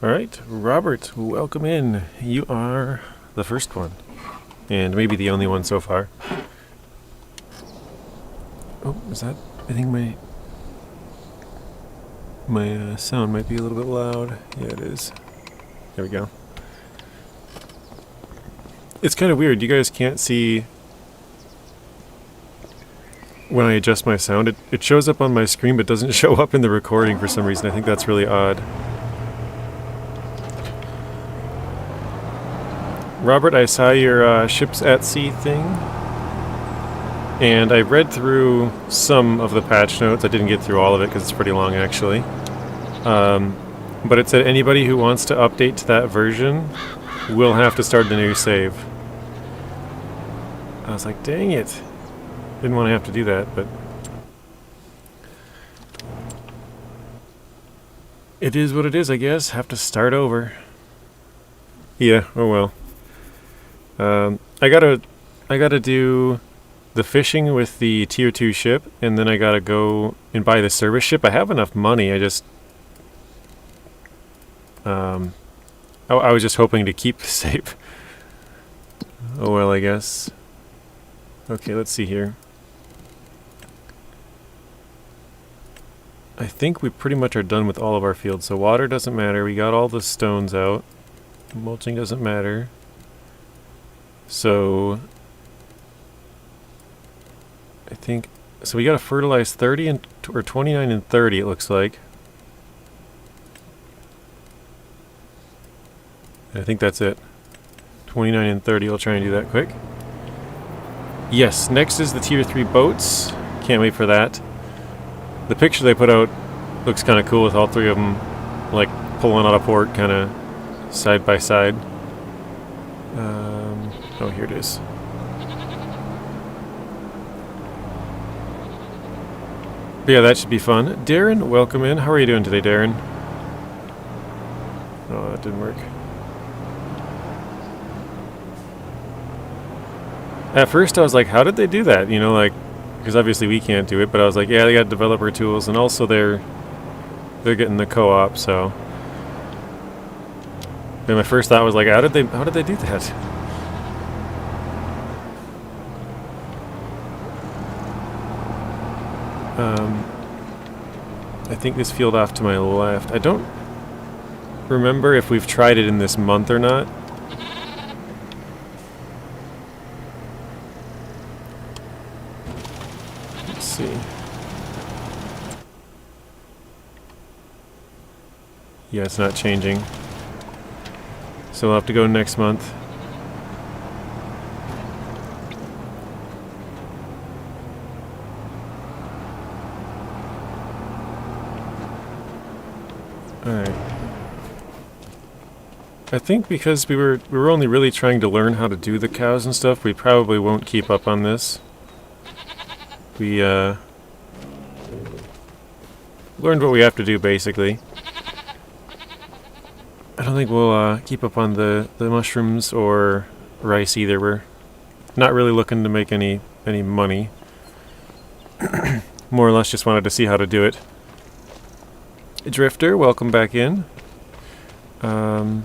All right, Robert, welcome in. You are the first one, and maybe the only one so far. Oh, is that? I think my sound might be a little bit loud. Yeah, it is. There we go. It's kind of weird. You guys can't see when I adjust my sound. It shows up on my screen, but doesn't show up in the recording for some reason. I think that's really odd. Robert, I saw your ships at sea thing, and I read through some of the patch notes. I didn't get through all of it because it's pretty long, actually. But it said anybody who wants to update to that version will have to start a new save. I was like, dang it. Didn't want to have to do that, but it is what it is, I guess. Have to start over. Yeah, oh well. I gotta do the fishing with the tier 2 ship, and then I gotta go and buy the service ship. I have enough money, I just I was just hoping to keep the save. Oh well, I guess. Okay, let's see here. I think we pretty much are done with all of our fields, so water doesn't matter. We got all the stones out. Mulching doesn't matter. So I think so we got to fertilize 30 and or 29 and 30 it looks like. I think that's it. 29 and 30. I'll try and do that quick. Yes, next is the tier 3 boats. Can't wait for that. The picture they put out looks kind of cool with all three of them like pulling out of port kind of side by side. Oh, here it is. But yeah, that should be fun. Darren, welcome in. How are you doing today, Darren? Oh, that didn't work. At first I was like, how did they do that? You know, like, because obviously we can't do it, but I was like, yeah, they got developer tools, and also they're getting the co-op, so. And my first thought was like, how did they do that? I think this field off to my left. I don't remember if we've tried it in this month or not. Let's see. Yeah, it's not changing. So we'll have to go next month. Alright. I think because we were only really trying to learn how to do the cows and stuff, we probably won't keep up on this. We learned what we have to do basically. I don't think we'll keep up on the mushrooms or rice either. We're not really looking to make any money. More or less just wanted to see how to do it. Drifter, welcome back in. I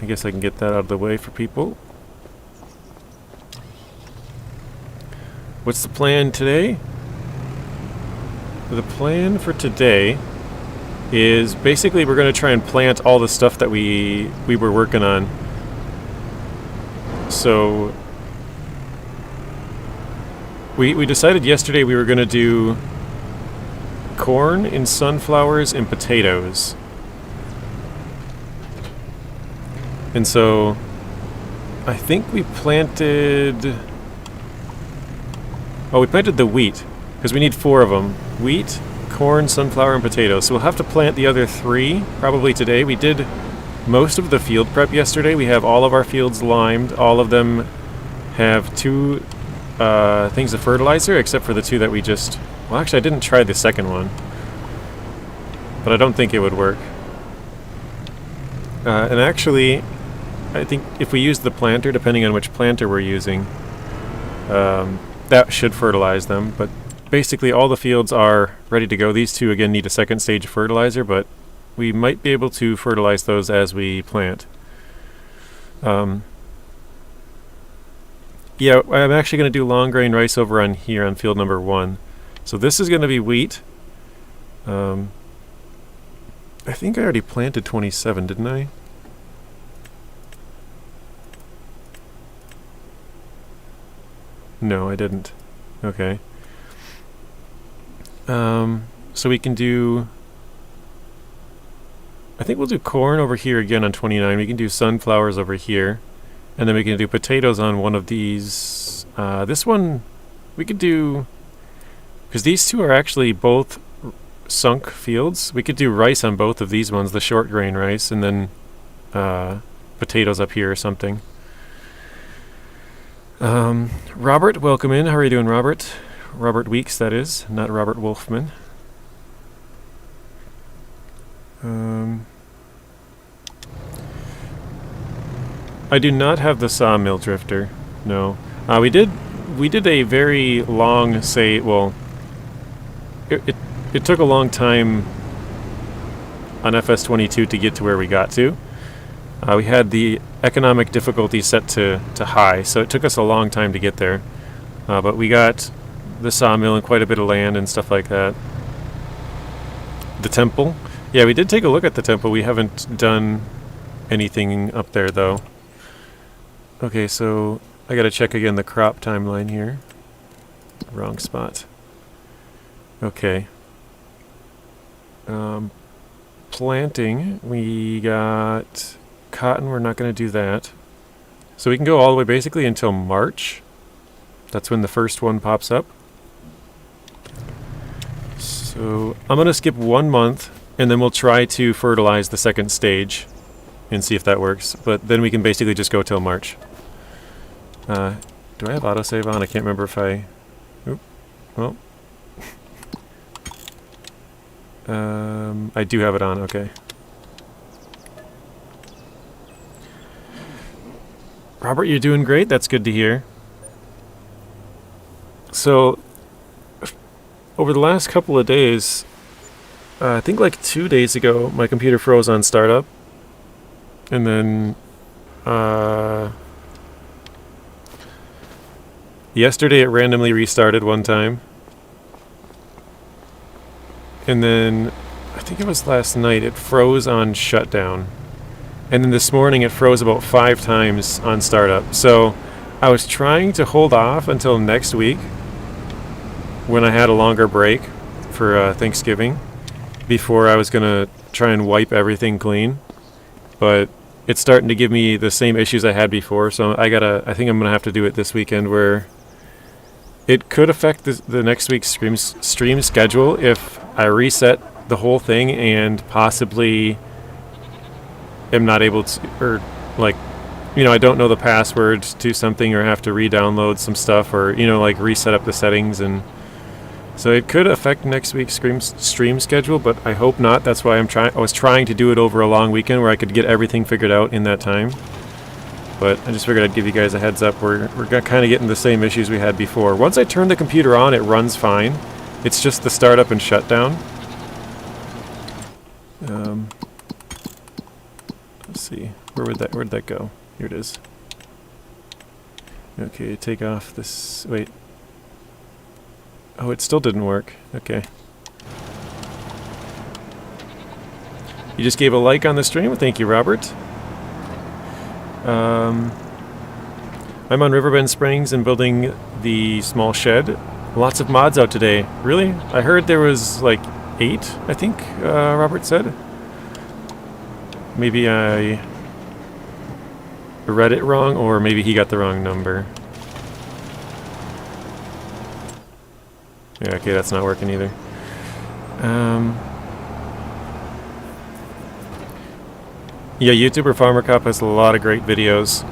guess I can get that out of the way for people. What's the plan today? The plan for today is basically we're going to try and plant all the stuff that we were working on. So we decided yesterday we were going to do corn and sunflowers and potatoes. And so I think we planted... Oh, we planted the wheat, because we need 4 of them. Wheat, corn, sunflower, and potatoes. So we'll have to plant the other 3, probably today. We did most of the field prep yesterday. We have all of our fields limed. All of them have 2 things of fertilizer, except for the 2 that we just... Well, actually, I didn't try the second one. But I don't think it would work. And actually, I think if we use the planter, depending on which planter we're using, that should fertilize them. But basically, all the fields are ready to go. These 2, again, need a second stage of fertilizer, but we might be able to fertilize those as we plant. Yeah, I'm actually going to do long grain rice over on here on field number 1. So this is going to be wheat. I think I already planted 27, didn't I? No, I didn't. Okay. So we can do... I think we'll do corn over here again on 29. We can do sunflowers over here. And then we can do potatoes on one of these. This one, we could do... Because these two are actually both sunk fields. We could do rice on both of these ones, the short grain rice, and then potatoes up here or something. Robert, welcome in. How are you doing, Robert? Robert Weeks, that is, not Robert Wolfman. I do not have the sawmill drifter. No. We did a very long it took a long time on FS25 to get to where we got to. We had the economic difficulty set to high, so it took us a long time to get there. But we got the sawmill and quite a bit of land and stuff like that. The temple. Yeah, we did take a look at the temple. We haven't done anything up there, though. Okay, so I gotta check again the crop timeline here. Wrong spot. Okay. Planting, we got cotton. We're not gonna do that. So we can go all the way basically until March. That's when the first one pops up. So I'm gonna skip 1 month, and then we'll try to fertilize the second stage and see if that works. But then we can basically just go till March. Do I have autosave on? I can't remember if I... Oop. Well. I do have it on, okay. Robert, you're doing great. That's good to hear. So, over the last couple of days, I think like 2 days ago, my computer froze on startup. And then, yesterday it randomly restarted one time. And then, I think it was last night, it froze on shutdown. And then this morning it froze about 5 times on startup. So I was trying to hold off until next week when I had a longer break for Thanksgiving before I was going to try and wipe everything clean. But it's starting to give me the same issues I had before. So I think I'm going to have to do it this weekend, where it could affect the next week's stream schedule if I reset the whole thing and possibly am not able to, or like, you know, I don't know the password to something, or have to re-download some stuff, or, you know, like reset up the settings. And so it could affect next week's stream schedule, but I hope not. That's why I was trying to do it over a long weekend where I could get everything figured out in that time. But I just figured I'd give you guys a heads up. We're kind of getting the same issues we had before. Once I turn the computer on, it runs fine. It's just the startup and shutdown. Let's see. Where'd that go? Here it is. Okay, take off this... Wait. Oh, it still didn't work. Okay. You just gave a like on the stream. Thank you, Robert. I'm on Riverbend Springs and building the small shed. Lots of mods out today. Really? I heard there was like 8, I think, Robert said. Maybe I read it wrong, or maybe he got the wrong number. Yeah, okay, that's not working either. Yeah, YouTuber Farmer Cop has a lot of great videos.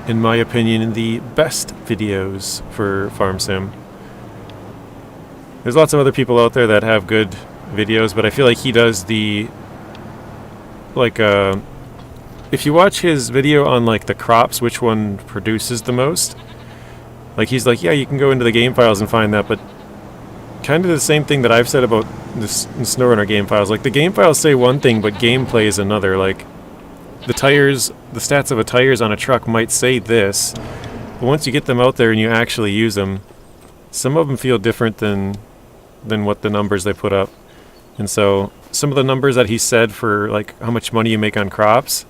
In my opinion, the best videos for Farm Sim. There's lots of other people out there that have good videos, but I feel like he does the... Like, if you watch his video on, like, the crops, which one produces the most, like, he's like, yeah, you can go into the game files and find that, but kind of the same thing that I've said about the SnowRunner game files. Like, the game files say one thing, but gameplay is another. Like, the stats of a tires on a truck might say this, but once you get them out there and you actually use them, some of them feel different than what the numbers they put up. And so some of the numbers that he said for like how much money you make on crops,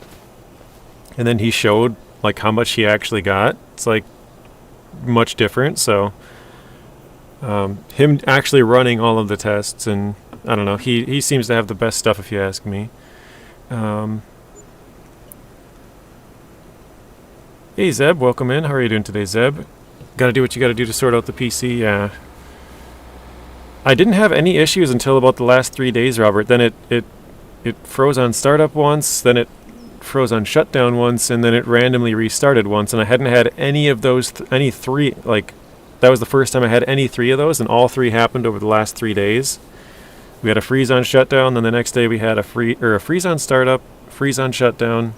and then he showed like how much he actually got, it's like much different. So him actually running all of the tests, and I don't know, he seems to have the best stuff if you ask me. Hey Zeb, welcome in. How are you doing today, Zeb? Gotta do what you gotta do to sort out the PC. Yeah. I didn't have any issues until about the last 3 days, Robert. Then it froze on startup once, then it froze on shutdown once, and then it randomly restarted once. And I hadn't had any of those, any three, like, that was the first time I had any three of those, and all three happened over the last 3 days. We had a freeze on shutdown, then the next day we had a freeze on startup, freeze on shutdown,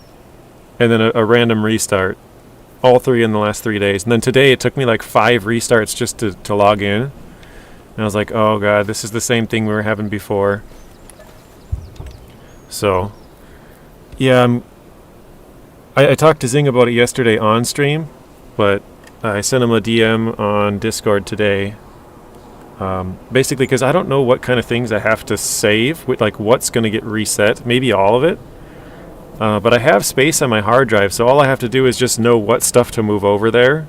and then a random restart. All three in the last 3 days. And then today it took me like 5 restarts just to log in. And I was like, oh god, this is the same thing we were having before. So, yeah, I talked to Zing about it yesterday on stream, but I sent him a DM on Discord today. Basically because I don't know what kind of things I have to save, like what's going to get reset. Maybe all of it. But I have space on my hard drive, so all I have to do is just know what stuff to move over there.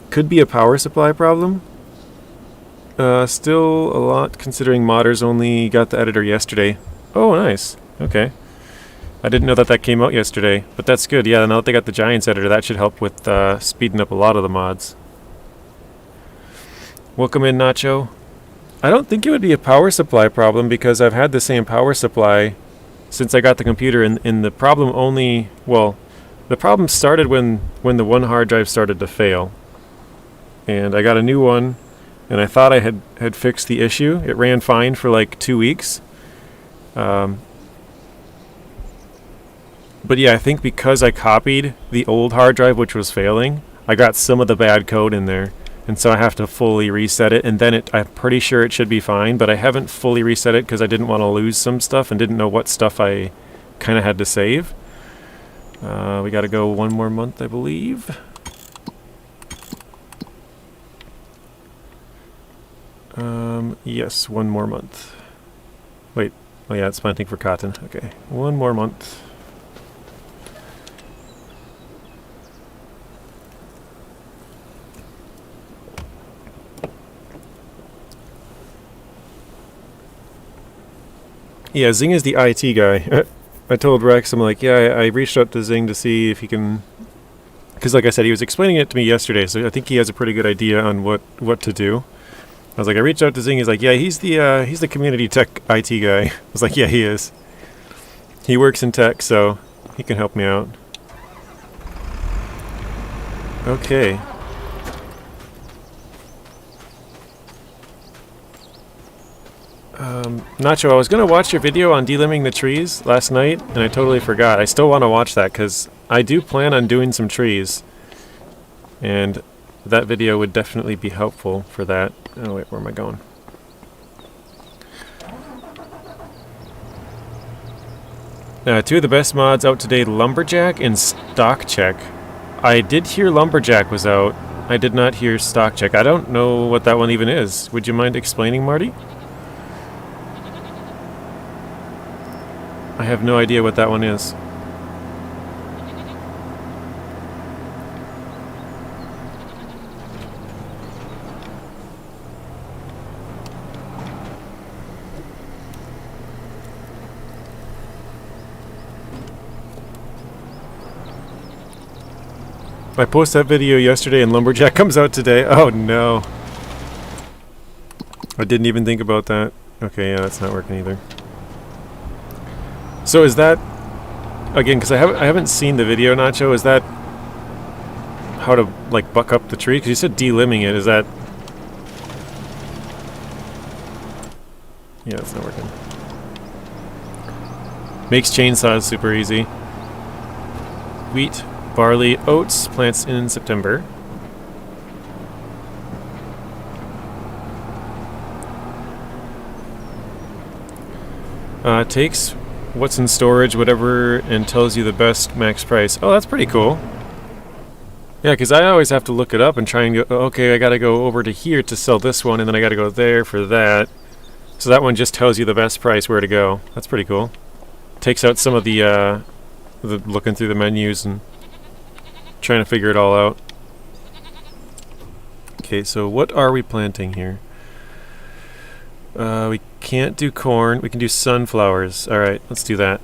Could be a power supply problem. Still a lot, considering modders only got the editor yesterday. Oh, nice. Okay. I didn't know that came out yesterday, but that's good. Yeah, now that they got the Giants editor, that should help with speeding up a lot of the mods. Welcome in, Nacho. I don't think it would be a power supply problem because I've had the same power supply since I got the computer, and the problem only, well, the problem started when the one hard drive started to fail. And I got a new one, and I thought I had fixed the issue. It ran fine for like 2 weeks. But yeah, I think because I copied the old hard drive, which was failing, I got some of the bad code in there. And so I have to fully reset it, and then I'm pretty sure it should be fine, but I haven't fully reset it because I didn't want to lose some stuff and didn't know what stuff I kind of had to save. We got to go 1 more month, I believe. Yes, 1 more month. Wait, oh yeah, it's planting for cotton. Okay, 1 more month. Yeah, Zing is the IT guy. I told Rex, I'm like, yeah, I reached out to Zing to see if he can... Because like I said, he was explaining it to me yesterday, so I think he has a pretty good idea on what to do. I was like, I reached out to Zing, he's like, yeah, he's the community tech IT guy. I was like, yeah, he is. He works in tech, so he can help me out. Okay. Nacho, I was going to watch your video on delimbing the trees last night, and I totally forgot. I still want to watch that, because I do plan on doing some trees. And that video would definitely be helpful for that. Oh, wait, where am I going? Two of the best mods out today, Lumberjack and Stock Check. I did hear Lumberjack was out. I did not hear Stock Check. I don't know what that one even is. Would you mind explaining, Marty? I have no idea what that one is. I posted that video yesterday and Lumberjack comes out today. Oh no. I didn't even think about that. Okay, yeah, that's not working either. So is that, again, because I haven't seen the video, Nacho, is that how to, like, buck up the tree? Because you said delimbing it, is that... Yeah, it's not working. Makes chainsaws super easy. Wheat, barley, oats, plants in September. Takes what's in storage, whatever, and tells you the best max price. Oh, that's pretty cool. Yeah, because I always have to look it up and try and go, okay, I got to go over to here to sell this one, and then I got to go there for that. So that one just tells you the best price where to go. That's pretty cool. Takes out some of the looking through the menus and trying to figure it all out. Okay, so what are we planting here? We can't do corn. We can do sunflowers. Alright, let's do that.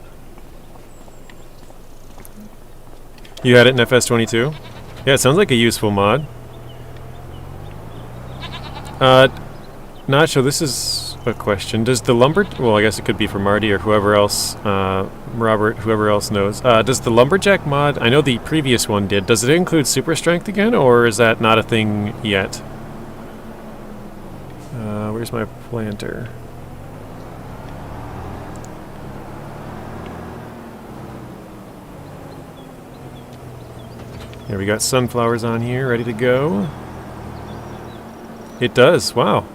You had it in FS22? Yeah, it sounds like a useful mod. Nacho, this is a question. Does the lumber... Well, I guess it could be for Marty or whoever else, Robert, whoever else knows. Does the lumberjack mod... I know the previous one did. Does it include super strength again, or is that not a thing yet? Where's my planter? Here, we got sunflowers on here, ready to go. It does, wow.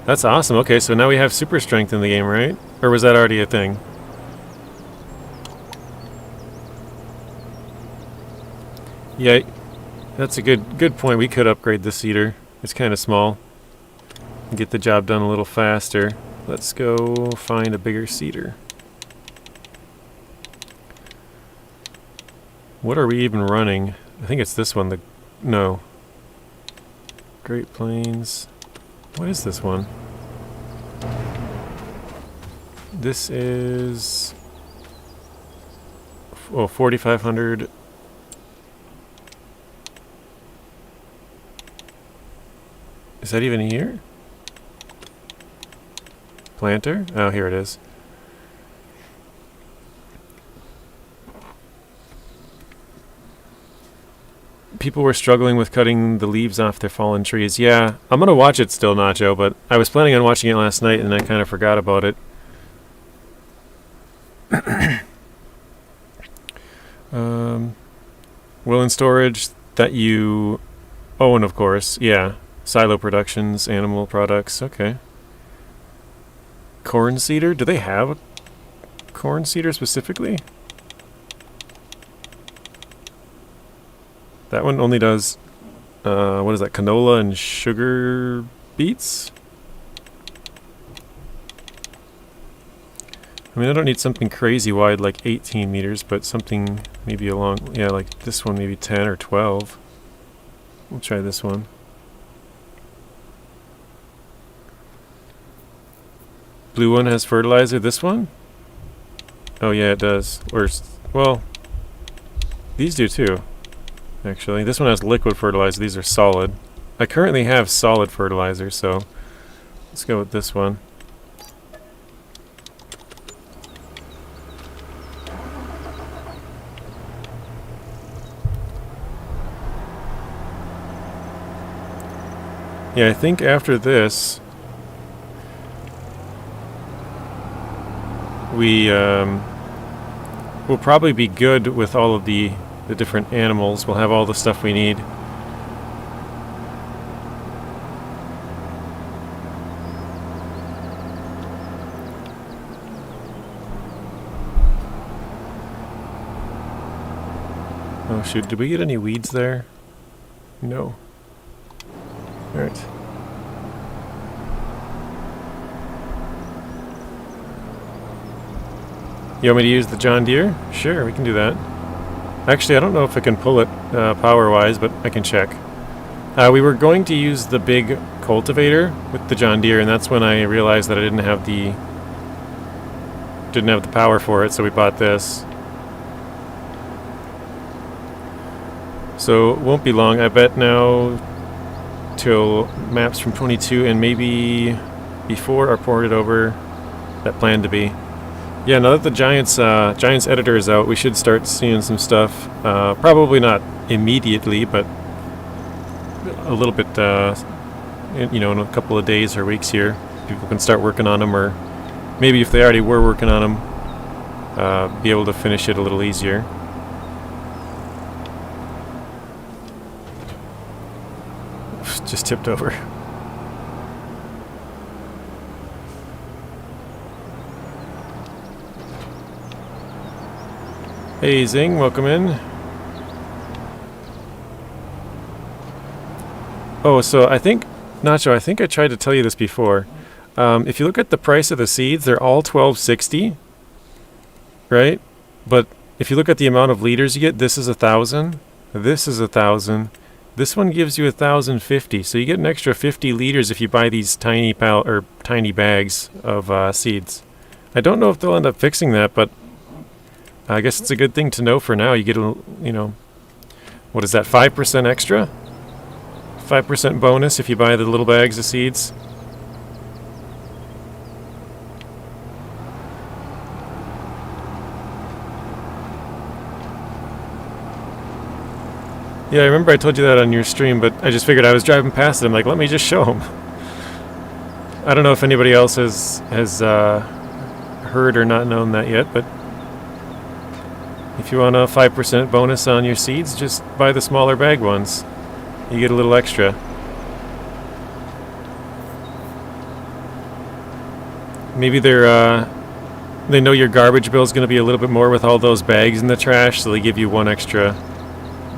That's awesome. Okay, so now we have super strength in the game, right? Or was that already a thing? Yeah, that's a good point. We could upgrade the cedar. It's kind of small. Get the job done a little faster. Let's go find a bigger cedar. What are we even running? I think it's this one. No. Great Plains. What is this one? This is... Oh, 4,500. Is that even here? Planter? Oh, here it is. People were struggling with cutting the leaves off their fallen trees. Yeah, I'm gonna watch it still, Nacho, but I was planning on watching it last night and I kind of forgot about it. Will in storage that you own, of course. Yeah, Silo Productions, animal products. Okay. Corn cedar? Do they have a corn cedar specifically? That one only does, what is that, canola and sugar beets? I mean, I don't need something crazy wide like 18 meters, but something maybe along, yeah, like this one, maybe 10 or 12. We'll try this one. Blue one has fertilizer, this one? Oh yeah, it does. Or, well, these do too. Actually, this one has liquid fertilizer. These are solid. I currently have solid fertilizer, so let's go with this one. Yeah, I think after this, we'll probably be good with all of the different animals. We'll have all the stuff we need. Oh shoot, did we get any weeds there? No. Alright. You want me to use the John Deere? Sure, we can do that. Actually, I don't know if I can pull it power-wise, but I can check. We were going to use the big cultivator with the John Deere, and that's when I realized that I didn't have the power for it, so we bought this. So it won't be long, I bet now, till maps from 22 and maybe before are ported over that plan to be. Yeah, now that the Giants editor is out, we should start seeing some stuff. Probably not immediately, but a little bit, in a couple of days or weeks here. People can start working on them, or maybe if they already were working on them, be able to finish it a little easier. Just tipped over. Hey Zing, welcome in. Oh, so I think, Nacho, I think I tried to tell you this before. If you look at the price of the seeds, they're all 1260, right? But if you look at the amount of liters you get, this is 1,000, this is 1,000, this one gives you 1,050. So you get an extra 50 liters if you buy these tiny tiny bags of seeds. I don't know if they'll end up fixing that, but I guess it's a good thing to know for now. You get a, you know, what is that, 5% extra? 5% bonus if you buy the little bags of seeds. Yeah, I remember I told you that on your stream, but I just figured I was driving past it. I'm like, let me just show them. I don't know if anybody else has heard or not known that yet, but if you want a 5% bonus on your seeds, just buy the smaller bag ones. You get a little extra. Maybe they know your garbage bill is going to be a little bit more with all those bags in the trash, so they give you one extra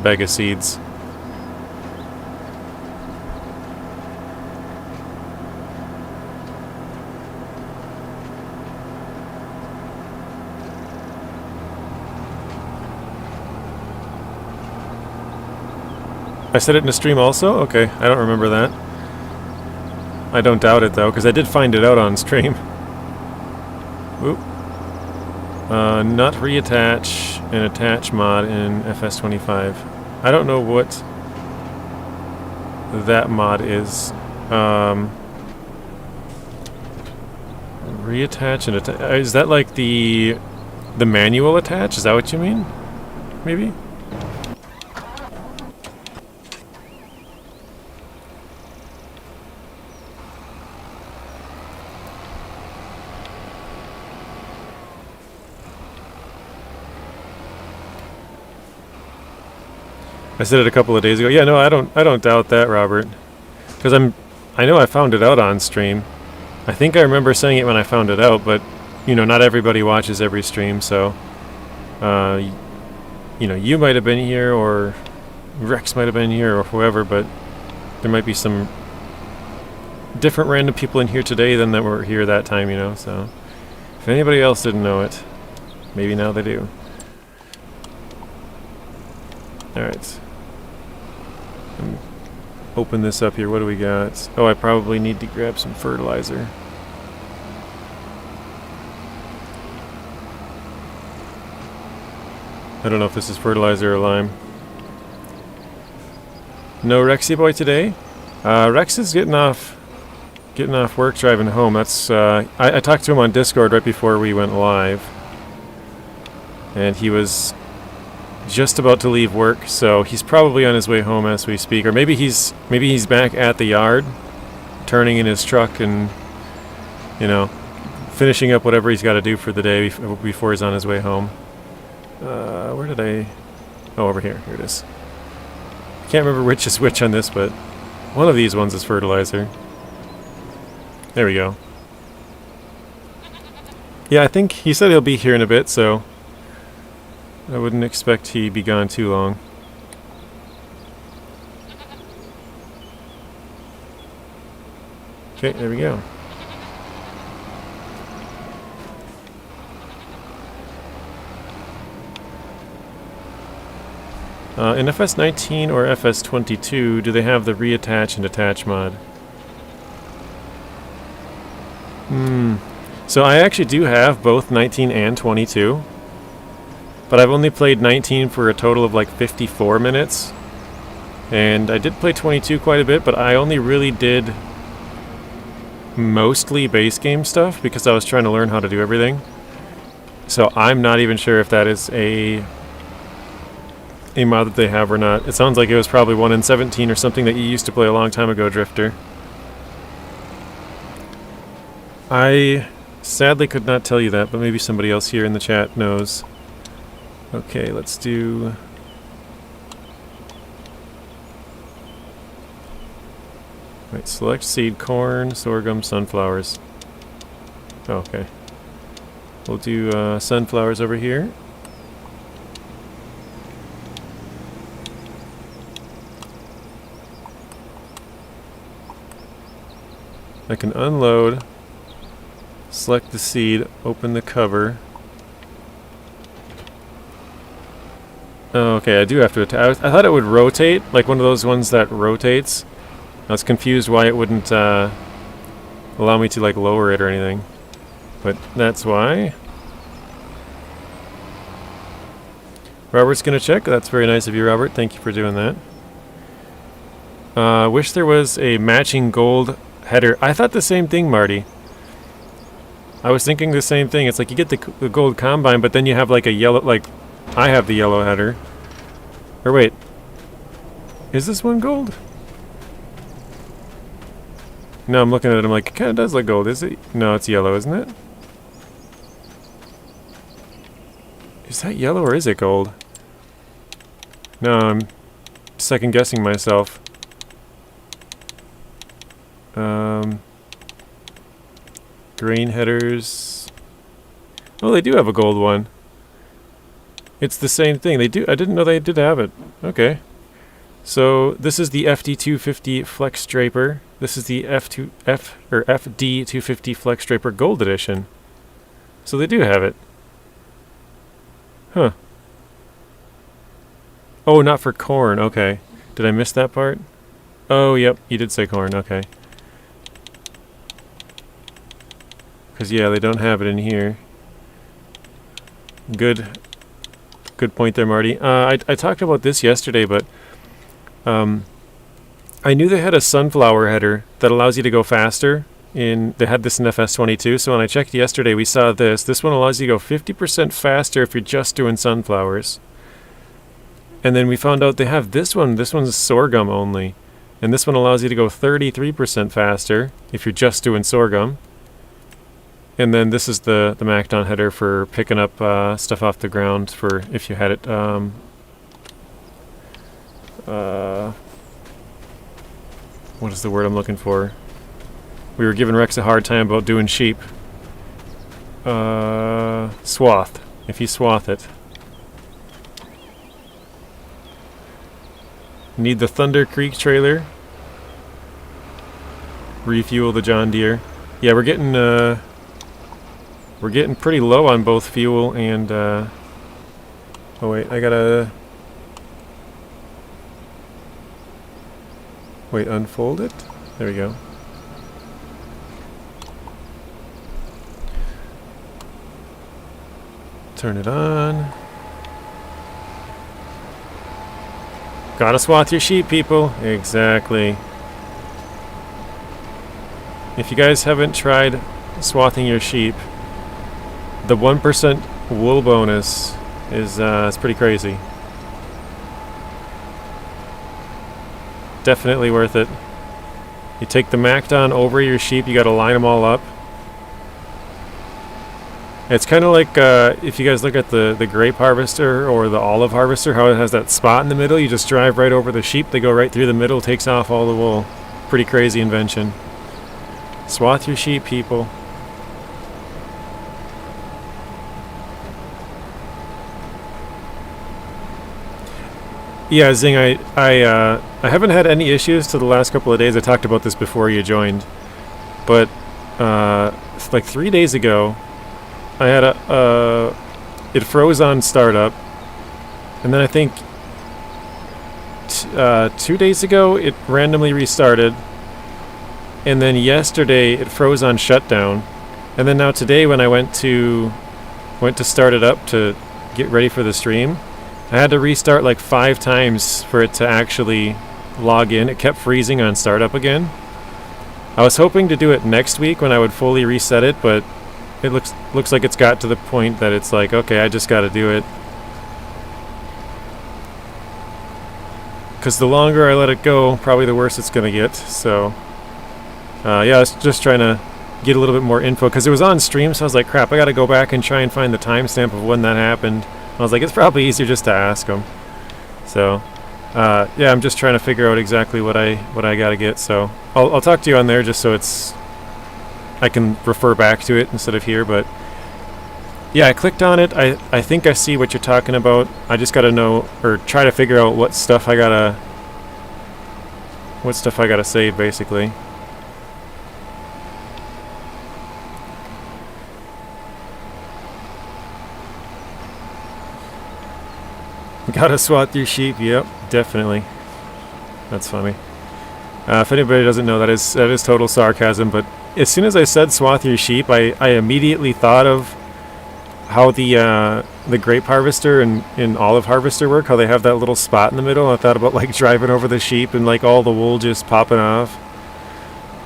bag of seeds. I said it in a stream also? Okay, I don't remember that. I don't doubt it though, because I did find it out on stream. Oop. Not reattach and attach mod in FS25. I don't know what that mod is. Reattach and attach. Is that like the manual attach? Is that what you mean? Maybe? I said it a couple of days ago. Yeah, no, I don't doubt that, Robert. Because I know I found it out on stream. I think I remember saying it when I found it out, but you know, not everybody watches every stream, so you know, you might have been here, or Rex might have been here, or whoever, but there might be some different random people in here today than that were here that time, you know, so if anybody else didn't know it, maybe now they do. Alright. Open this up here. What do we got? Oh, I probably need to grab some fertilizer. I don't know if this is fertilizer or lime. No Rexy boy today. Rex is getting off work driving home. That's I talked to him on Discord right before we went live, and he was just about to leave work, so he's probably on his way home as we speak, or maybe he's back at the yard, turning in his truck and, you know, finishing up whatever he's got to do for the day before he's on his way home. Where did I? Oh, over here. Here it is. Can't remember which is which on this, but one of these ones is fertilizer. There we go. Yeah, I think he said he'll be here in a bit, so I wouldn't expect he'd be gone too long. Okay, there we go. In FS19 or FS22, do they have the reattach and attach mod? So I actually do have both 19 and 22. But I've only played 19 for a total of like 54 minutes. And I did play 22 quite a bit, but I only really did mostly base game stuff because I was trying to learn how to do everything. So I'm not even sure if that is a mod that they have or not. It sounds like it was probably 1 in 17 or something that you used to play a long time ago, Drifter. I sadly could not tell you that, but maybe somebody else here in the chat knows. Okay, let's do... Right, select seed, corn, sorghum, sunflowers. Oh, okay. We'll do sunflowers over here. I can unload, select the seed, open the cover. Oh, okay, I do have to attach. I thought it would rotate, like one of those ones that rotates. I was confused why it wouldn't allow me to like lower it or anything. But that's why. Robert's gonna check. That's very nice of you, Robert. Thank you for doing that. Wish there was a matching gold header. I thought the same thing, Marty. I was thinking the same thing. It's like you get the gold combine, but then you have like a yellow, like I have the yellow header. Or wait, is this one gold? No, I'm looking at it. I'm like, it kind of does look gold. Is it? No, it's yellow, isn't it? Is that yellow or is it gold? No, I'm second guessing myself. Grain headers. Oh, they do have a gold one. It's the same thing. They do. I didn't know they did have it. Okay. So this is the FD250 Flex Draper. This is the FD250 Flex Draper Gold Edition. So they do have it. Huh. Oh, not for corn. Okay. Did I miss that part? Oh, yep. You did say corn. Okay. Because, yeah, they don't have it in here. Good point there, Marty. I talked about this yesterday, but I knew they had a sunflower header that allows you to go faster. They had this in FS25, so when I checked yesterday, we saw this. This one allows you to go 50% faster if you're just doing sunflowers. And then we found out they have this one. This one's sorghum only. And this one allows you to go 33% faster if you're just doing sorghum. And then this is the MacDon header for picking up stuff off the ground for if you had it. What is the word I'm looking for? We were giving Rex a hard time about doing sheep. Swath. If you swath it. Need the Thunder Creek trailer. Refuel the John Deere. Yeah, we're getting pretty low on both fuel and oh wait, I gotta unfold it. There we go. Turn it on. Gotta swath your sheep, people. Exactly. If you guys haven't tried swathing your sheep, the 1% wool bonus is it's pretty crazy. Definitely worth it. You take the MacDon over your sheep, you gotta line them all up. It's kind of like if you guys look at the grape harvester or the olive harvester, how it has that spot in the middle. You just drive right over the sheep, they go right through the middle, takes off all the wool. Pretty crazy invention. Swath your sheep, people. Yeah, Zing, I haven't had any issues to the last couple of days. I talked about this before you joined. But like 3 days ago, I had it froze on startup. And then I think 2 days ago, it randomly restarted. And then yesterday, it froze on shutdown. And then now today, when I went to start it up to get ready for the stream, I had to restart like 5 times for it to actually log in. It kept freezing on startup again. I was hoping to do it next week when I would fully reset it, but it looks like it's got to the point that it's like, okay, I just got to do it. Because the longer I let it go, probably the worse it's going to get. So, yeah, I was just trying to get a little bit more info because it was on stream, so I was like, crap, I got to go back and try and find the timestamp of when that happened. I was like, it's probably easier just to ask them. So, yeah, I'm just trying to figure out exactly what I got to get. So, I'll talk to you on there just so I can refer back to it instead of here. But yeah, I clicked on it. I think I see what you're talking about. I just got to know or try to figure out what stuff I gotta save basically. Gotta swat through sheep. Yep, definitely. That's funny. If anybody doesn't know, that is total sarcasm. But as soon as I said "swath your sheep," I immediately thought of how the grape harvester and olive harvester work. How they have that little spot in the middle. I thought about like driving over the sheep and like all the wool just popping off.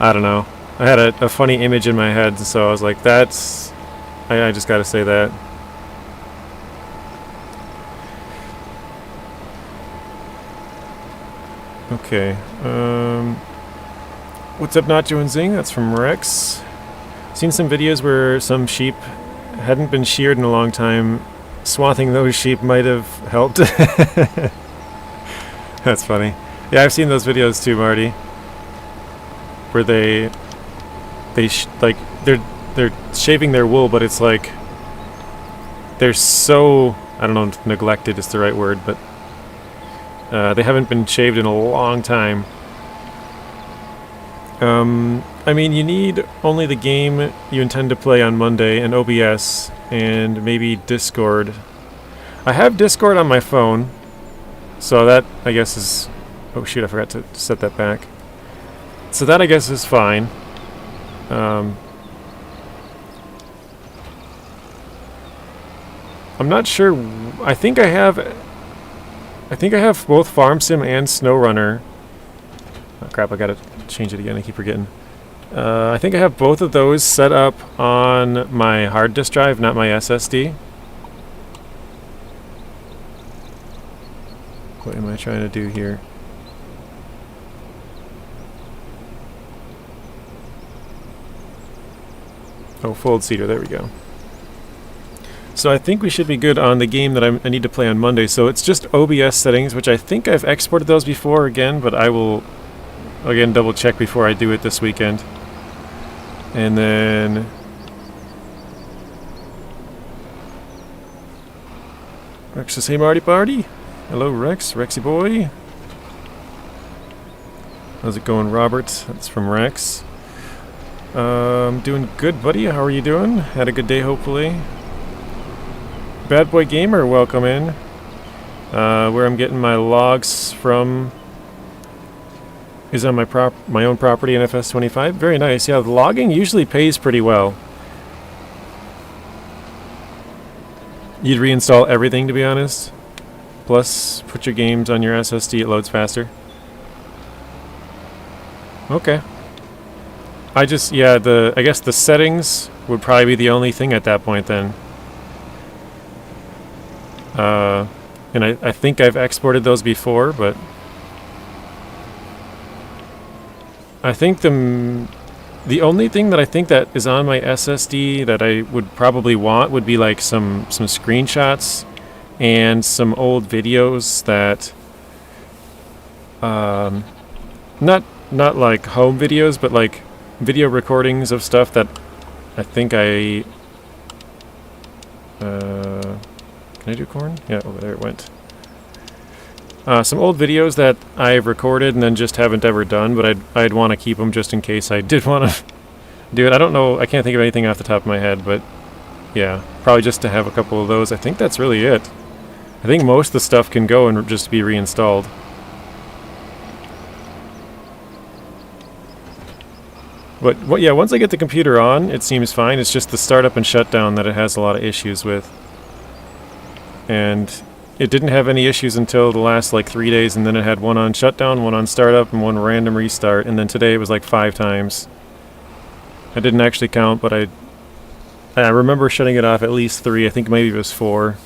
I don't know. I had a funny image in my head, so I was like, "That's." I just got to say that. Okay. What's up, Nacho and Zing? That's from Rex. Seen some videos where some sheep hadn't been sheared in a long time. Swathing those sheep might have helped. That's funny. Yeah, I've seen those videos too, Marty. Where they're shaving their wool, but it's like they're so, I don't know if neglected is the right word, but they haven't been shaved in a long time. I mean, you need only the game you intend to play on Monday and OBS and maybe Discord. I have Discord on my phone, so that I guess is... Oh shoot, I forgot to set that back. So that I guess is fine. I'm not sure. I think I have both Farm Sim and SnowRunner. Oh crap, I gotta change it again, I keep forgetting. I think I have both of those set up on my hard disk drive, not my SSD. What am I trying to do here? Oh, fold cedar, there we go. So I think we should be good on the game that I need to play on Monday. So it's just OBS settings, which I think I've exported those before again, but I will, again, double check before I do it this weekend. And then... Rex says, hey Marty Party. Hello Rex, Rexy boy. How's it going, Robert? That's from Rex. Doing good, buddy. How are you doing? Had a good day, hopefully. Bad Boy Gamer, welcome in. Where I'm getting my logs from is on my own property in FS25. Very nice. Yeah, the logging usually pays pretty well. You'd reinstall everything, to be honest. Plus, put your games on your SSD, it loads faster. Okay. I guess the settings would probably be the only thing at that point then. And I think I've exported those before, but I think the only thing that I think that is on my SSD that I would probably want would be like some screenshots and some old videos that not like home videos, but like video recordings of stuff that I think I can I do corn? Yeah, over there it went. Some old videos that I've recorded and then just haven't ever done, but I'd want to keep them just in case I did want to do it. I don't know, I can't think of anything off the top of my head, but yeah, probably just to have a couple of those. I think that's really it. I think most of the stuff can go and just be reinstalled. But yeah, once I get the computer on, it seems fine. It's just the startup and shutdown that it has a lot of issues with. And it didn't have any issues until the last like 3 days, and then it had one on shutdown, one on startup, and one random restart, and then today it was like 5 times. I didn't actually count, but I remember shutting it off at least 3. I think maybe it was 4.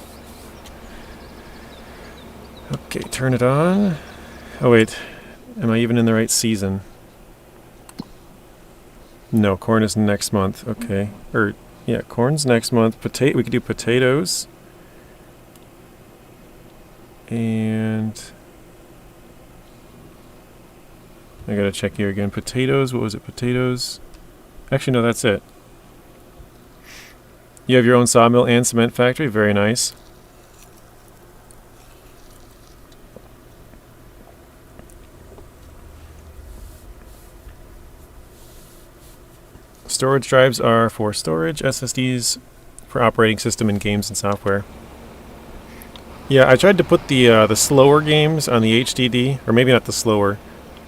Okay, turn it on. Oh wait, am I even in the right season? No, corn is next month. Okay, yeah, corn's next month. We could do potatoes. And I gotta check here again. Potatoes, what was it? Potatoes. Actually, no, that's it. You have your own sawmill and cement factory. Very nice. Storage drives are for storage, SSDs for operating system and games and software. Yeah, I tried to put the slower games on the HDD, or maybe not the slower.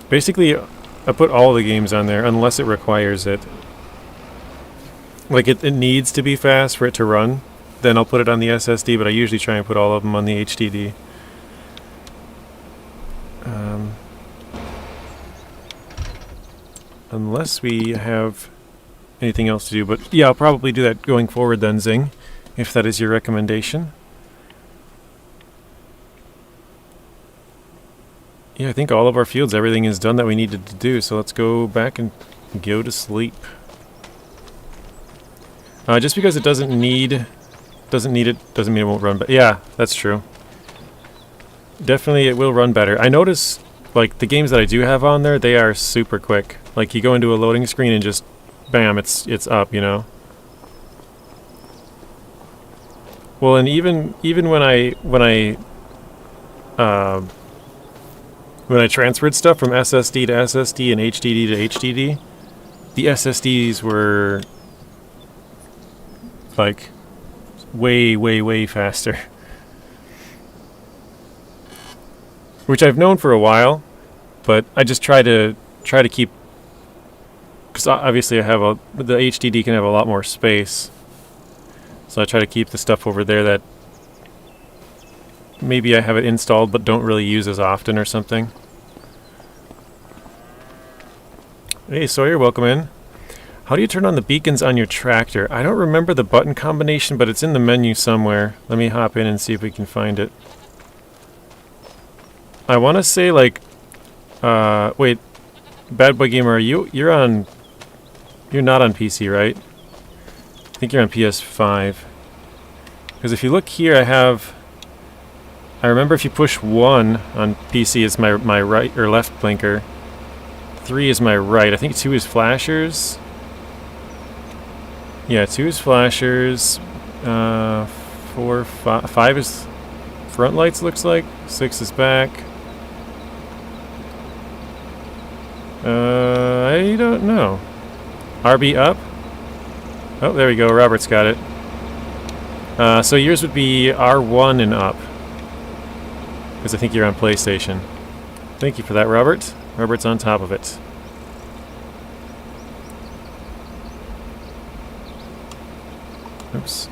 Basically, I put all the games on there unless it requires it. Like it needs to be fast for it to run. Then I'll put it on the SSD, but I usually try and put all of them on the HDD. Unless we have anything else to do, but yeah, I'll probably do that going forward then, Zing, if that is your recommendation. Yeah, I think all of our fields, everything is done that we needed to do, so let's go back and go to sleep. Just because it doesn't need it, doesn't mean it won't run better. Yeah, that's true. Definitely it will run better. I notice, like, the games that I do have on there, they are super quick. Like, you go into a loading screen and just, bam, it's up, you know? Well, and even when I transferred stuff from SSD to SSD and HDD to HDD, the SSDs were like way faster. Which I've known for a while, but I just try to keep, because obviously the HDD can have a lot more space. So I try to keep the stuff over there that maybe I have it installed but don't really use as often or something. Hey Sawyer, welcome in. How do you turn on the beacons on your tractor? I don't remember the button combination, but it's in the menu somewhere. Let me hop in and see if we can find it. I want to say like, wait, Bad Boy Gamer, you're not on PC, right? I think you're on PS5. Because if you look here, I remember if you push 1 on PC, it's my right or left blinker. 3 is my right. I think 2 is flashers. Yeah, 2 is flashers. 4, 5 is front lights, looks like. 6 is back. I don't know. RB up? Oh, there we go. Robert's got it. So yours would be R1 and up. Because I think you're on PlayStation. Thank you for that, Robert. Robert's on top of it. Oops.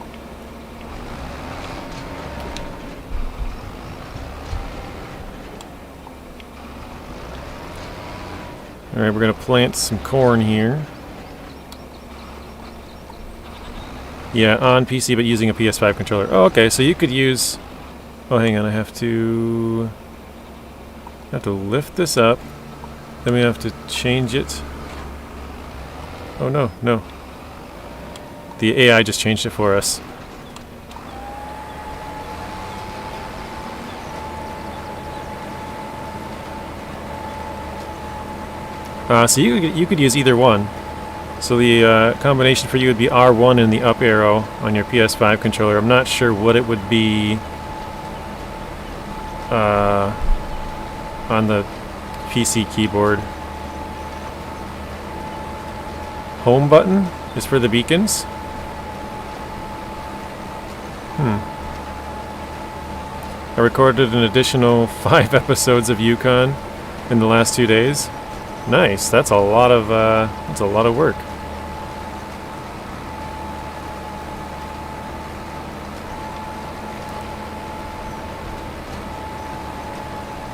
Alright, we're going to plant some corn here. Yeah, on PC, but using a PS5 controller. Oh, okay, so you could use... Oh, hang on, I have to lift this up. Then we have to change it. Oh, no. The AI just changed it for us. So you could use either one. So the combination for you would be R1 and the up arrow on your PS5 controller. I'm not sure what it would be on the PC keyboard. Home button is for the beacons. I recorded an additional 5 episodes of Yukon in the last 2 days. Nice. That's a lot of work.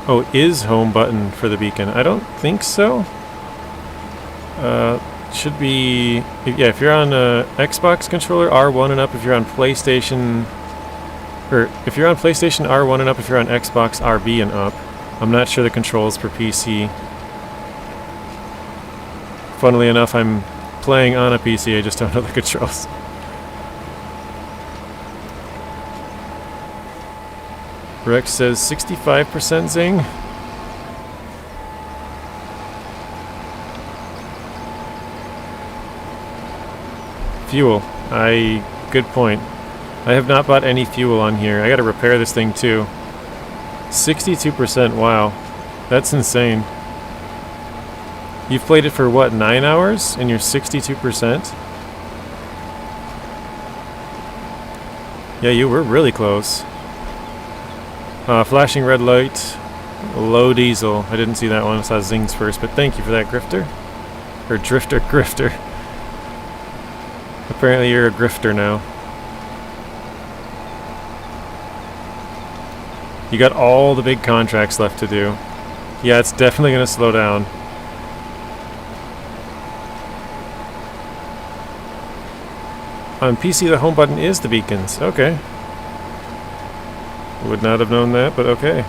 Oh, is home button for the beacon? I don't think so. Should be... Yeah, if you're on a Xbox controller, R1 and up. If you're on PlayStation... Or if you're on PlayStation, R1 and up. If you're on Xbox, RB and up. I'm not sure the controls for PC. Funnily enough, I'm playing on a PC, I just don't know the controls. Rex says 65% zing. Fuel. Good point. I have not bought any fuel on here. I gotta repair this thing too. 62%, wow. That's insane. You've played it for what, 9 hours? And you're 62%? Yeah, you were really close. Flashing red light. Low diesel. I didn't see that one. I saw zings first, but thank you for that, grifter. Or drifter, grifter. Apparently you're a grifter now. You got all the big contracts left to do. Yeah, it's definitely going to slow down. On PC, the home button is the beacons. Okay. Would not have known that, but okay.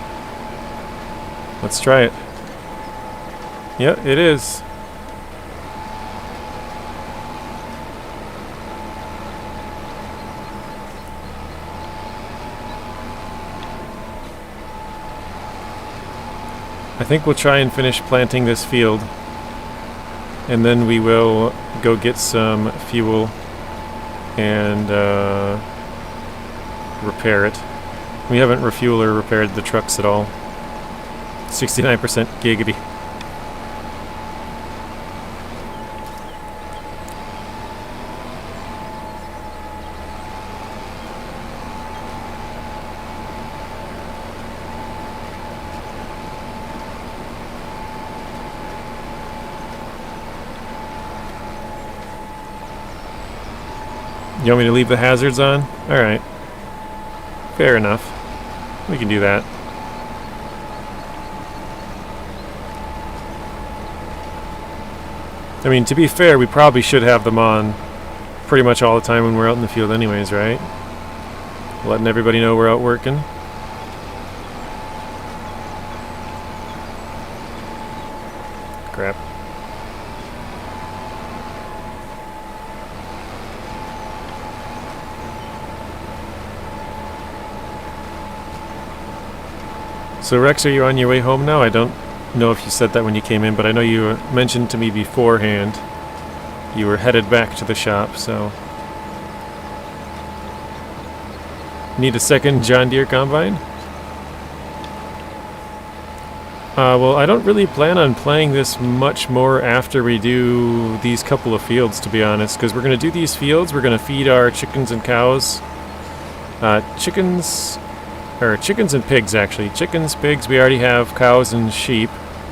Let's try it. Yeah, it is. I think we'll try and finish planting this field, and then we will go get some fuel and repair it. We haven't refueled or repaired the trucks at all. 69% giggity. You want me to leave the hazards on? Alright. Fair enough. We can do that. I mean, to be fair, we probably should have them on pretty much all the time when we're out in the field anyways, right? Letting everybody know we're out working. Crap. So Rex, are you on your way home now? I don't know if you said that when you came in, but I know you mentioned to me beforehand you were headed back to the shop, so... Need a second John Deere combine? Well, I don't really plan on playing this much more after we do these couple of fields, to be honest, because we're going to do these fields, we're going to feed our chickens and cows. Chickens and pigs, actually. Chickens, pigs, we already have cows and sheep,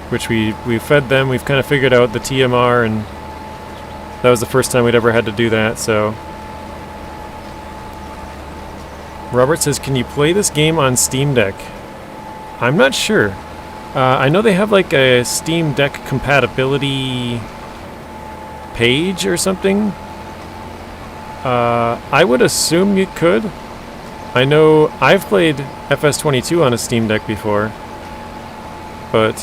which we fed them. We've kind of figured out the TMR, and that was the first time we'd ever had to do that, so... Robert says, can you play this game on Steam Deck? I'm not sure. I know they have like a Steam Deck compatibility page or something. I would assume you could. I know I've played FS25 on a Steam Deck before, but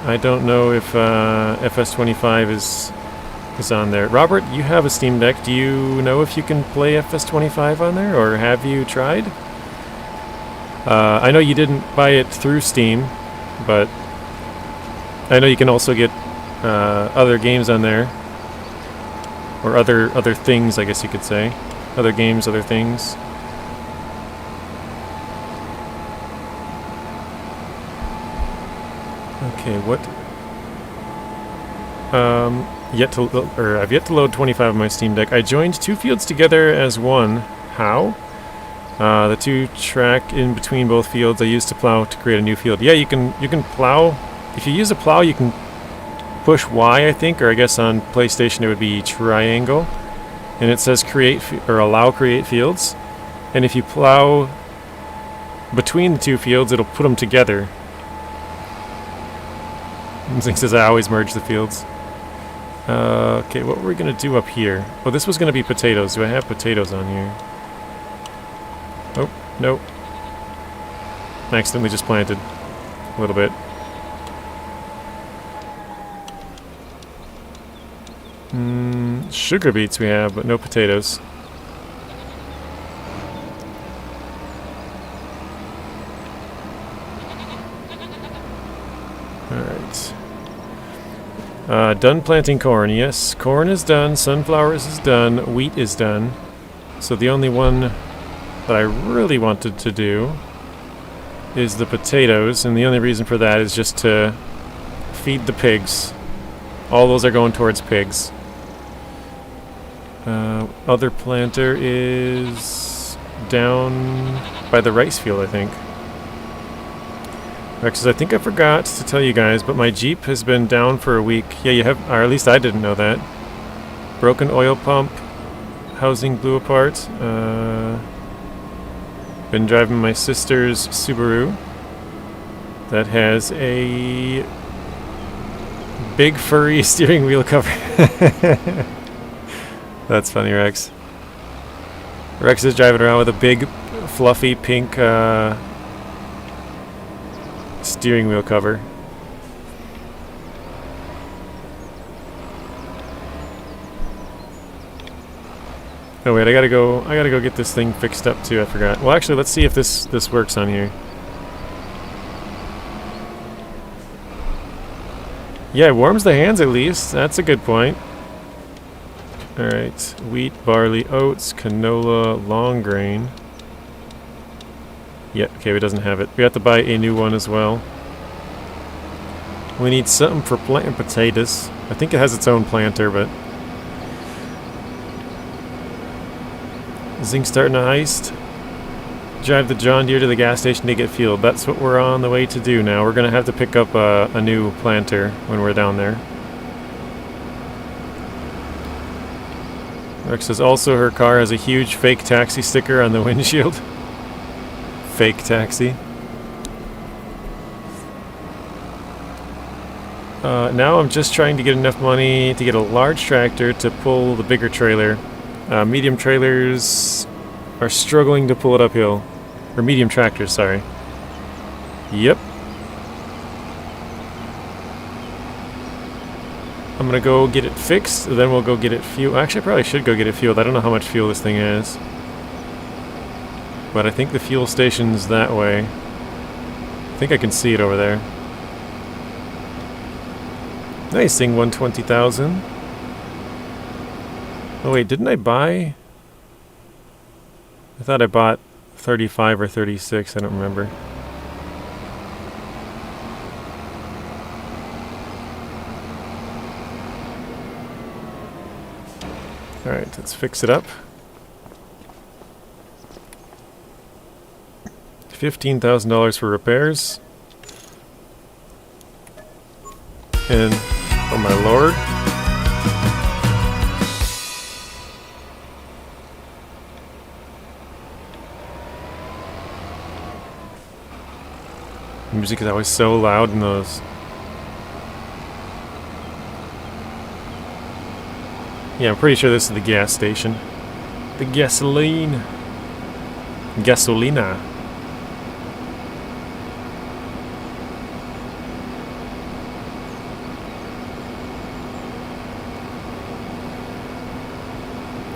I don't know if FS25 is on there. Robert, you have a Steam Deck. Do you know if you can play FS25 on there, or have you tried? I know you didn't buy it through Steam, but I know you can also get other games on there, or other things, I guess you could say. Other games, other things. Okay, what? I've yet to load 25 on my Steam Deck. I joined two fields together as one. How? The two track in between both fields I used to plow to create a new field. Yeah, you can plow. If you use a plow, you can push Y, I think, or I guess on PlayStation it would be triangle. And it says create or allow create fields. And if you plow between the two fields, it'll put them together. It says I always merge the fields. Okay, what were we going to do up here? Oh, this was going to be potatoes. Do I have potatoes on here? Oh, nope. I accidentally just planted a little bit. Sugar beets we have, but no potatoes. Alright. Done planting corn. Yes, corn is done, sunflowers is done, wheat is done. So the only one that I really wanted to do is the potatoes, and the only reason for that is just to feed the pigs. All those are going towards pigs. Other planter is down by the rice field, I think. Because I think I forgot to tell you guys, but my Jeep has been down for a week. Yeah, you have, or at least I didn't know that. Broken oil pump, housing blew apart. Been driving my sister's Subaru that has a big furry steering wheel cover. That's funny, Rex. Rex is driving around with a big, fluffy, pink steering wheel cover. Oh wait, I gotta go get this thing fixed up too, I forgot. Well, actually, let's see if this works on here. Yeah, it warms the hands at least. That's a good point. Alright, wheat, barley, oats, canola, long grain. Yeah, okay, it doesn't have it. We have to buy a new one as well. We need something for planting potatoes. I think it has its own planter, but... Zinc starting a heist. Drive the John Deere to the gas station to get fueled. That's what we're on the way to do now. We're going to have to pick up a new planter when we're down there. Rex says also her car has a huge fake taxi sticker on the windshield. Fake taxi. Now I'm just trying to get enough money to get a large tractor to pull the bigger trailer. Medium trailers are struggling to pull it uphill. Or medium tractors, sorry. Yep. I'm gonna go get it fixed, then we'll go get it fueled. Actually, I probably should go get it fueled. I don't know how much fuel this thing has. But I think the fuel station's that way. I think I can see it over there. Nice thing, 120,000. Oh wait, didn't I buy? I thought I bought 35 or 36, I don't remember. Alright, let's fix it up. $15,000 for repairs. And, oh my lord. Music is always so loud in those. Yeah, I'm pretty sure this is the gas station. The gasoline. Gasolina.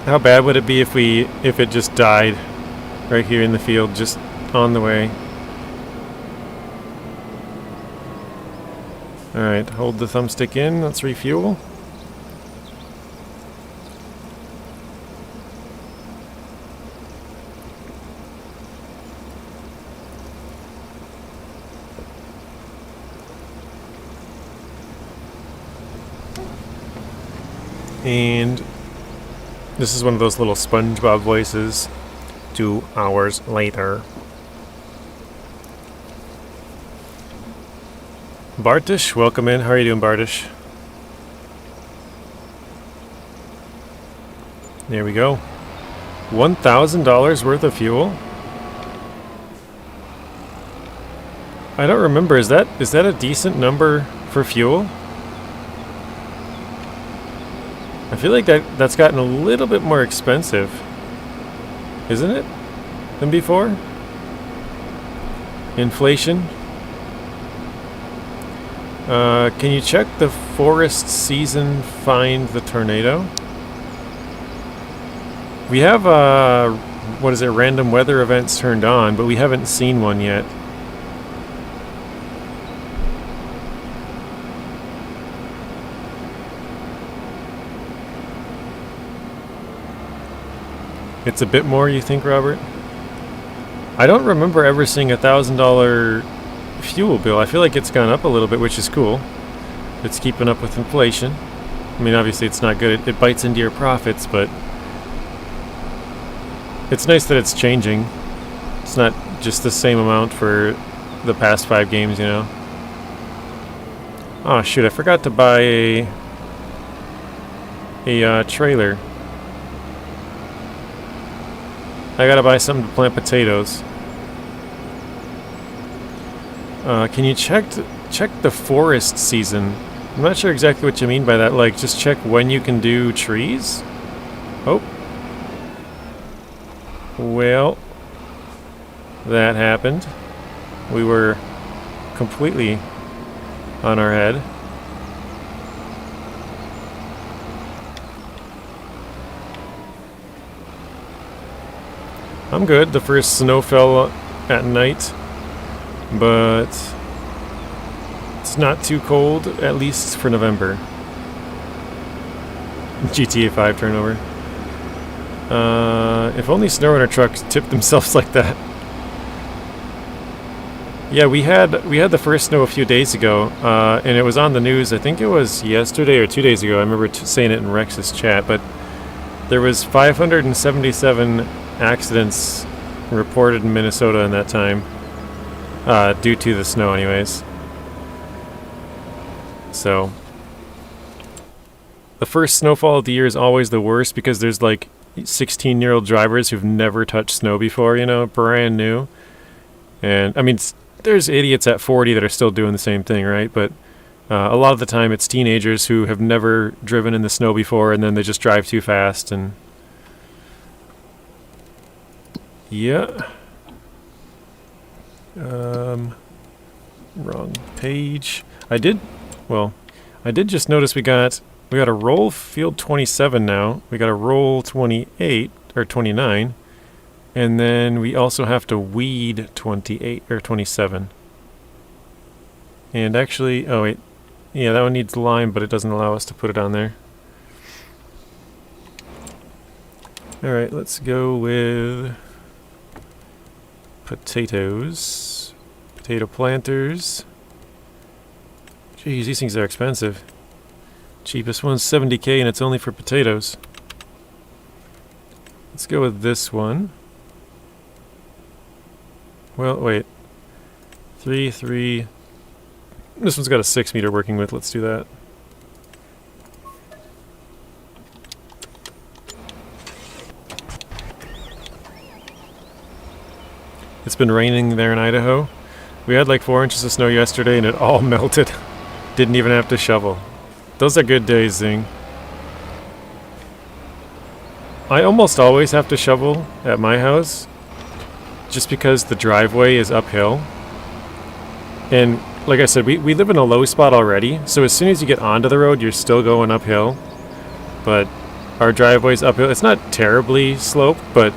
How bad would it be if it just died right here in the field, just on the way? Alright, hold the thumbstick in, let's refuel. And this is one of those little SpongeBob voices. 2 hours later. Bartish, welcome in. How are you doing, Bartish? There we go. $1,000 worth of fuel? I don't remember. Is that a decent number for fuel? I feel like that's gotten a little bit more expensive, isn't it, than before? Inflation. Can you check the forest season find the tornado? We have, what is it, random weather events turned on, but we haven't seen one yet. It's a bit more, you think, Robert? I don't remember ever seeing $1,000 fuel bill. I feel like it's gone up a little bit, which is cool. It's keeping up with inflation. I mean, obviously it's not good. It bites into your profits, but It's nice that it's changing. It's not just the same amount for the past 5 games, you know. Oh shoot, I forgot to buy a trailer. I gotta buy something to plant potatoes. Can you check the forest season? I'm not sure exactly what you mean by that. Like, just check when you can do trees? Oh. Well, that happened. We were completely on our head. I'm good. The first snow fell at night, but it's not too cold, at least for November. GTA 5 turnover. If only snow runner trucks tipped themselves like that. Yeah, we had the first snow a few days ago, and it was on the news. I think it was yesterday or 2 days ago. I remember saying it in Rex's chat, but there was 577 accidents reported in Minnesota in that time, due to the snow anyways. So, the first snowfall of the year is always the worst because there's like 16-year-old drivers who've never touched snow before, you know, brand new. And, I mean, there's idiots at 40 that are still doing the same thing, right? But a lot of the time it's teenagers who have never driven in the snow before and then they just drive too fast and... Yeah. Wrong page. I did just notice we got a roll field 27 now. We got a roll 28 or 29. And then we also have to weed 28 or 27. And actually, oh wait. Yeah, that one needs lime, but it doesn't allow us to put it on there. Alright, let's go with potatoes. Potato planters. Jeez, these things are expensive. Cheapest one's 70k and it's only for potatoes. Let's go with this one. Well, wait. 3. This one's got a 6 meter working with. Let's do that. It's been raining there in Idaho. We had like 4 inches of snow yesterday and it all melted. Didn't even have to shovel. Those are good days, Zing. I almost always have to shovel at my house just because the driveway is uphill. And like I said, we live in a low spot already, so as soon as you get onto the road, you're still going uphill. But our driveway's uphill. It's not terribly sloped, but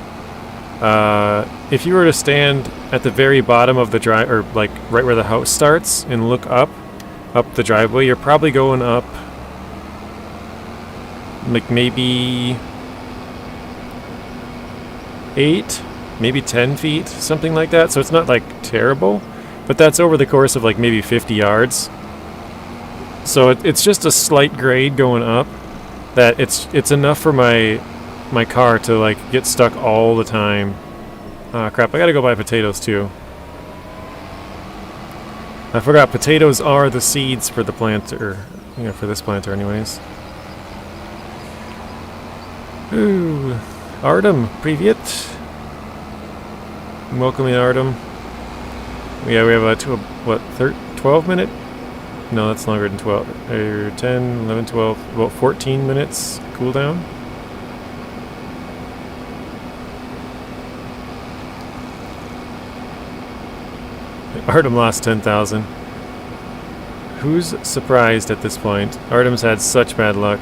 if you were to stand at the very bottom of the drive, or like right where the house starts, and look up the driveway, you're probably going up like maybe 8, maybe 10 feet, something like that. So it's not like terrible, but that's over the course of like maybe 50 yards. So it's just a slight grade going up that it's enough for my car to like get stuck all the time. Ah, crap, I gotta go buy potatoes too. I forgot potatoes are the seeds for the planter, for this planter anyways. Ooh, Artem, привет. Welcome in, Artem. Yeah, we have a 12 minute? No, that's longer than 12. Or 10, 11, 12, about 14 minutes cooldown. Artem lost 10,000. Who's surprised at this point? Artem's had such bad luck.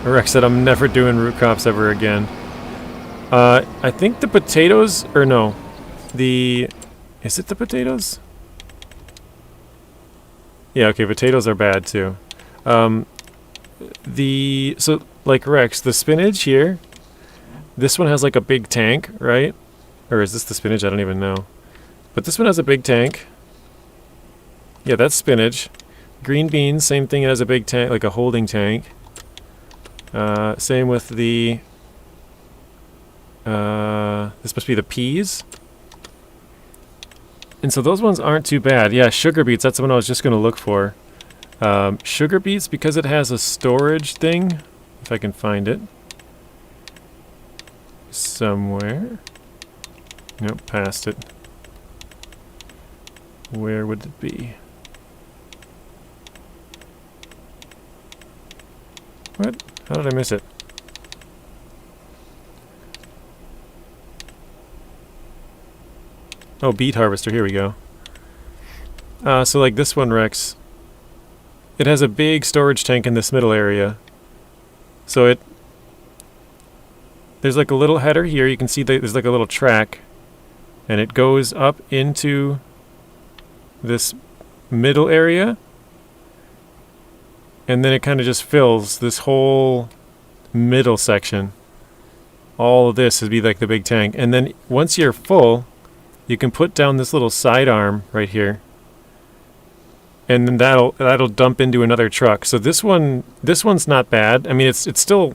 Rex said, I'm never doing root crops ever again. I think the potatoes, or no, is it the potatoes? Yeah, okay, potatoes are bad too. So like Rex, the spinach here, this one has like a big tank, right? Or is this the spinach? I don't even know. But this one has a big tank. Yeah, that's spinach. Green beans, same thing, it has a big tank, like a holding tank. Same with the This must be the peas. And so those ones aren't too bad. Yeah, sugar beets, that's the one I was just going to look for. Sugar beets, because it has a storage thing, if I can find it somewhere. Nope, past it. Where would it be? What? How did I miss it? Oh, beet harvester, here we go. So like this one, Rex, it has a big storage tank in this middle area. So there's like a little header here, you can see that there's like a little track, and it goes up into this middle area, and then it kind of just fills this whole middle section. All of this would be like the big tank, and then once you're full, you can put down this little sidearm right here, and then that'll dump into another truck. So this one's not bad. I mean, it's still,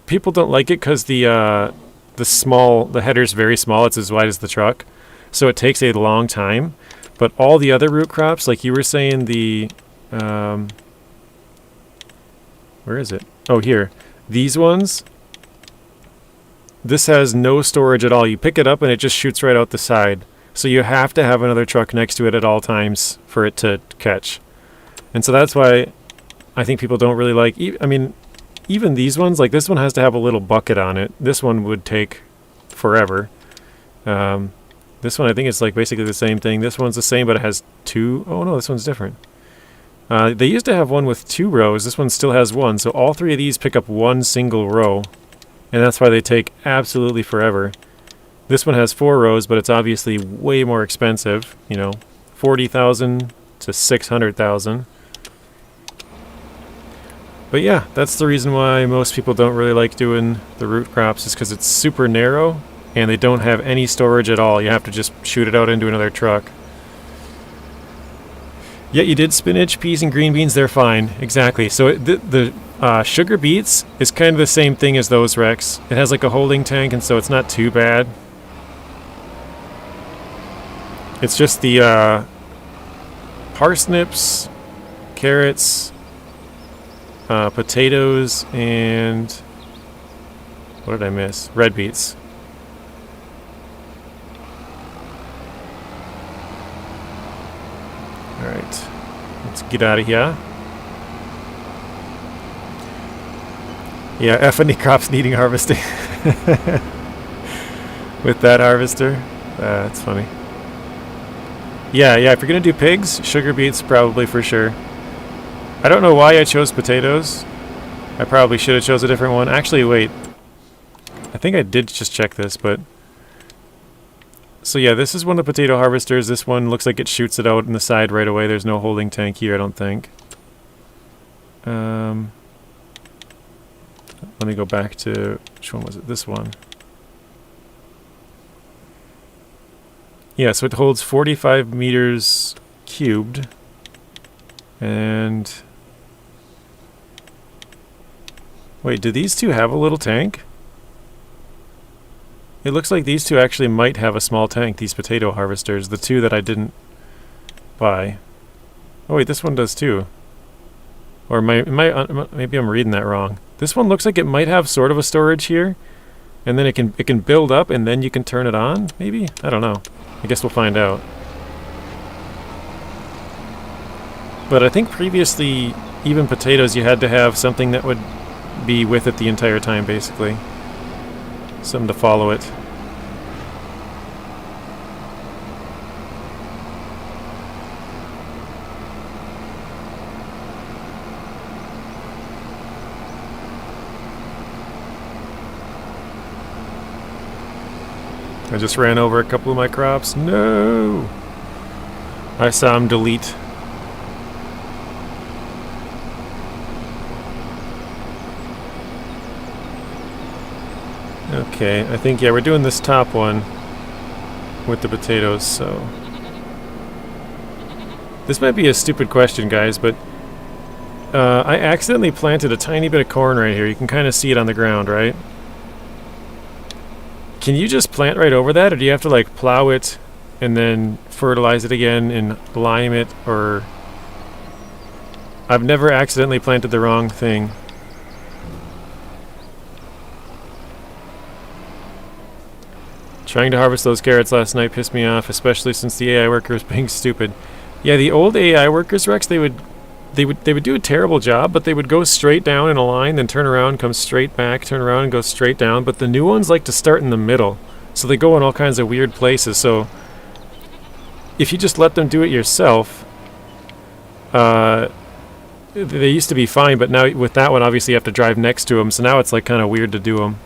people don't like it because the header's very small. It's as wide as the truck, so it takes a long time. But all the other root crops, like you were saying, where is it? Oh, here. These ones, this has no storage at all. You pick it up and it just shoots right out the side. So you have to have another truck next to it at all times for it to catch. And so that's why I think people don't really like, I mean, even these ones, like this one has to have a little bucket on it. This one would take forever. This one, I think it's like basically the same thing. This one's the same, but it has two. Oh no, this one's different. They used to have one with 2 rows. This one still has 1. So all 3 of these pick up 1 single row. And that's why they take absolutely forever. This one has 4 rows, but it's obviously way more expensive. You know, 40,000 to 600,000. But yeah, that's the reason why most people don't really like doing the root crops, is because it's super narrow and they don't have any storage at all. You have to just shoot it out into another truck. Yeah, you did spinach, peas, and green beans. They're fine. Exactly. So the sugar beets is kind of the same thing as those, Rex. It has like a holding tank, and so it's not too bad. It's just the parsnips, carrots, potatoes, and what did I miss? Red beets. Alright, let's get out of here. Yeah, F&E crops needing harvesting. With that harvester. That's funny. Yeah, if you're going to do pigs, sugar beets probably for sure. I don't know why I chose potatoes. I probably should have chose a different one. Actually, wait. I think I did just check this, but... So yeah, this is one of the potato harvesters. This one looks like it shoots it out in the side right away. There's no holding tank here, I don't think. Let me go back to... Which one was it? This one. Yeah, so it holds 45 meters cubed. And... Wait, do these two have a little tank? It looks like these two actually might have a small tank, these potato harvesters. The two that I didn't buy. Oh wait, this one does too. Or maybe I'm reading that wrong. This one looks like it might have sort of a storage here. And then it can build up and then you can turn it on, maybe? I don't know. I guess we'll find out. But I think previously, even potatoes, you had to have something that would be with it the entire time, basically. Something to follow it. I just ran over a couple of my crops. No! I saw him delete. Okay, I think, yeah, we're doing this top one with the potatoes, so... This might be a stupid question, guys, but I accidentally planted a tiny bit of corn right here. You can kind of see it on the ground, right? Can you just plant right over that, or do you have to like plow it and then fertilize it again and lime it? Or I've never accidentally planted the wrong thing. Trying to harvest those carrots last night pissed me off, especially since the AI worker was being stupid. Yeah, the old AI workers, Rex, they would do a terrible job, but they would go straight down in a line, then turn around, come straight back, turn around and go straight down. But the new ones like to start in the middle, so they go in all kinds of weird places. So if you just let them do it yourself, they used to be fine, but now with that one, obviously you have to drive next to them, so now it's like kind of weird to do them.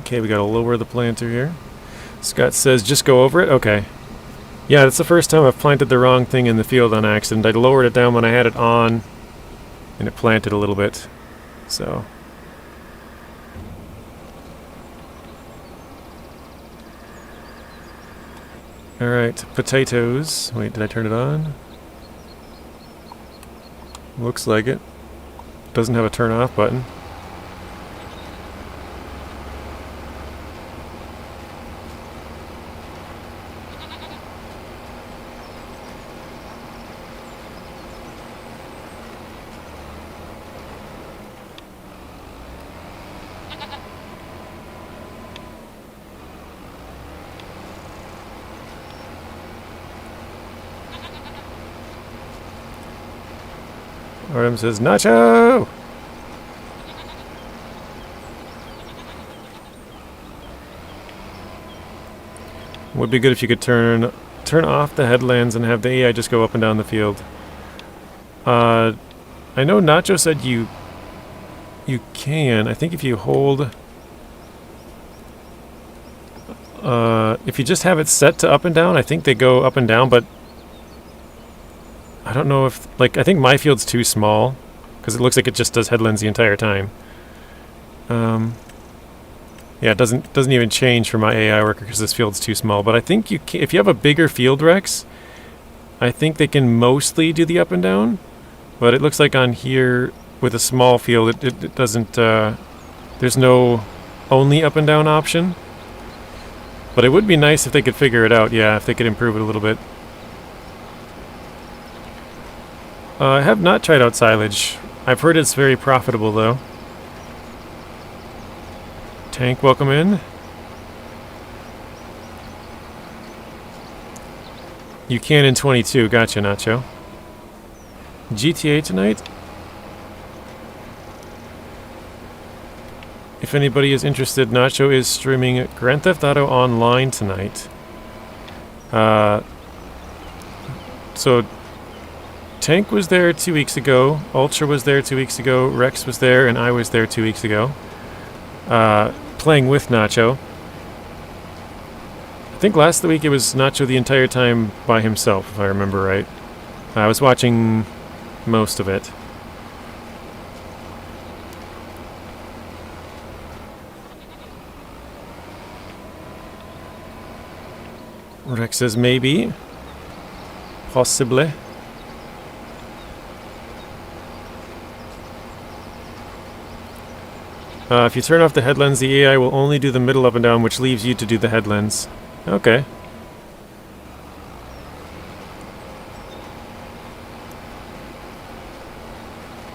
Okay, we gotta lower the planter here. Scott says, just go over it? Okay. Yeah, that's the first time I've planted the wrong thing in the field on accident. I lowered it down when I had it on, and it planted a little bit. So. Alright, potatoes. Wait, did I turn it on? Looks like it. Doesn't have a turn off button. Artem says, Nacho! Would be good if you could turn off the headlands and have the AI just go up and down the field. I know Nacho said you can. I think if you hold... if you just have it set to up and down, I think they go up and down, but I don't know if, like, I think my field's too small, because it looks like it just does headlands the entire time. Yeah, it doesn't even change for my AI worker because this field's too small. But I think you can, if you have a bigger field, Rex, I think they can mostly do the up and down. But it looks like on here with a small field, it doesn't. There's no only up and down option. But it would be nice if they could figure it out. Yeah, if they could improve it a little bit. I have not tried out silage. I've heard it's very profitable, though. Tank, welcome in. You can in 22. Gotcha, Nacho. GTA tonight? If anybody is interested, Nacho is streaming Grand Theft Auto Online tonight. So... Tank was there 2 weeks ago, Ultra was there 2 weeks ago, Rex was there, and I was there 2 weeks ago. Playing with Nacho. I think last week it was Nacho the entire time by himself, if I remember right. I was watching most of it. Rex says maybe. Possibly. If you turn off the headlands, the AI will only do the middle up and down, which leaves you to do the headlands. Okay.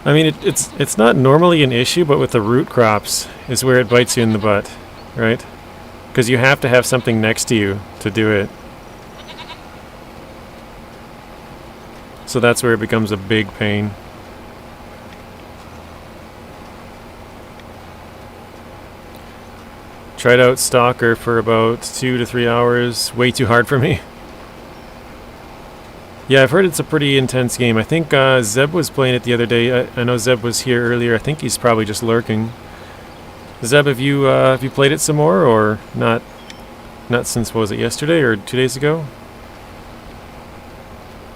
I mean, it's not normally an issue, but with the root crops is where it bites you in the butt, right? Because you have to have something next to you to do it. So that's where it becomes a big pain. Tried out Stalker for about 2 to 3 hours. Way too hard for me. Yeah, I've heard it's a pretty intense game. I think Zeb was playing it the other day. I know Zeb was here earlier. I think he's probably just lurking. Zeb, have you played it some more, or not? Not since, what was it, yesterday or 2 days ago?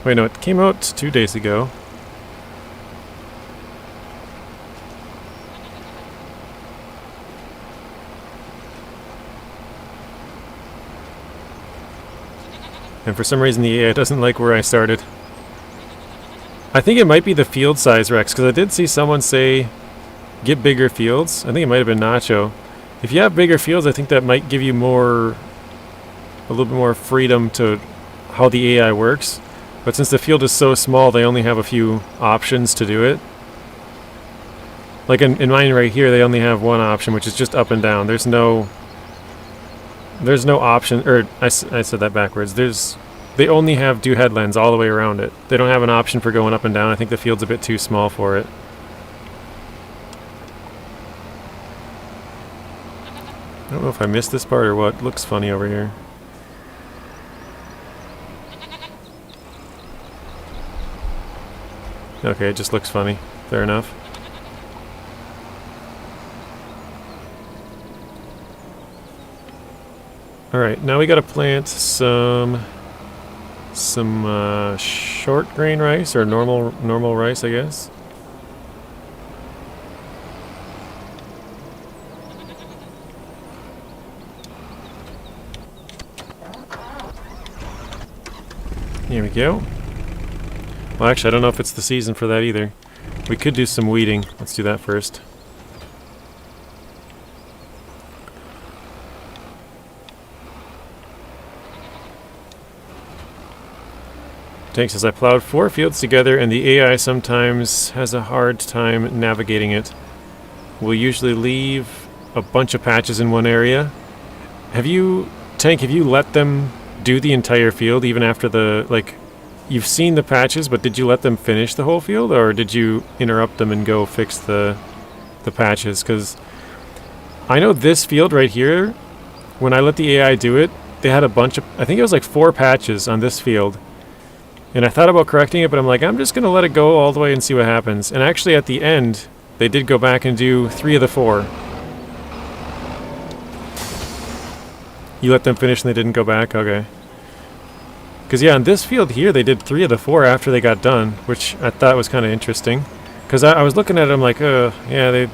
Wait, no, it came out 2 days ago. And for some reason the AI doesn't like where I started. I think it might be the field size, Rex, because I did see someone say get bigger fields. I think it might have been Nacho. If you have bigger fields, I think that might give you a little bit more freedom to how the AI works. But since the field is so small, they only have a few options to do it. Like in mine right here, they only have one option, which is just up and down. There's no option, or I said that backwards. They only have do headlands all the way around it. They don't have an option for going up and down. I think the field's a bit too small for it. I don't know if I missed this part or what. It looks funny over here. Okay, it just looks funny. Fair enough. Alright, now we gotta plant some short grain rice, or normal rice, I guess. Here we go. Well, actually, I don't know if it's the season for that either. We could do some weeding. Let's do that first. Tank says, I plowed 4 fields together and the AI sometimes has a hard time navigating it. We'll usually leave a bunch of patches in one area. Tank, have you let them do the entire field even after you've seen the patches, but did you let them finish the whole field, or did you interrupt them and go fix the patches? Because I know this field right here, when I let the AI do it, they had a bunch of, I think it was like 4 patches on this field. And I thought about correcting it, but I'm like, I'm just going to let it go all the way and see what happens. And actually at the end, they did go back and do 3 of the 4. You let them finish and they didn't go back? Okay. Because yeah, on this field here, they did 3 of the 4 after they got done, which I thought was kind of interesting. Because I was looking at it, I'm like, yeah, they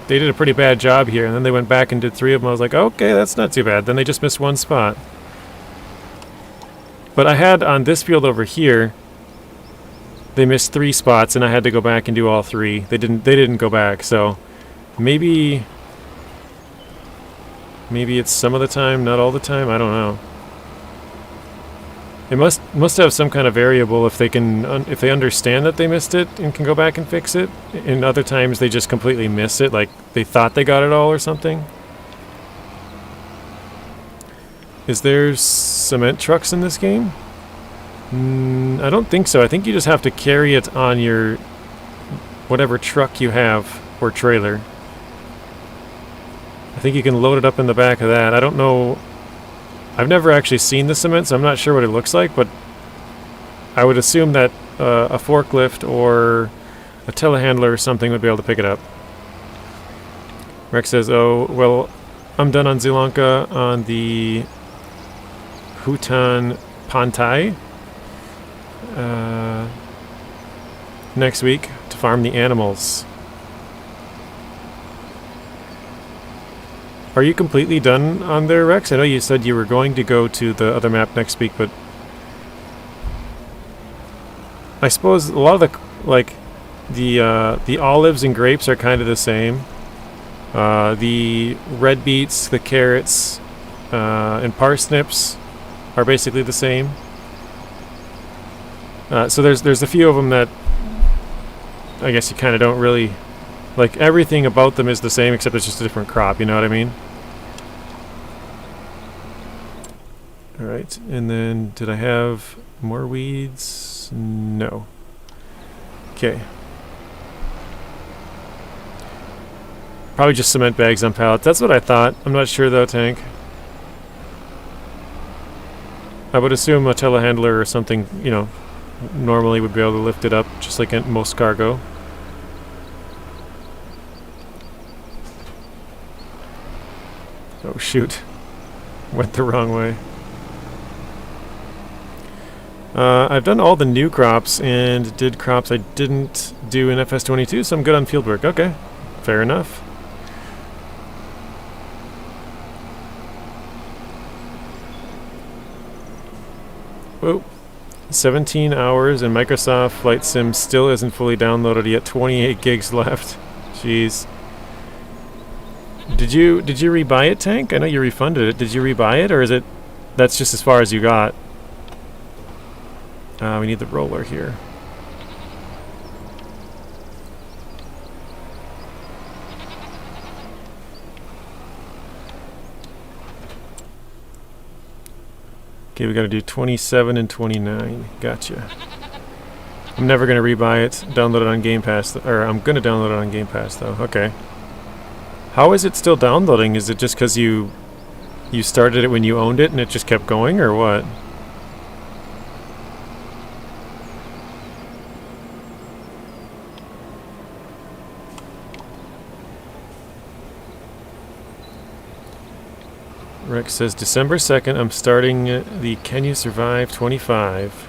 did a pretty bad job here. And then they went back and did 3 of them. I was like, okay, that's not too bad. Then they just missed 1 spot. But I had on this field over here, they missed 3 spots, and I had to go back and do all 3. They didn't go back, so maybe it's some of the time, not all the time. I don't know. It must have some kind of variable if they understand that they missed it and can go back and fix it. And other times they just completely miss it, like they thought they got it all or something. Is there cement trucks in this game? I don't think so. I think you just have to carry it on your whatever truck you have or trailer. I think you can load it up in the back of that. I don't know. I've never actually seen the cement, so I'm not sure what it looks like, but I would assume that a forklift or a telehandler or something would be able to pick it up. Rex says, oh, well, I'm done on Zilanka on the Hutan Pantai next week to farm the animals. Are you completely done on there, Rex? I know you said you were going to go to the other map next week, but I suppose a lot of the olives and grapes are kind of the same. The red beets, the carrots, and parsnips are basically the same. So there's a few of them that I guess you kind of don't really like. Everything about them is the same except it's just a different crop. You know what I mean? All right, and then did I have more weeds? No. Okay. Probably just cement bags on pallets. That's what I thought. I'm not sure though, Tank. I would assume a telehandler or something, you know, normally would be able to lift it up just like in most cargo. Oh shoot. Went the wrong way. I've done all the new crops and did crops I didn't do in FS22, so I'm good on fieldwork. Okay, fair enough. Whoa. 17 hours and Microsoft Flight Sim still isn't fully downloaded yet. 28 gigs left. Jeez. Did you rebuy it, Tank? I know you refunded it. Did you rebuy it, or is it that's just as far as you got? We need the roller here. Okay, we got to do 27 and 29. Gotcha. I'm never going to rebuy it. Download it on Game Pass. Or I'm going to download it on Game Pass, though. Okay. How is it still downloading? Is it just because you started it when you owned it and it just kept going, or what? Rex says, December 2nd, I'm starting the Can You Survive 25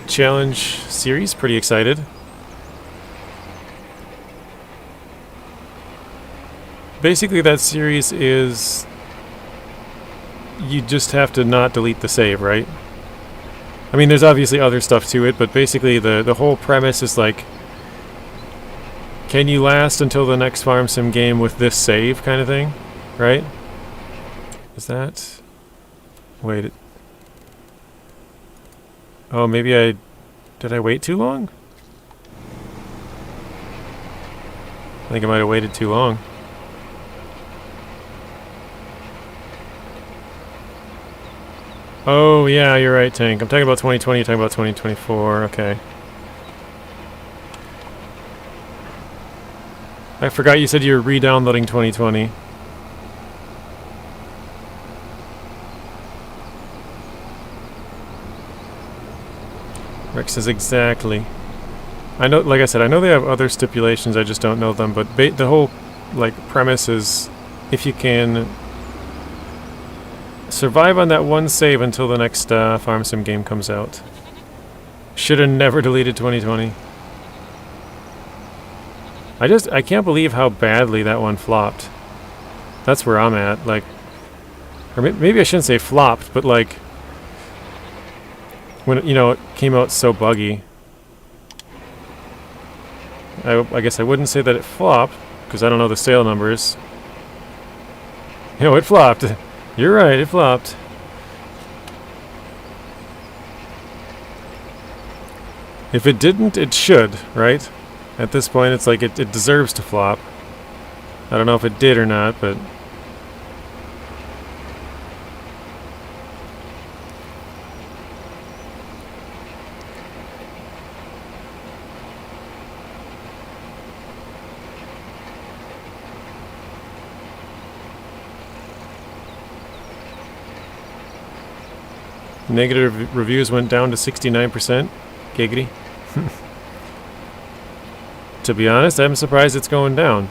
challenge series. Pretty excited. Basically, that series is you just have to not delete the save, right? I mean, there's obviously other stuff to it, but basically the whole premise is like, can you last until the next farm sim game with this save kind of thing, right? Is that... Wait. Oh, maybe I... Did I wait too long? I think I might have waited too long. Oh, yeah, you're right, Tank. I'm talking about 2020, you're talking about 2024. Okay. I forgot you said you were re-downloading 2020. Rex says exactly. I know, like I said, I know they have other stipulations, I just don't know them, but the whole, like, premise is if you can survive on that one save until the next farm sim game comes out. Should have never deleted 2020. I can't believe how badly that one flopped. That's where I'm at, like... Or maybe I shouldn't say flopped, but like... When, you know, it came out so buggy. I guess I wouldn't say that it flopped, because I don't know the sale numbers. You know, it flopped. You're right, it flopped. If it didn't, it should, right? At this point, it's like it deserves to flop. I don't know if it did or not, but... Negative reviews went down to 69%. Giggity. To be honest, I'm surprised it's going down.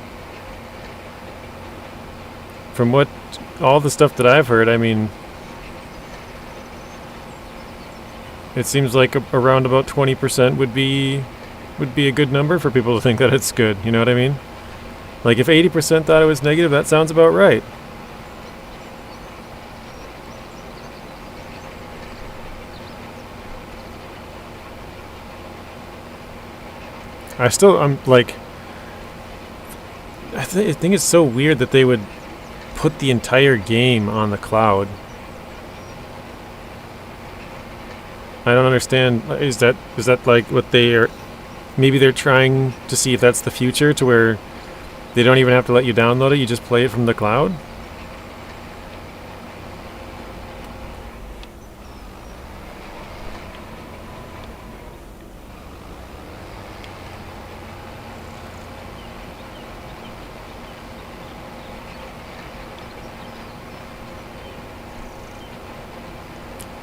From what all the stuff that I've heard, I mean, it seems like around about 20% would be a good number for people to think that it's good. You know what I mean? Like if 80% thought it was negative, that sounds about right. I'm like, I think it's so weird that they would put the entire game on the cloud. I don't understand. Is that like what they are? Maybe they're trying to see if that's the future, to where they don't even have to let you download it. You just play it from the cloud.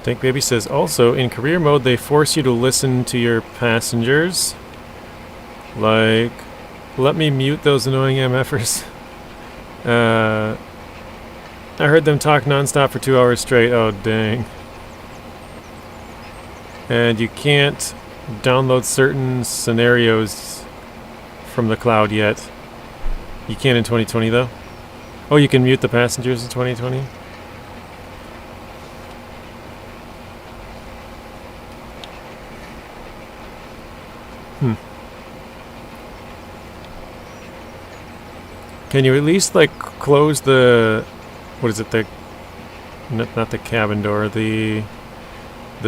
Tank Baby says, also, in career mode, they force you to listen to your passengers. Like, let me mute those annoying MFers. I heard them talk nonstop for 2 hours straight. Oh, dang. And you can't download certain scenarios from the cloud yet. You can in 2020, though. Oh, you can mute the passengers in 2020? Can you at least like close the, what is it, the, not the cabin door, the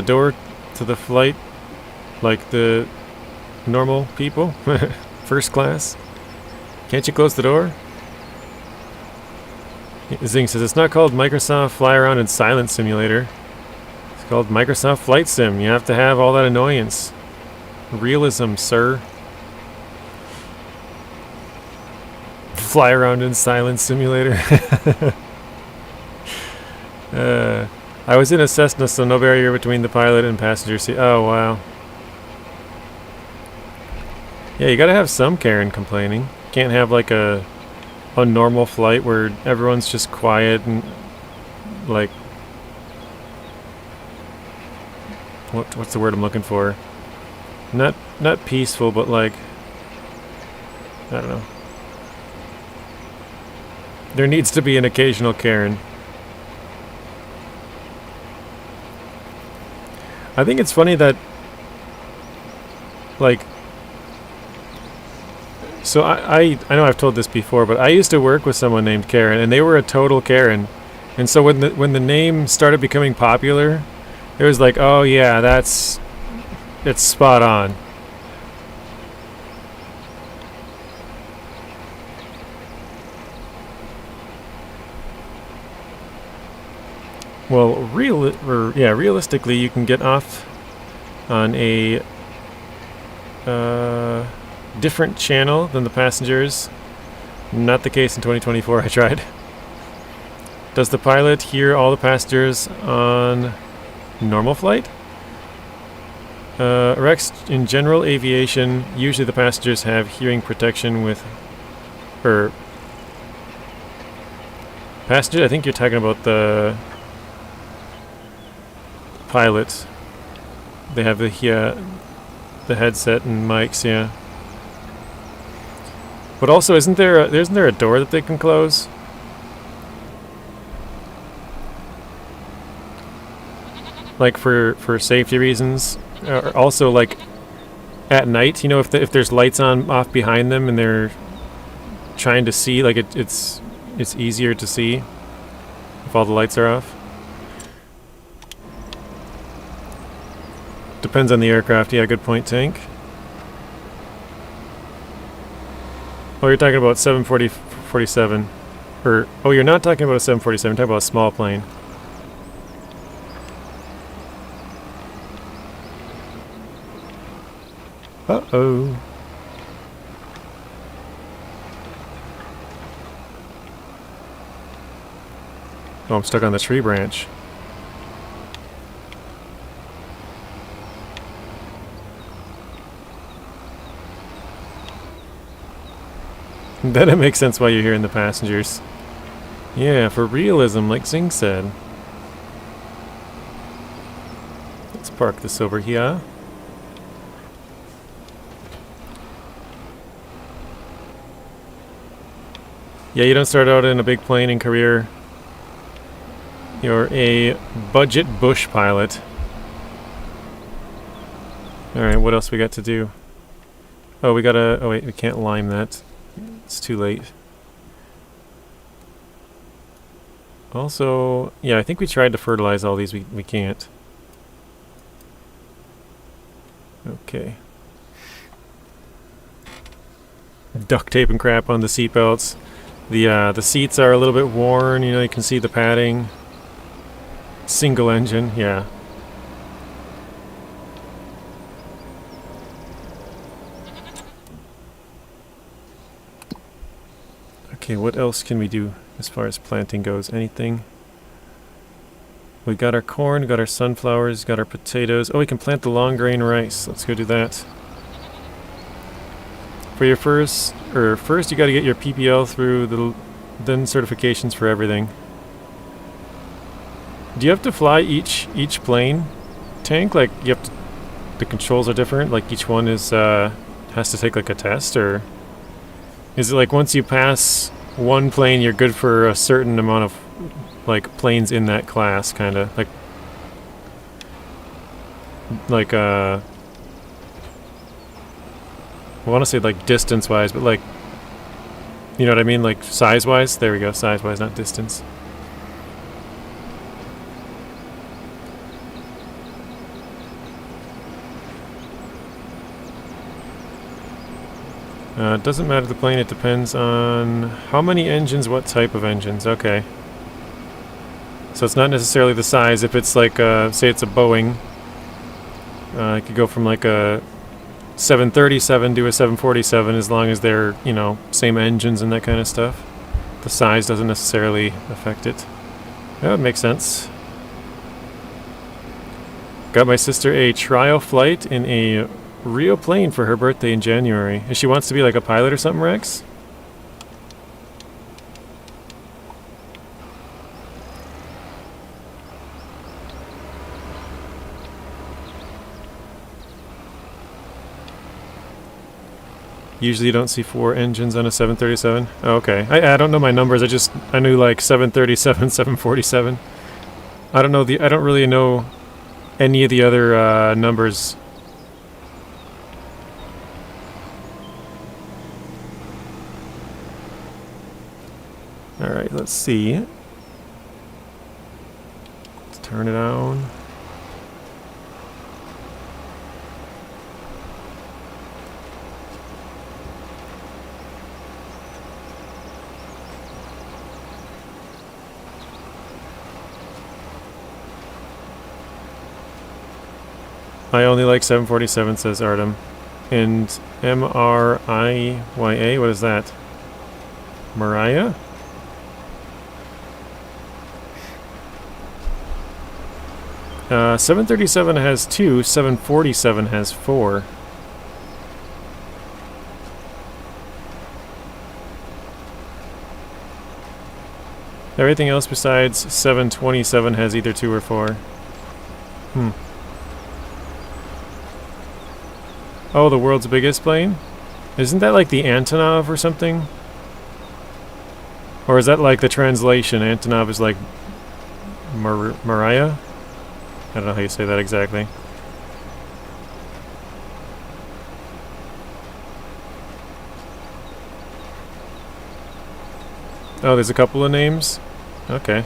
door to the flight, like the normal people, first class? Can't you close the door? Zing says it's not called Microsoft Fly Around in Silent Simulator. It's called Microsoft Flight Sim. You have to have all that annoyance. Realism, sir. Fly Around in Silent Simulator. I was in a Cessna, so no barrier between the pilot and passenger seat. Oh, wow. Yeah, you gotta have some Karen complaining. Can't have like a normal flight where everyone's just quiet and like, what's the word I'm looking for? Not peaceful, but like, I don't know. There needs to be an occasional Karen. I think it's funny that, like, so I know I've told this before, but I used to work with someone named Karen, and they were a total Karen. And so when the name started becoming popular, it was like, oh yeah, it's spot on. Well, realistically, you can get off on a different channel than the passengers. Not the case in 2024. I tried. Does the pilot hear all the passengers on normal flight? Rex, in general aviation, usually the passengers have hearing protection with, passengers. I think you're talking about the pilots. They have the headset and mics, yeah. But also, isn't there a door that they can close? Like for safety reasons. Also, like at night, you know, if there's lights on off behind them and they're trying to see, like it's easier to see if all the lights are off. Depends on the aircraft. Yeah, good point, Tank. Oh, you're talking about 747. Or, oh, you're not talking about a 747. You're talking about a small plane. Uh-oh. Oh, I'm stuck on the tree branch. Then it makes sense why you're hearing the passengers. Yeah, for realism, like Zing said. Let's park this over here. Yeah, you don't start out in a big plane in career. You're a budget bush pilot. Alright, what else we got to do? Oh, we gotta... Oh wait, we can't lime that. It's too late. Also, yeah, I think we tried to fertilize all these. We can't. Okay. Duct tape and crap on the seatbelts. The seats are a little bit worn. You know, you can see the padding. Single engine, yeah. Okay, what else can we do as far as planting goes? Anything? We got our corn, got our sunflowers, got our potatoes. Oh, we can plant the long grain rice. Let's go do that. For your first you got to get your PPL through then certifications for everything. Do you have to fly each plane, Tank? Like you have to, the controls are different. Like each one is has to take like a test, or is it like once you pass one plane, you're good for a certain amount of like planes in that class, kind of like I want to say like distance wise, but like You know what I mean? Like size-wise? There we go, size-wise, not distance. It doesn't matter the plane, it depends on how many engines, what type of engines. Okay. So it's not necessarily the size. If it's like, say it's a Boeing, it could go from like a 737 to a 747 as long as they're, you know, same engines and that kind of stuff. The size doesn't necessarily affect it. That would make sense. Got my sister a trial flight in a real plane for her birthday in January. And she wants to be like a pilot or something, Rex? Usually you don't see 4 engines on a 737. Oh, okay. I don't know my numbers. I knew like 737, 747. I don't really know any of the other numbers. Alright, let's see. Let's turn it on. I only like 747, says Artem. And M-R-I-Y-A, what is that? Mariah? Uh, 737 has 2, 747 has 4. Everything else besides 727 has either 2 or 4. Oh, the world's biggest plane? Isn't that like the Antonov or something? Or is that like the translation? Antonov is like Mariah? I don't know how you say that exactly. Oh, there's a couple of names? Okay.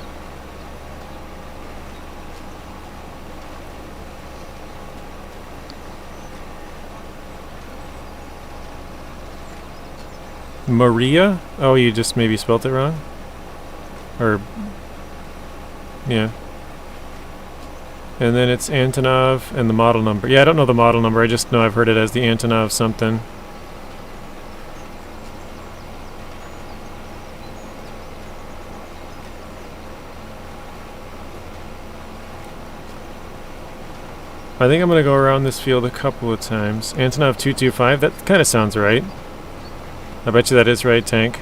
Maria? Oh, you just maybe spelt it wrong? Or... yeah. And then it's Antonov and the model number. Yeah, I don't know the model number, I just know I've heard it as the Antonov something. I think I'm going to go around this field a couple of times. Antonov 225, that kind of sounds right. I bet you that is right, Tank.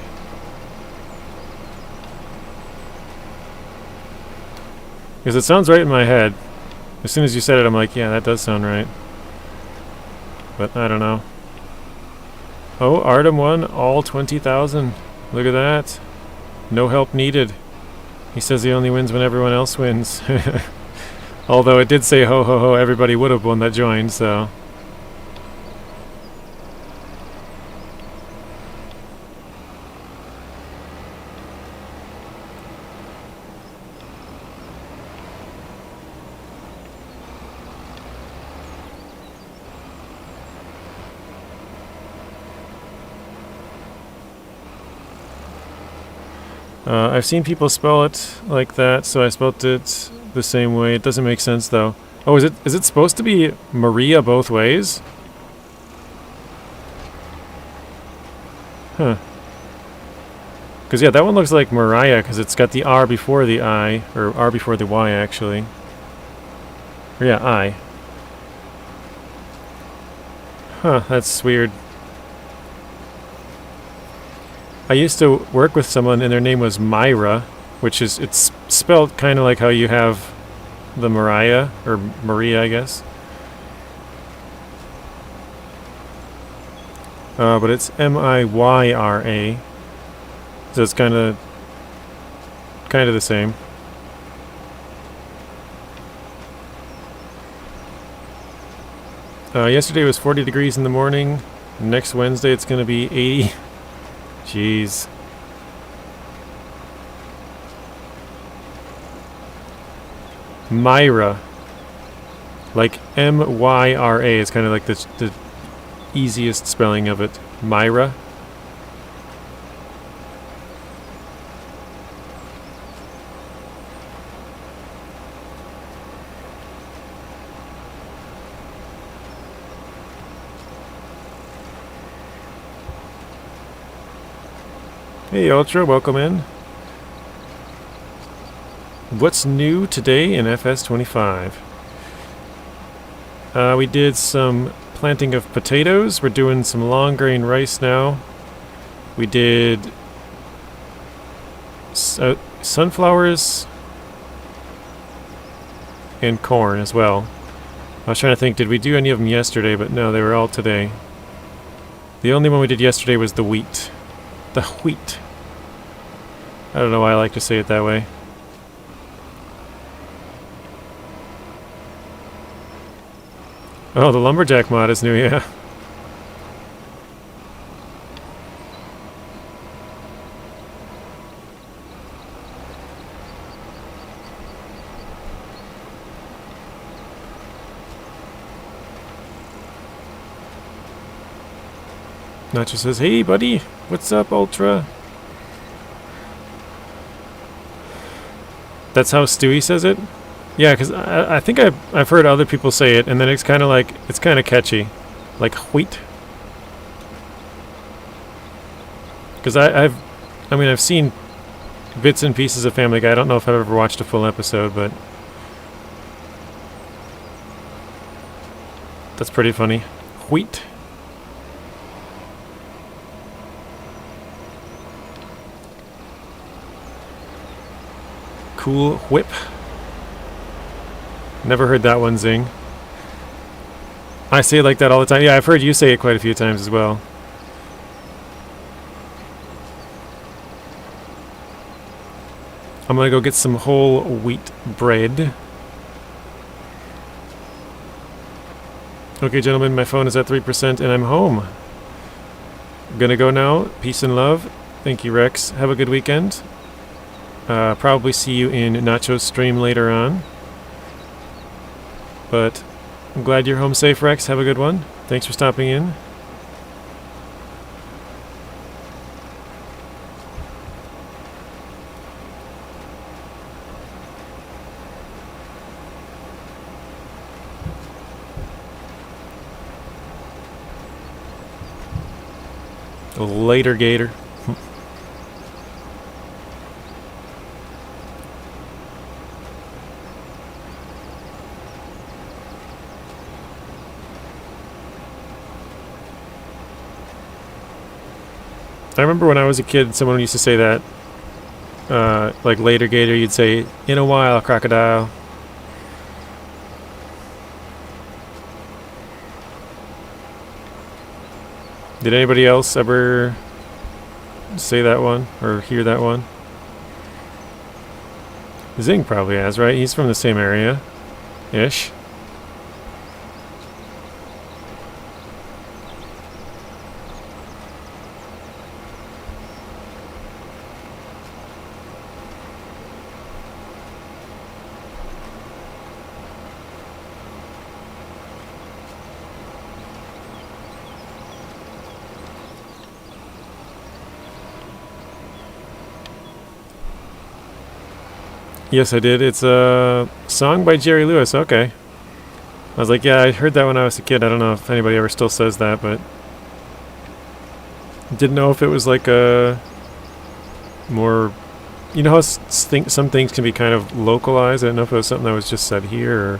Because it sounds right in my head. As soon as you said it, I'm like, yeah, that does sound right. But I don't know. Oh, Artem won all 20,000. Look at that. No help needed. He says he only wins when everyone else wins. Although it did say ho ho ho, everybody would have won that joined, so... I've seen people spell it like that, so I spelled it the same way. It doesn't make sense, though. Oh, is it supposed to be Maria both ways? Huh. Because, yeah, that one looks like Mariah, because it's got the R before the I, or R before the Y, actually. Or, yeah, I. Huh, that's weird. I used to work with someone and their name was Myra, which is, it's spelled kind of like how you have the Mariah, or Maria, I guess. But it's M-I-Y-R-A, so it's kind of the same. Yesterday was 40 degrees in the morning. Next Wednesday it's going to be 80. Jeez. Myra. Like M-Y-R-A is kind of like the easiest spelling of it. Myra. Hey Ultra, welcome in. What's new today in FS25? We did some planting of potatoes. We're doing some long grain rice now. We did sunflowers and corn as well. I was trying to think, did we do any of them yesterday? But no, they were all today. The only one we did yesterday was the wheat. The wheat. I don't know why I like to say it that way. Oh, the lumberjack mod is new, yeah. Nacho says, hey buddy, what's up Ultra? That's how Stewie says it? Yeah, because I think I've heard other people say it, and then it's kind of like, it's kind of catchy. Like, wheat. Because I've seen bits and pieces of Family Guy. I don't know if I've ever watched a full episode, but that's pretty funny. Wheat. Cool whip. Never heard that one zing. I say it like that all the time. Yeah, I've heard you say it quite a few times as well. I'm gonna go get some whole wheat bread. Okay, gentlemen, my phone is at 3% and I'm home. I'm gonna go now. Peace and love. Thank you, Rex. Have a good weekend. Probably see you in Nacho's stream later on. But I'm glad you're home safe, Rex. Have a good one. Thanks for stopping in. Later, Gator. I remember when I was a kid, someone used to say that, like later Gator, you'd say, in a while, crocodile. Did anybody else ever say that one, or hear that one? Zing probably has, right? He's from the same area-ish. Yes, I did. It's a song by Jerry Lewis. Okay. I was like, yeah, I heard that when I was a kid. I don't know if anybody ever still says that, but didn't know if it was like a more, you know how some things can be kind of localized. I didn't know if it was something that was just said here. Or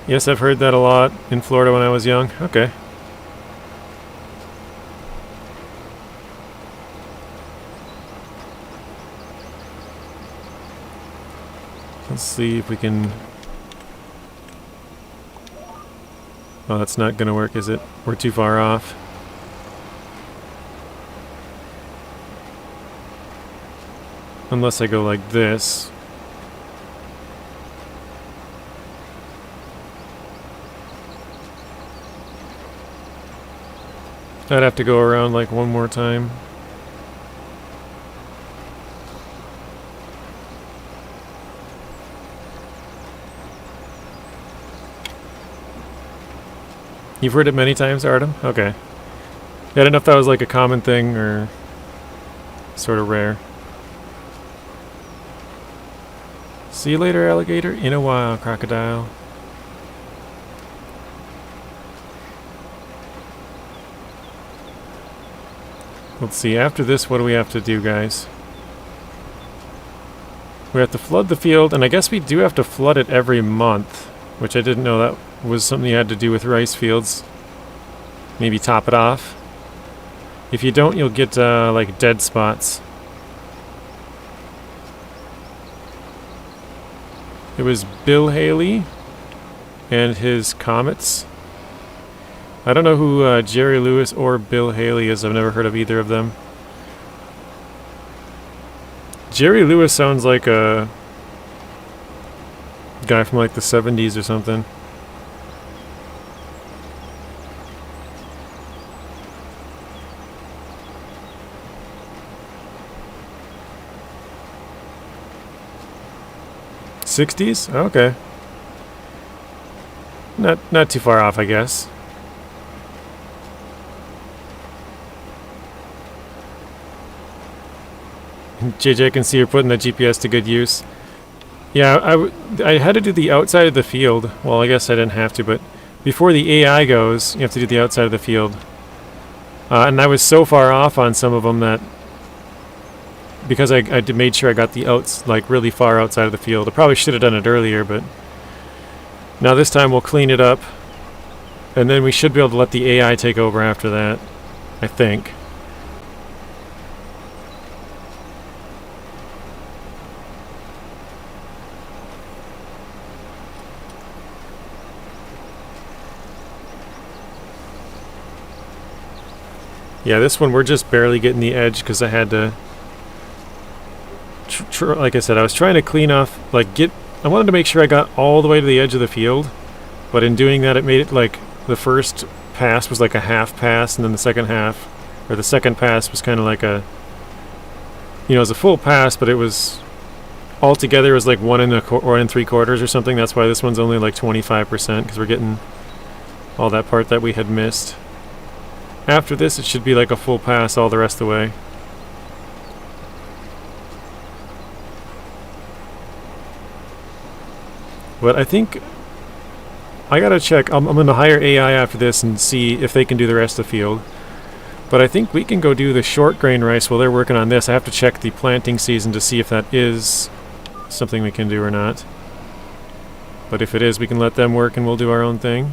yes, I've heard that a lot in Florida when I was young. Okay. Let's see if we can... Oh, that's not going to work, is it? We're too far off. Unless I go like this. I'd have to go around like one more time. You've heard it many times, Artem? Okay. Yeah, I don't know if that was like a common thing or sort of rare. See you later, alligator. In a while, crocodile. Let's see, after this, what do we have to do, guys? We have to flood the field, and I guess we do have to flood it every month, which I didn't know that was something you had to do with rice fields. Maybe top it off. If you don't, you'll get like dead spots. It was Bill Haley and his comets. I don't know who Jerry Lewis or Bill Haley is. I've never heard of either of them. Jerry Lewis sounds like a guy from like the 70s or something. '60s? Okay. Not too far off, I guess. JJ, I can see you're putting the GPS to good use. Yeah, I had to do the outside of the field. Well, I guess I didn't have to, but before the AI goes, you have to do the outside of the field. And I was so far off on some of them that because I made sure I got the outs like really far outside of the field. I probably should have done it earlier, but now this time we'll clean it up, and then we should be able to let the AI take over after that, I think. Yeah, this one we're just barely getting the edge because I had to, like I said, I was trying to clean off, like I wanted to make sure I got all the way to the edge of the field, but in doing that it made it like the first pass was like a half pass, and then the second half, or the second pass was kind of like a, you know, it was a full pass, but it was, altogether it was like 1 3/4 or something. That's why this one's only like 25%, because we're getting all that part that we had missed. After this, it should be like a full pass all the rest of the way. But I think I gotta check. I'm gonna hire AI after this and see if they can do the rest of the field. But I think we can go do the short grain rice while they're working on this. I have to check the planting season to see if that is something we can do or not. But if it is, we can let them work and we'll do our own thing.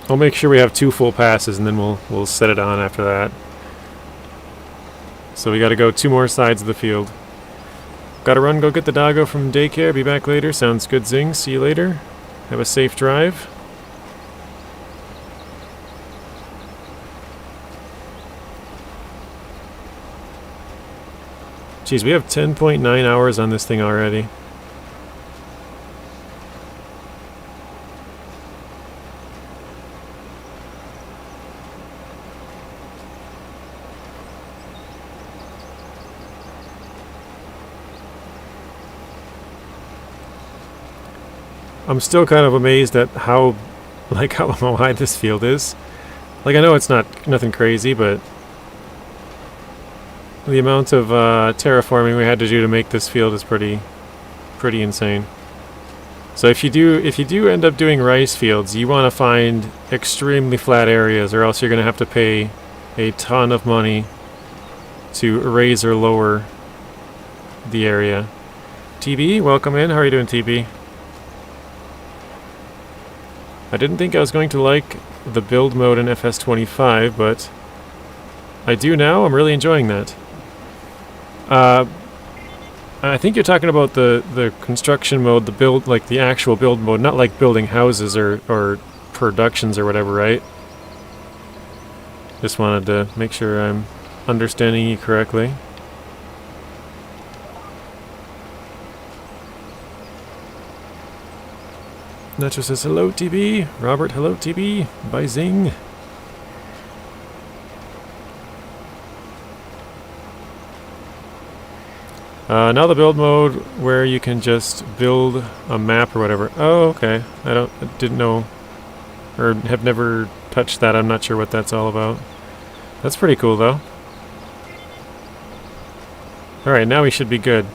I'll make sure we have 2 full passes, and then we'll set it on after that. So we got to go 2 more sides of the field. Got to run, go get the doggo from daycare. Be back later. Sounds good, Zing. See you later. Have a safe drive. Geez, we have 10.9 hours on this thing already. I'm still kind of amazed at how wide this field is. Like, I know it's nothing crazy, but the amount of terraforming we had to do to make this field is pretty insane. So if you do end up doing rice fields, you want to find extremely flat areas, or else you're going to have to pay a ton of money to raise or lower the area. TB, welcome in. How are you doing, TB? I didn't think I was going to like the build mode in FS25, but I do now. I'm really enjoying that. I think you're talking about the construction mode, the build, like the actual build mode, not like building houses or productions or whatever, right? Just wanted to make sure I'm understanding you correctly. Nacho says, hello, TB. Robert, hello, TB. Bye, Zing. Now the build mode where you can just build a map or whatever. Oh, okay. I didn't know, or have never touched that. I'm not sure what that's all about. That's pretty cool though. Alright, now we should be good.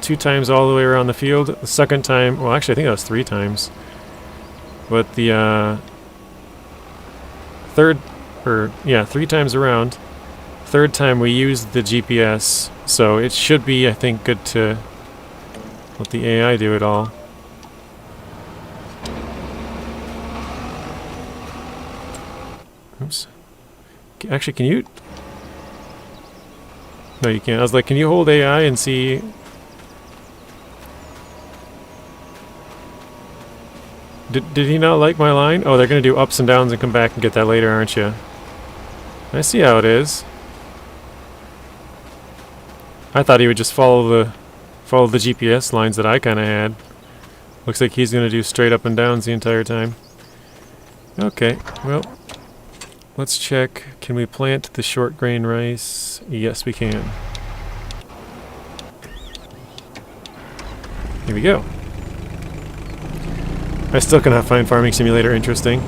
2 times all the way around the field. The second time, well actually I think that was 3 times. But the 3 times around. Third time we used the GPS, so it should be, I think, good to let the AI do it all. Oops. Actually, can you? No, you can't. I was like, can you hold AI and see? Did he not like my line? Oh, they're going to do ups and downs and come back and get that later, aren't you? I see how it is. I thought he would just follow the GPS lines that I kind of had. Looks like he's going to do straight up and downs the entire time. Okay, well, let's check. Can we plant the short grain rice? Yes, we can. Here we go. I still cannot find Farming Simulator interesting.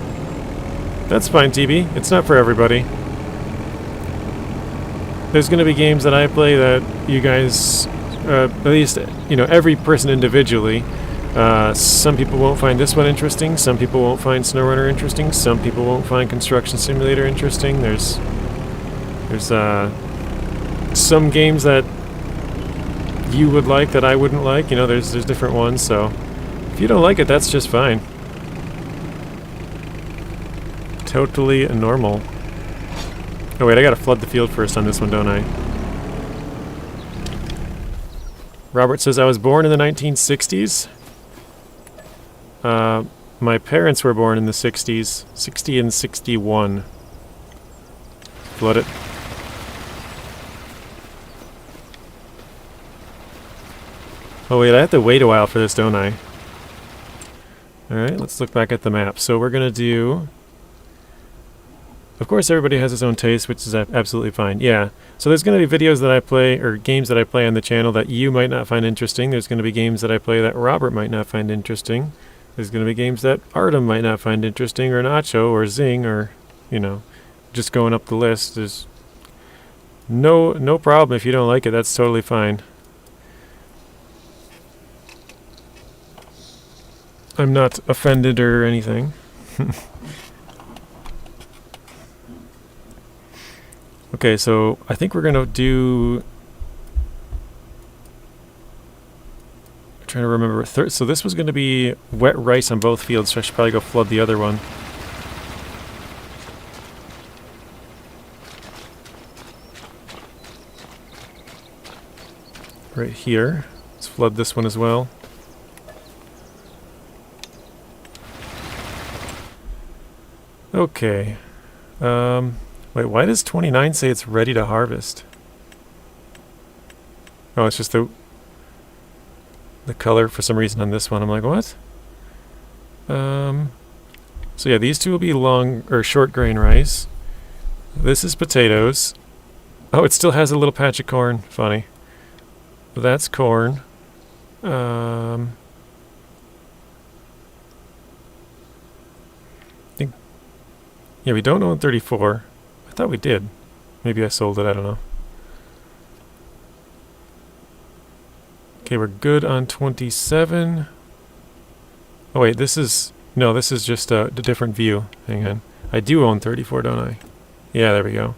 That's fine, TB. It's not for everybody. There's going to be games that I play that you guys, at least, you know, every person individually, some people won't find this one interesting, some people won't find SnowRunner interesting, some people won't find Construction Simulator interesting. There's some games that you would like that I wouldn't like, you know, there's different ones, so if you don't like it, that's just fine. Totally normal. Oh wait, I gotta flood the field first on this one, don't I? Robert says, I was born in the 1960s. My parents were born in the 60s. 60 and 61. Flood it. Oh wait, I have to wait a while for this, don't I? Alright, let's look back at the map. So we're gonna do... Of course, everybody has his own taste, which is absolutely fine. Yeah. So there's going to be videos that I play, or games that I play on the channel that you might not find interesting. There's going to be games that I play that Robert might not find interesting. There's going to be games that Artem might not find interesting, or Nacho, or Zing, or, you know, just going up the list. There's no problem if you don't like it. That's totally fine. I'm not offended or anything. Okay, so I think we're going to do... I'm trying to remember. So this was going to be wet rice on both fields, so I should probably go flood the other one. Right here. Let's flood this one as well. Okay. Wait, why does 29 say it's ready to harvest? Oh, it's just the color for some reason on this one. I'm like, what? So yeah, these two will be long or short grain rice. This is potatoes. Oh, it still has a little patch of corn. Funny. That's corn. I think. Yeah, we don't own 34. I thought we did. Maybe I sold it, I don't know. Okay, we're good on 27. Oh wait, this is... No, this is just a different view. Hang on. I do own 34, don't I? Yeah, there we go.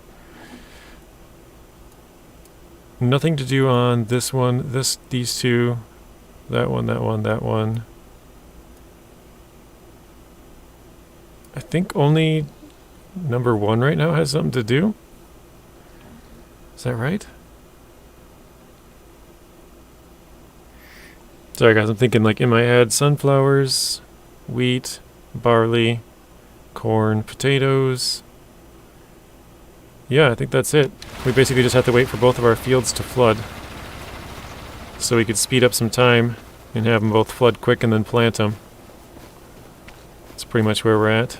Nothing to do on this one, these two, that one, that one, that one. I think only... Number 1 right now has something to do? Is that right? Sorry guys, I'm thinking like in my head, sunflowers, wheat, barley, corn, potatoes. Yeah, I think that's it. We basically just have to wait for both of our fields to flood. So we could speed up some time and have them both flood quick and then plant them. That's pretty much where we're at.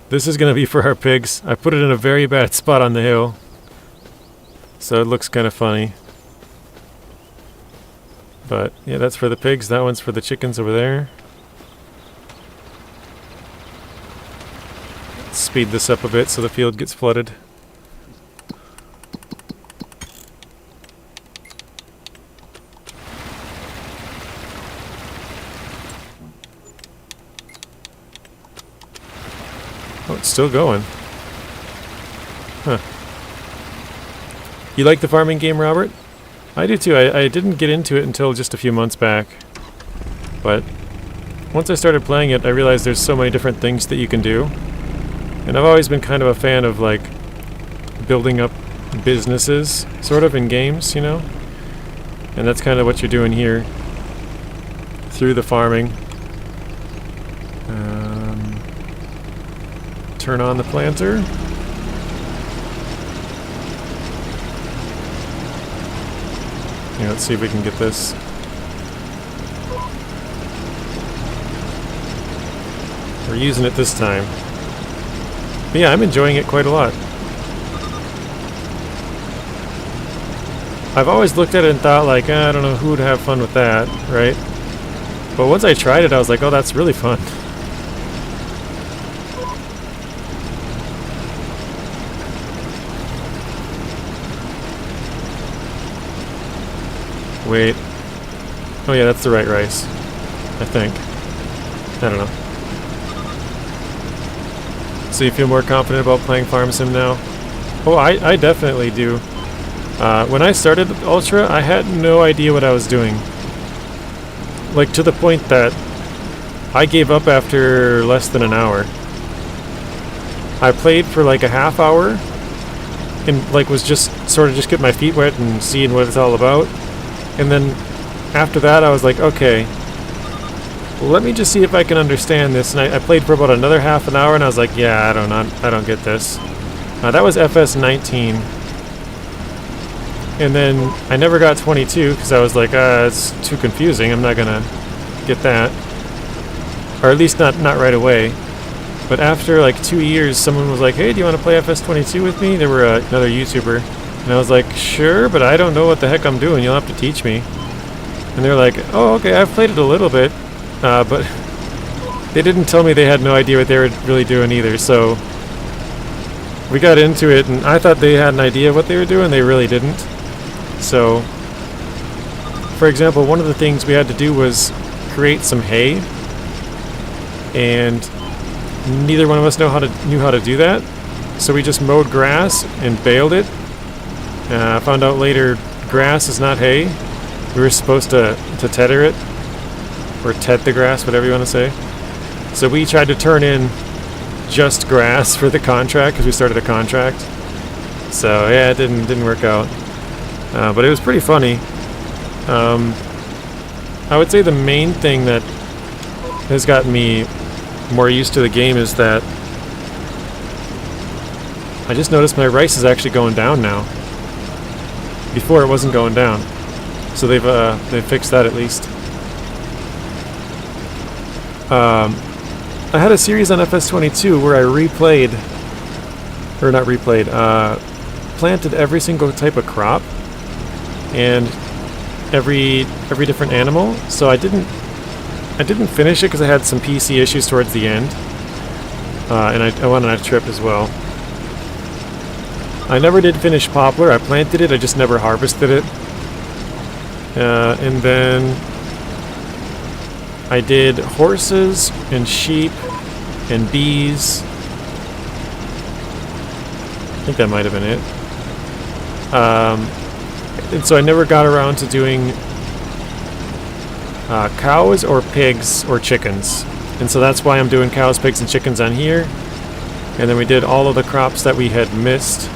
This is going to be for our pigs. I put it in a very bad spot on the hill. So it looks kind of funny. But yeah, that's for the pigs. That one's for the chickens over there. Speed this up a bit so the field gets flooded. Oh, it's still going. Huh. You like the farming game, Robert? I do too. I didn't get into it until just a few months back. But once I started playing it, I realized there's so many different things that you can do. And I've always been kind of a fan of, like, building up businesses, sort of, in games, you know? And that's kind of what you're doing here through the farming. Turn on the planter. Yeah, let's see if we can get this. We're using it this time. But yeah, I'm enjoying it quite a lot. I've always looked at it and thought, like, I don't know who would have fun with that, right? But once I tried it, I was like, oh, that's really fun. Wait. Oh yeah, that's the right rice. I think. I don't know. So you feel more confident about playing Farm Sim now? Oh, I definitely do. When I started Ultra, I had no idea what I was doing. Like, to the point that I gave up after less than an hour. I played for like a half hour and like was just sort of just getting my feet wet and seeing what it's all about. And then after that I was like, okay, let me just see if I can understand this. And I played for about another half an hour and I was like, yeah, I don't get this. That was FS19. And then I never got 22 because I was like, it's too confusing. I'm not gonna get that. Or at least not right away. But after like 2 years, someone was like, hey, do you want to play FS22 with me? They were another YouTuber. And I was like, sure, but I don't know what the heck I'm doing. You'll have to teach me. And they're like, oh, okay, I've played it a little bit. But they didn't tell me they had no idea what they were really doing either. So we got into it, and I thought they had an idea of what they were doing. They really didn't. So, for example, one of the things we had to do was create some hay. And neither one of us knew how to do that. So we just mowed grass and baled it. Found out later grass is not hay. We were supposed to tether it. Or ted the grass, whatever you want to say. So we tried to turn in just grass for the contract because we started a contract. So yeah, it didn't work out. But it was pretty funny. I would say the main thing that has gotten me more used to the game is that I just noticed my rice is actually going down now. Before it wasn't going down. So they've fixed that at least. I had a series on FS22 where I planted every single type of crop and every different animal. So I didn't finish it because I had some PC issues towards the end, and I went on a trip as well. I never did finish poplar. I planted it, I just never harvested it. And then I did horses and sheep and bees. I think that might have been it. And so I never got around to doing cows or pigs or chickens. And so that's why I'm doing cows, pigs, and chickens on here. And then we did all of the crops that we had missed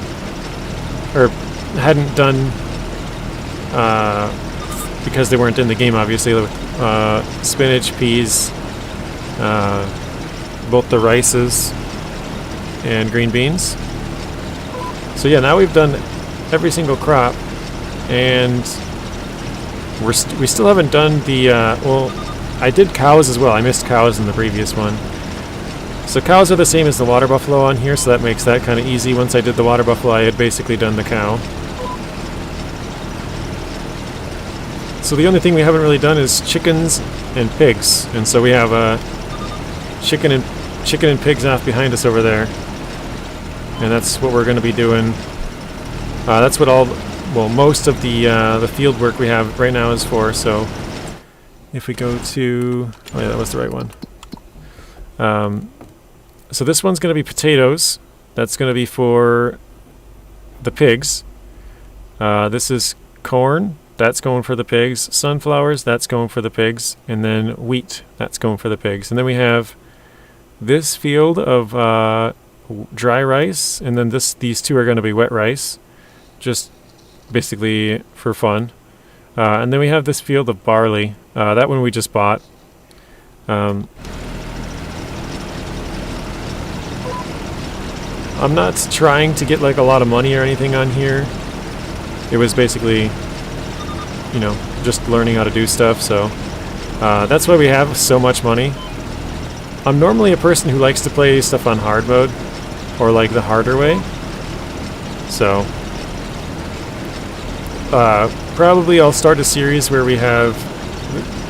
or hadn't done because they weren't in the game, obviously. Spinach, peas, both the rices, and green beans. So yeah, now we've done every single crop, and we still haven't done the, well, I did cows as well. I missed cows in the previous one. So cows are the same as the water buffalo on here, so that makes that kind of easy. Once I did the water buffalo, I had basically done the cow. So the only thing we haven't really done is chickens and pigs, and so we have chicken and pigs off behind us over there, and that's what we're going to be doing. That's what most of the field work we have right now is for. So if we go to, oh yeah, that was the right one. So this one's going to be potatoes. That's going to be for the pigs. This is corn. That's going for the pigs. Sunflowers, that's going for the pigs. And then wheat, that's going for the pigs. And then we have this field of dry rice, and then these two are going to be wet rice, just basically for fun. And then we have this field of barley. That one we just bought. I'm not trying to get like a lot of money or anything on here. It was basically, you know, just learning how to do stuff, so that's why we have so much money. I'm normally a person who likes to play stuff on hard mode, or like the harder way, so probably I'll start a series where we have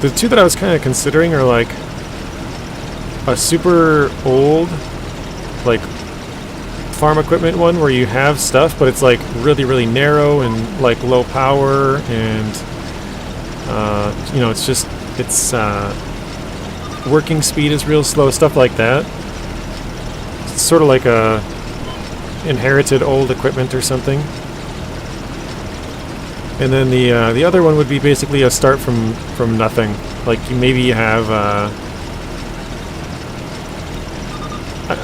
the two that I was kind of considering are like a super old like farm equipment one where you have stuff but it's like really, really narrow and like low power, and you know, it's working speed is real slow, stuff like that. It's sort of like a inherited old equipment or something. And then the other one would be basically a start from nothing. Like maybe you have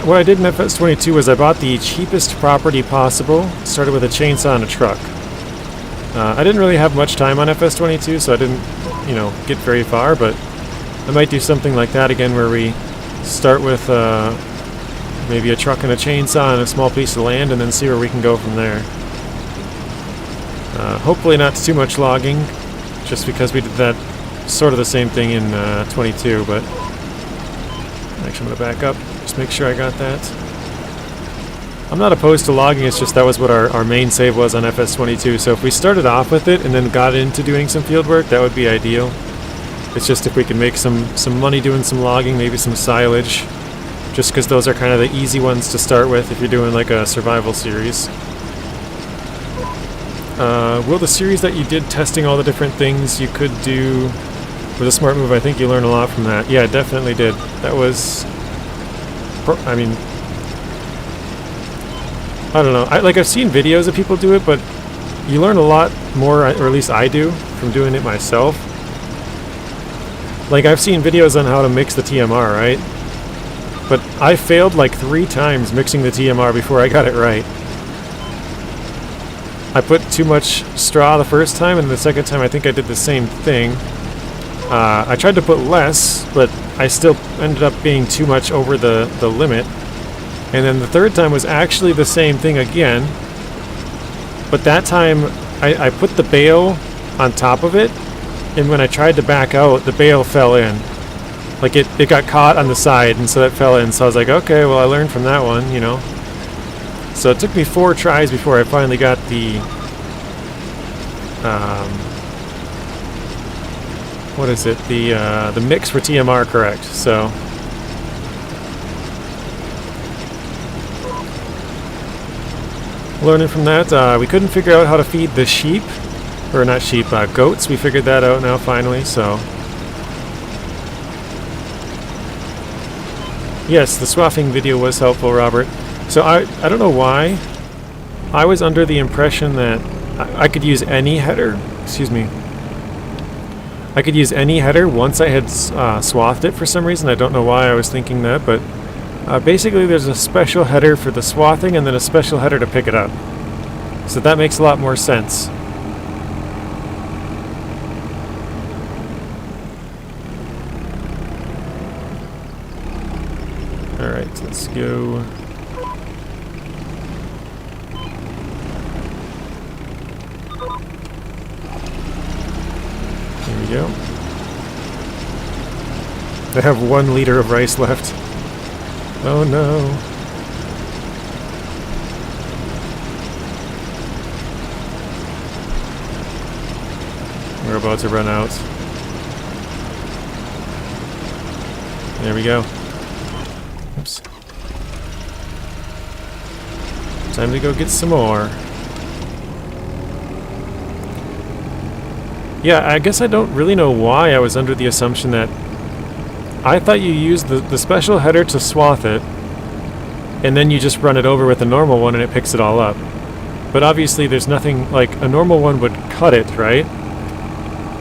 what I did in FS22 was I bought the cheapest property possible, started with a chainsaw and a truck. I didn't really have much time on FS22, so I didn't, you know, get very far, but I might do something like that again where we start with maybe a truck and a chainsaw and a small piece of land, and then see where we can go from there. Hopefully not too much logging, just because we did that sort of the same thing in 22, but actually I'm going to back up, just make sure I got that. I'm not opposed to logging, it's just that was what our main save was on FS22, so if we started off with it and then got into doing some field work, that would be ideal. It's just if we can make some money doing some logging, maybe some silage, just because those are kind of the easy ones to start with if you're doing like a survival series. Will the series that you did testing all the different things you could do with a smart move, I think you learned a lot from that. Yeah, definitely did. That was, I mean, I don't know. I've seen videos of people do it, but you learn a lot more, or at least I do, from doing it myself. Like, I've seen videos on how to mix the TMR, right? But I failed like 3 times mixing the TMR before I got it right. I put too much straw the first time, and the second time I think I did the same thing. I tried to put less, but I still ended up being too much over the limit. And then the third time was actually the same thing again, but that time I put the bale on top of it, and when I tried to back out, the bale fell in. Like it got caught on the side, and so that fell in. So I was like, okay, well I learned from that one, you know. So it took me 4 tries before I finally got the what is it? The mix for TMR correct. So learning from that, we couldn't figure out how to feed the sheep, or not sheep, goats. We figured that out now finally. So yes, the swathing video was helpful, Robert. So I don't know why I was under the impression that I could use any header. Excuse me. I could use any header once I had swathed it for some reason. I don't know why I was thinking that, but basically there's a special header for the swathing and then a special header to pick it up. So that makes a lot more sense. Alright, let's go. There we go. I have 1 liter of rice left. Oh no. We're about to run out. There we go. Oops. Time to go get some more. Yeah, I guess I don't really know why I was under the assumption that... I thought you used the special header to swath it, and then you just run it over with a normal one and it picks it all up. But obviously there's nothing... Like, a normal one would cut it, right?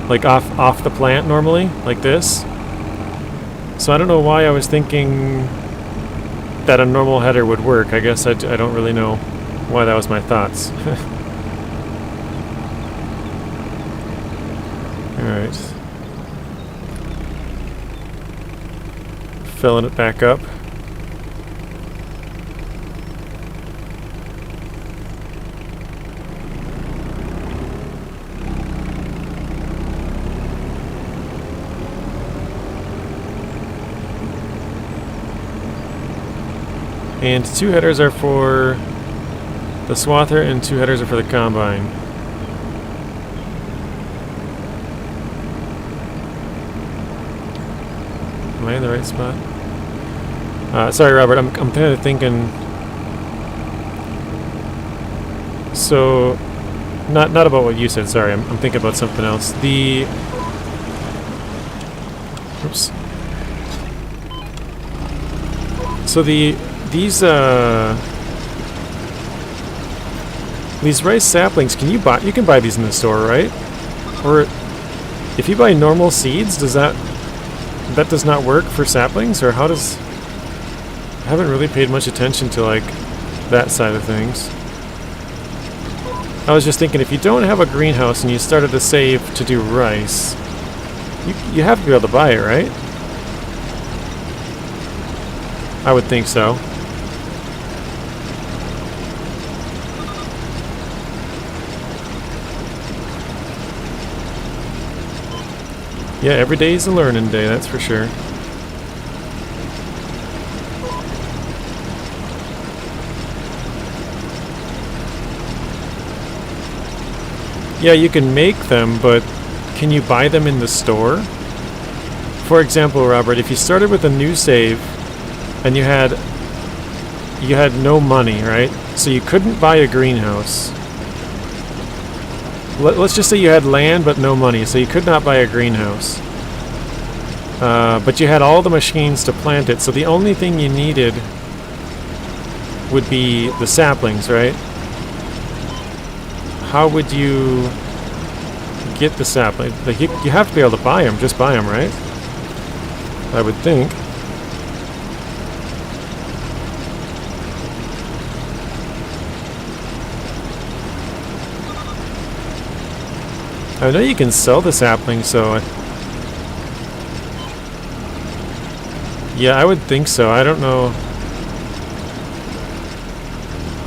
Like off the plant normally, like this. So I don't know why I was thinking that a normal header would work. I guess I don't really know why that was my thoughts. Alright. Filling it back up. And 2 headers are for the swather and 2 headers are for the combine. Am I in the right spot? Sorry, Robert. I'm kind of thinking. So, not about what you said. Sorry, I'm thinking about something else. Oops. So these rice saplings, you can buy these in the store, right? Or if you buy normal seeds, does that does not work for saplings, or how does... I haven't really paid much attention to like that side of things. I was just thinking, if you don't have a greenhouse and you started to save to do rice, you have to be able to buy it, right? I would think so. Yeah, every day is a learning day, that's for sure. Yeah, you can make them, but can you buy them in the store? For example, Robert, if you started with a new save and you had no money, right? So you couldn't buy a greenhouse. Let's just say you had land but no money, so you could not buy a greenhouse. But you had all the machines to plant it, so the only thing you needed would be the saplings, right? How would you get the sapling? Like you have to be able to buy them, just buy them, right? I would think. I know you can sell the saplings, so... Yeah, I would think so. I don't know.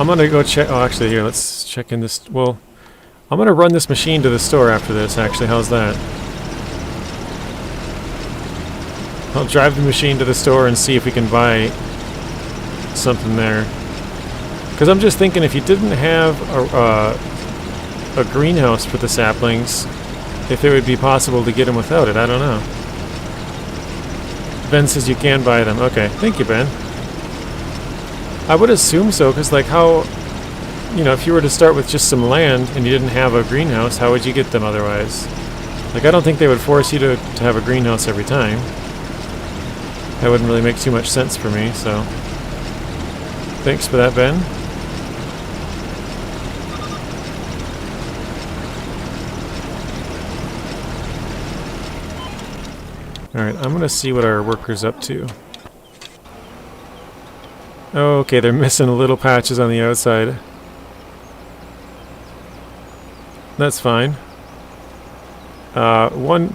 I'm gonna go check... Oh, actually, here, let's check in this... Well, I'm gonna run this machine to the store after this, actually. How's that? I'll drive the machine to the store and see if we can buy something there. Because I'm just thinking, if you didn't have a greenhouse for the saplings, if it would be possible to get them without it. I don't know. Ben says you can buy them. Okay, thank you, Ben. I would assume so, because like how, you know, if you were to start with just some land and you didn't have a greenhouse, how would you get them otherwise? Like, I don't think they would force you to have a greenhouse every time. That wouldn't really make too much sense for me, so... Thanks for that, Ben. Alright, I'm gonna see what our worker's up to. Okay, they're missing little patches on the outside. That's fine. One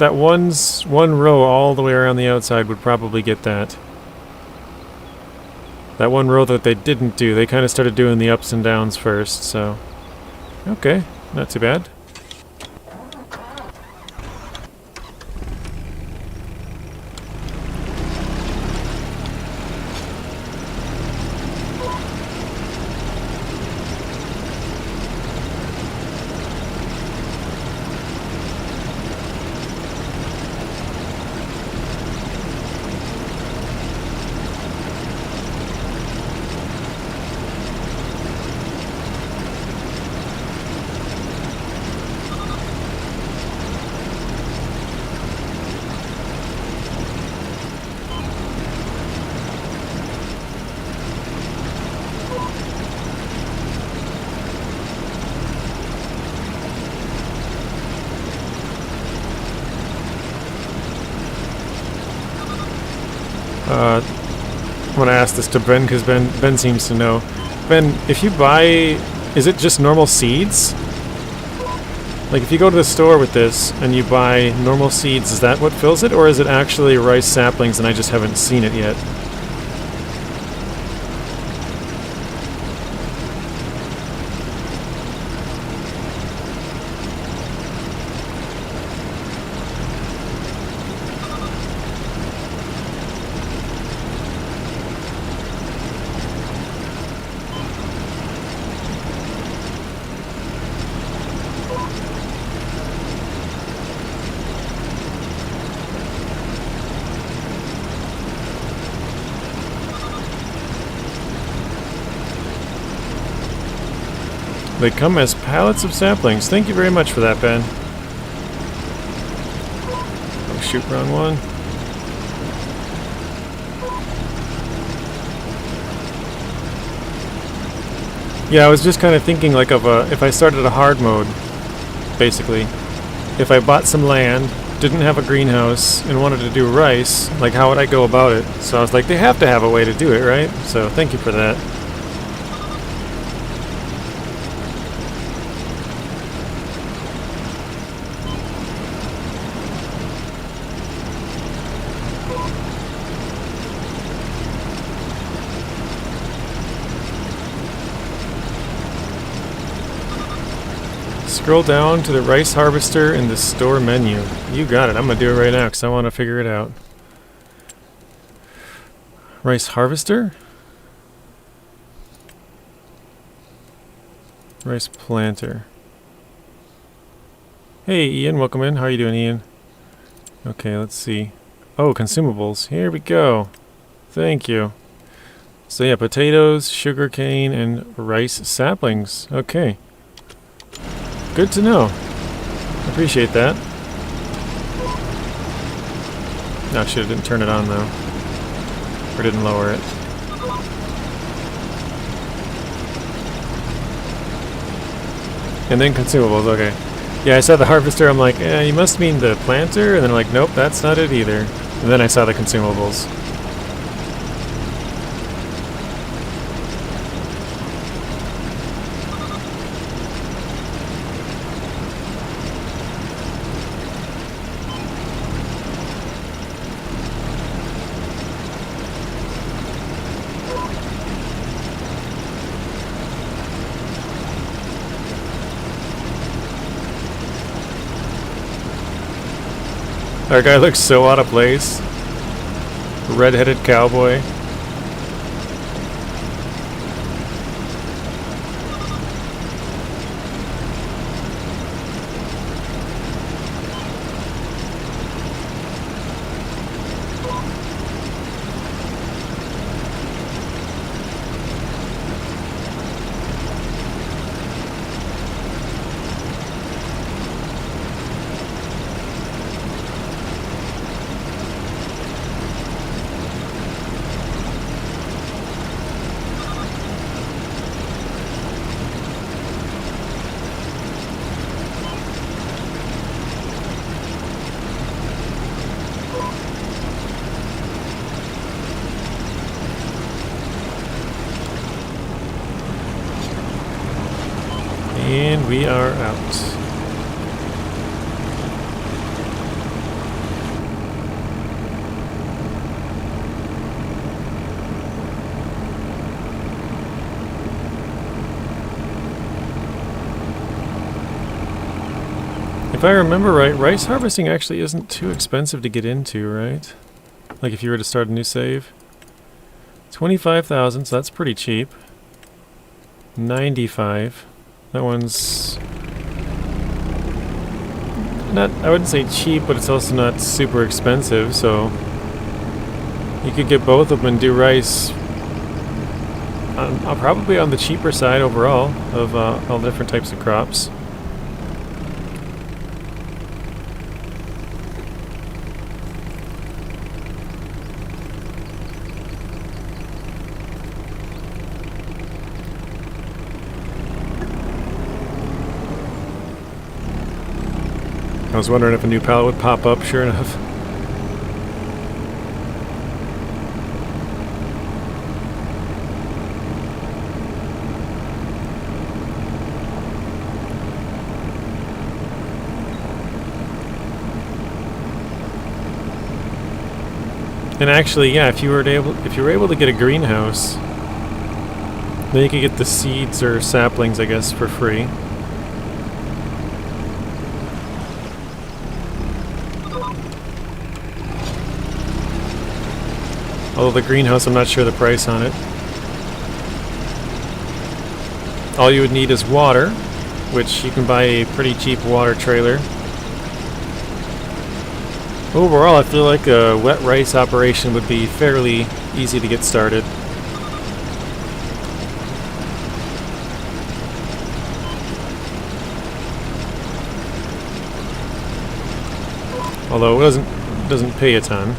row all the way around the outside would probably get that. That one row that they didn't do, they kind of started doing the ups and downs first, so... Okay, not too bad. I'm going to ask this to Ben because Ben seems to know. Ben, if you buy... Is it just normal seeds? Like if you go to the store with this and you buy normal seeds, is that what fills it? Or is it actually rice saplings and I just haven't seen it yet? They come as pallets of saplings. Thank you very much for that, Ben. Oh, shoot, wrong one. Yeah, I was just kind of thinking like of if I started a hard mode, basically. If I bought some land, didn't have a greenhouse, and wanted to do rice, like how would I go about it? So I was like, they have to have a way to do it, right? So thank you for that. Scroll down to the rice harvester in the store menu. You got it. I'm going to do it right now because I want to figure it out. Rice harvester? Rice planter. Hey Ian, welcome in. How are you doing, Ian? Okay, let's see. Oh, consumables. Here we go. Thank you. So yeah, potatoes, sugarcane, and rice saplings. Okay. Good to know. Appreciate that. Oh shit, I didn't turn it on though. Or didn't lower it. And then consumables, okay. Yeah, I saw the harvester, I'm like, you must mean the planter? And then I'm like, nope, that's not it either. And then I saw the consumables. Our guy looks so out of place. Red-headed cowboy. And we are out. If I remember right, rice harvesting actually isn't too expensive to get into, right? Like if you were to start a new save. 25,000, so that's pretty cheap. 95. That one's not, I wouldn't say cheap, but it's also not super expensive, so you could get both of them and do rice probably on the cheaper side overall of all the different types of crops. I was wondering if a new pallet would pop up, sure enough. And actually, yeah, if you were able to get a greenhouse, then you could get the seeds or saplings, I guess, for free. Although the greenhouse, I'm not sure the price on it. All you would need is water, which you can buy a pretty cheap water trailer. Overall, I feel like a wet rice operation would be fairly easy to get started. Although it doesn't pay a ton.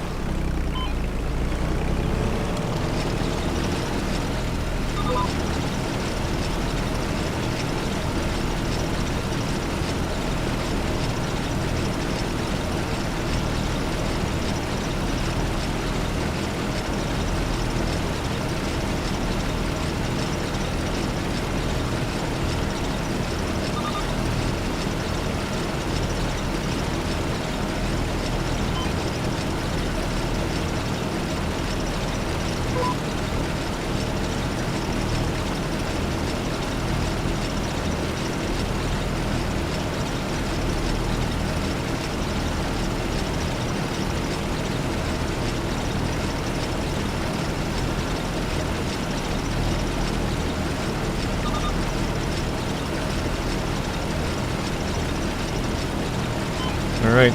Alright,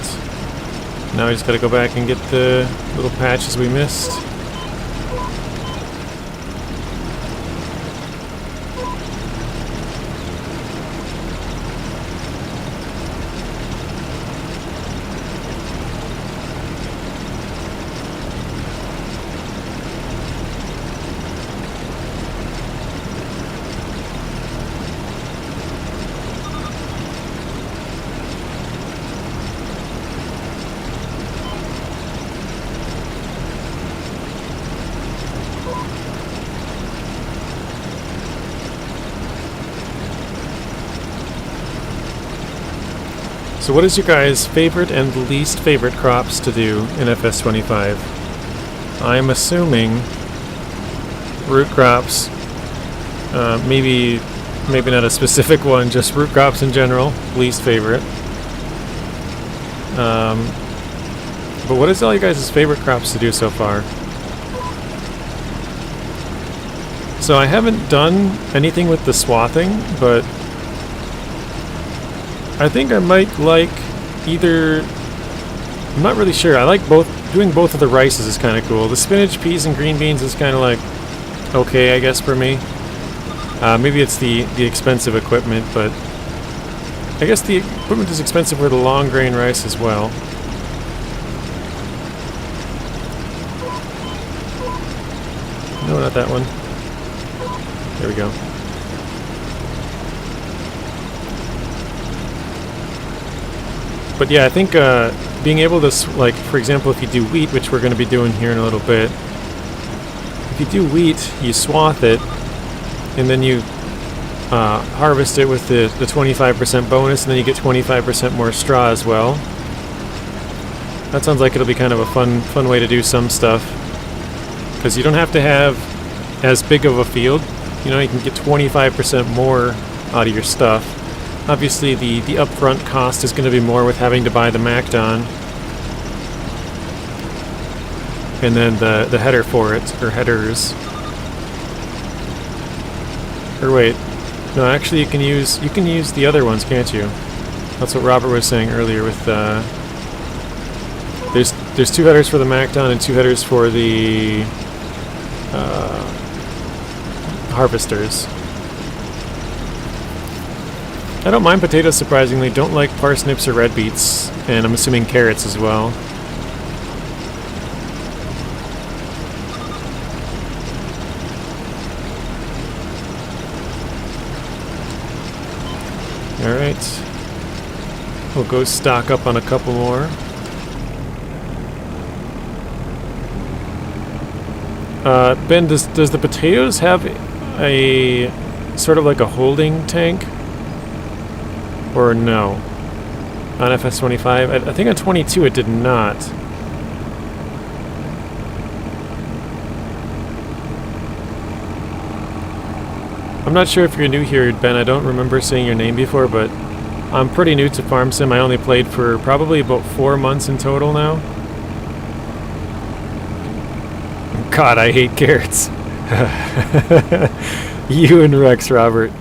now we just gotta go back and get the little patches we missed. So what is your guys' favorite and least favorite crops to do in FS25? I'm assuming root crops, maybe not a specific one, just root crops in general, least favorite. But what is all you guys' favorite crops to do so far? So I haven't done anything with the swathing, but I think I might like either... I'm not really sure. I like both. Doing both of the rices is kind of cool. The spinach, peas, and green beans is kind of like okay, I guess, for me. Maybe it's the expensive equipment, but I guess the equipment is expensive for the long grain rice as well. No, not that one. There we go. But yeah, I think being able to, like, for example, if you do wheat, which we're going to be doing here in a little bit, if you do wheat, you swath it, and then you harvest it with the 25% bonus, and then you get 25% more straw as well. That sounds like it'll be kind of a fun way to do some stuff, because you don't have to have as big of a field. You know, you can get 25% more out of your stuff. Obviously, the upfront cost is going to be more with having to buy the Macdon, and then the header for it, or headers. Or wait, no, actually you can use the other ones, can't you? That's what Robert was saying earlier. With there's 2 headers for the Macdon and 2 headers for the harvesters. I don't mind potatoes, surprisingly. Don't like parsnips or red beets, and I'm assuming carrots as well. Alright. We'll go stock up on a couple more. Ben, does the potatoes have a sort of like a holding tank? Or no? On FS25? I think on 22 it did not. I'm not sure if you're new here, Ben. I don't remember seeing your name before, but I'm pretty new to Farm Sim. I only played for probably about 4 months in total now. God, I hate carrots. You and Rex, Robert.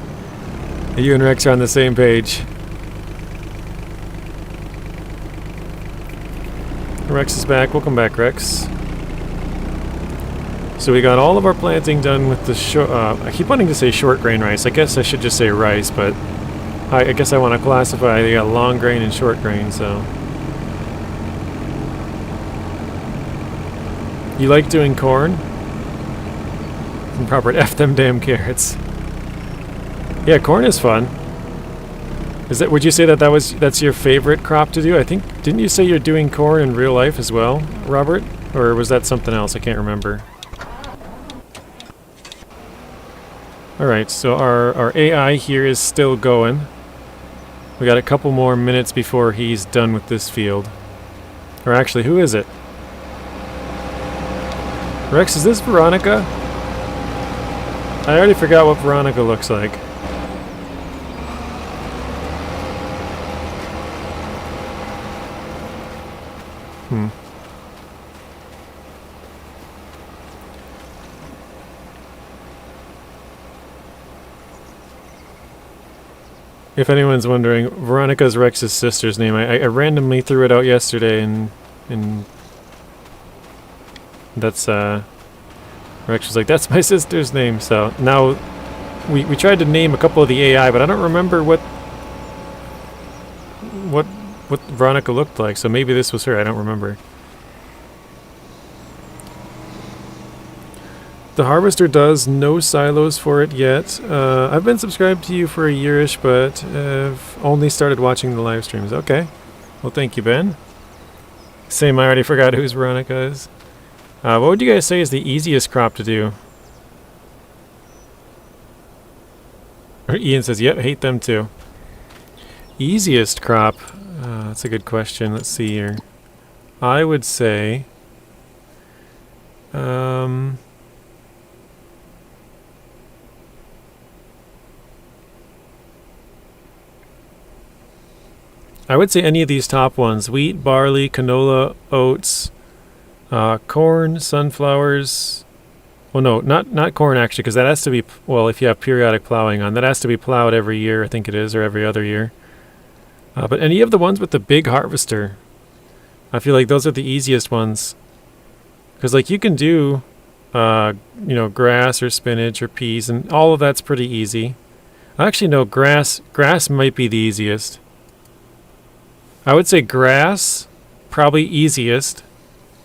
You and Rex are on the same page. Rex is back. Welcome back, Rex. So we got all of our planting done with the I keep wanting to say short grain rice. I guess I should just say rice, but I guess I want to classify long grain and short grain, so. You like doing corn? And Robert, F them damn carrots. Yeah, corn is fun. Would you say that's your favorite crop to do? I think, didn't you say you're doing corn in real life as well, Robert? Or was that something else? I can't remember. Alright, so our AI here is still going. We got a couple more minutes before he's done with this field. Or actually, who is it? Rex, is this Veronica? I already forgot what Veronica looks like. If anyone's wondering, Veronica's Rex's sister's name. I randomly threw it out yesterday, and that's Rex was like, "That's my sister's name." So now we tried to name a couple of the AI, but I don't remember what Veronica looked like. So maybe this was her. I don't remember. The harvester does no silos for it yet. I've been subscribed to you for a yearish, but I've only started watching the live streams. Okay. Well, thank you, Ben. Same, I already forgot whose Veronica is. What would you guys say is the easiest crop to do? Or Ian says, yep, hate them too. Easiest crop? That's a good question. Let's see here. I would say... I would say any of these top ones. Wheat, barley, canola, oats, corn, sunflowers. Well, no, not corn actually, because that has to be, well, if you have periodic plowing on, that has to be plowed every year, I think it is, or every other year. But any of the ones with the big harvester, I feel like those are the easiest ones. Because like you can do, grass or spinach or peas, and all of that's pretty easy. Actually, no, grass might be the easiest. I would say grass, probably easiest,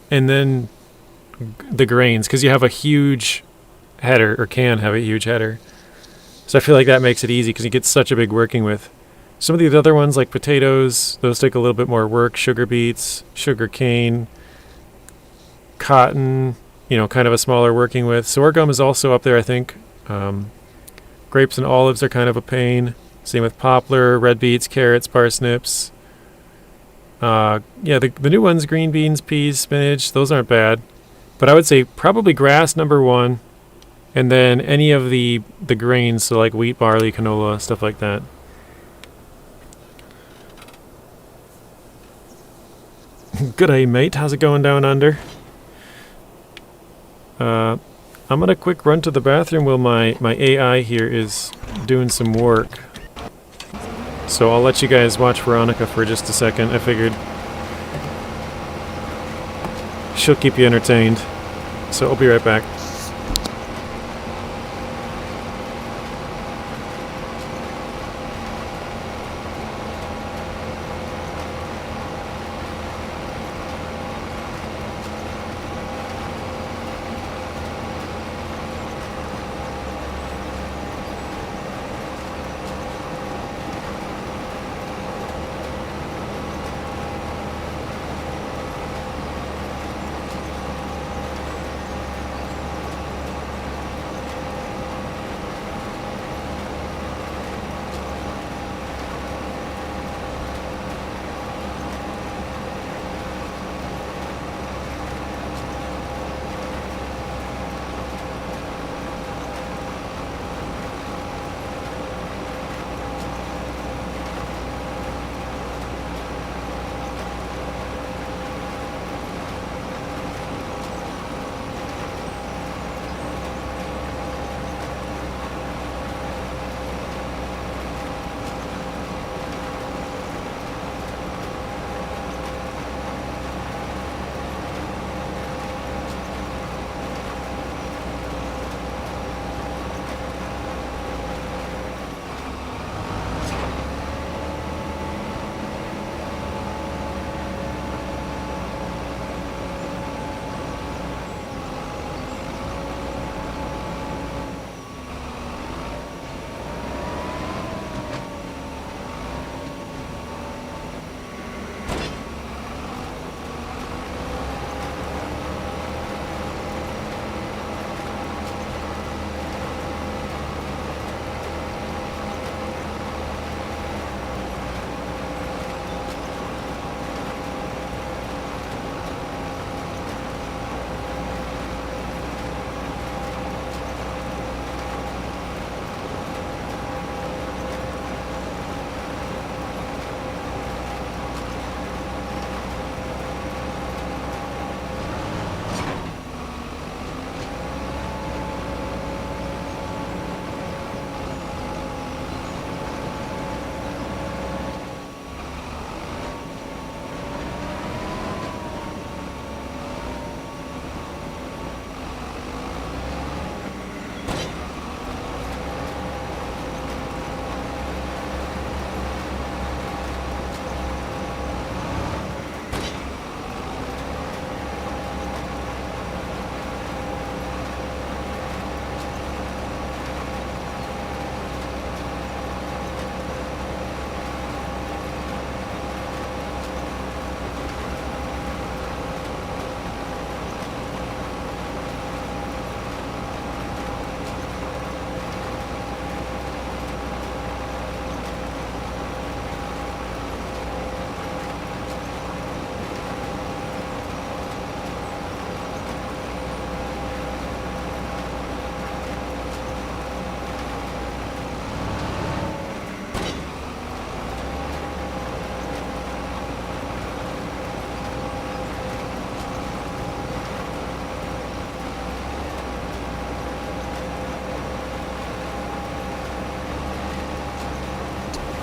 and then the grains, because you have a huge header, or can have a huge header. So I feel like that makes it easy, because you get such a big working with. Some of these other ones, like potatoes, those take a little bit more work. Sugar beets, sugar cane, cotton, kind of a smaller working with. Sorghum is also up there, I think. Grapes and olives are kind of a pain. Same with poplar, red beets, carrots, parsnips. The new ones, green beans, peas, spinach, those aren't bad. But I would say probably grass number one, and then any of the grains, so like wheat, barley, canola, stuff like that. Good day, mate. How's it going down under? I'm gonna quick run to the bathroom while my AI here is doing some work. So I'll let you guys watch Veronica for just a second. I figured she'll keep you entertained. So I'll be right back.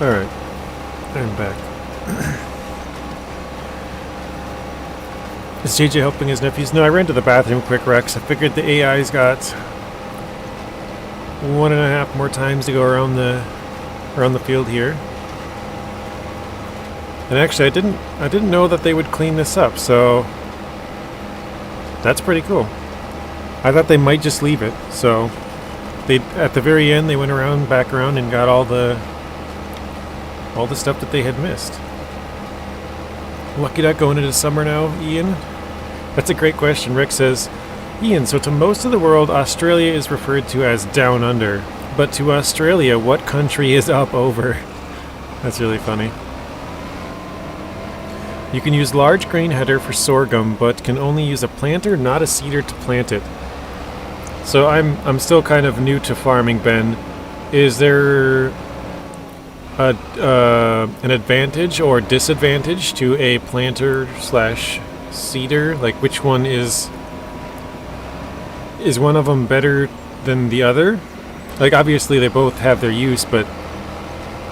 Alright, I'm back. Is JJ helping his nephews? No, I ran to the bathroom quick, Rex. I figured the AI's got 1.5 more times to go around the field here. And actually, I didn't know that they would clean this up, so that's pretty cool. I thought they might just leave it, so they at the very end they went back around and got all the stuff that they had missed. Lucky duck going into summer now, Ian? That's a great question. Rick says, Ian, so to most of the world, Australia is referred to as down under. But to Australia, what country is up over? That's really funny. You can use large grain header for sorghum, but can only use a planter, not a seeder, to plant it. So I'm still kind of new to farming, Ben. Is there an advantage or disadvantage to a planter slash seeder? Like, which one is one of them better than the other? Like, obviously they both have their use, but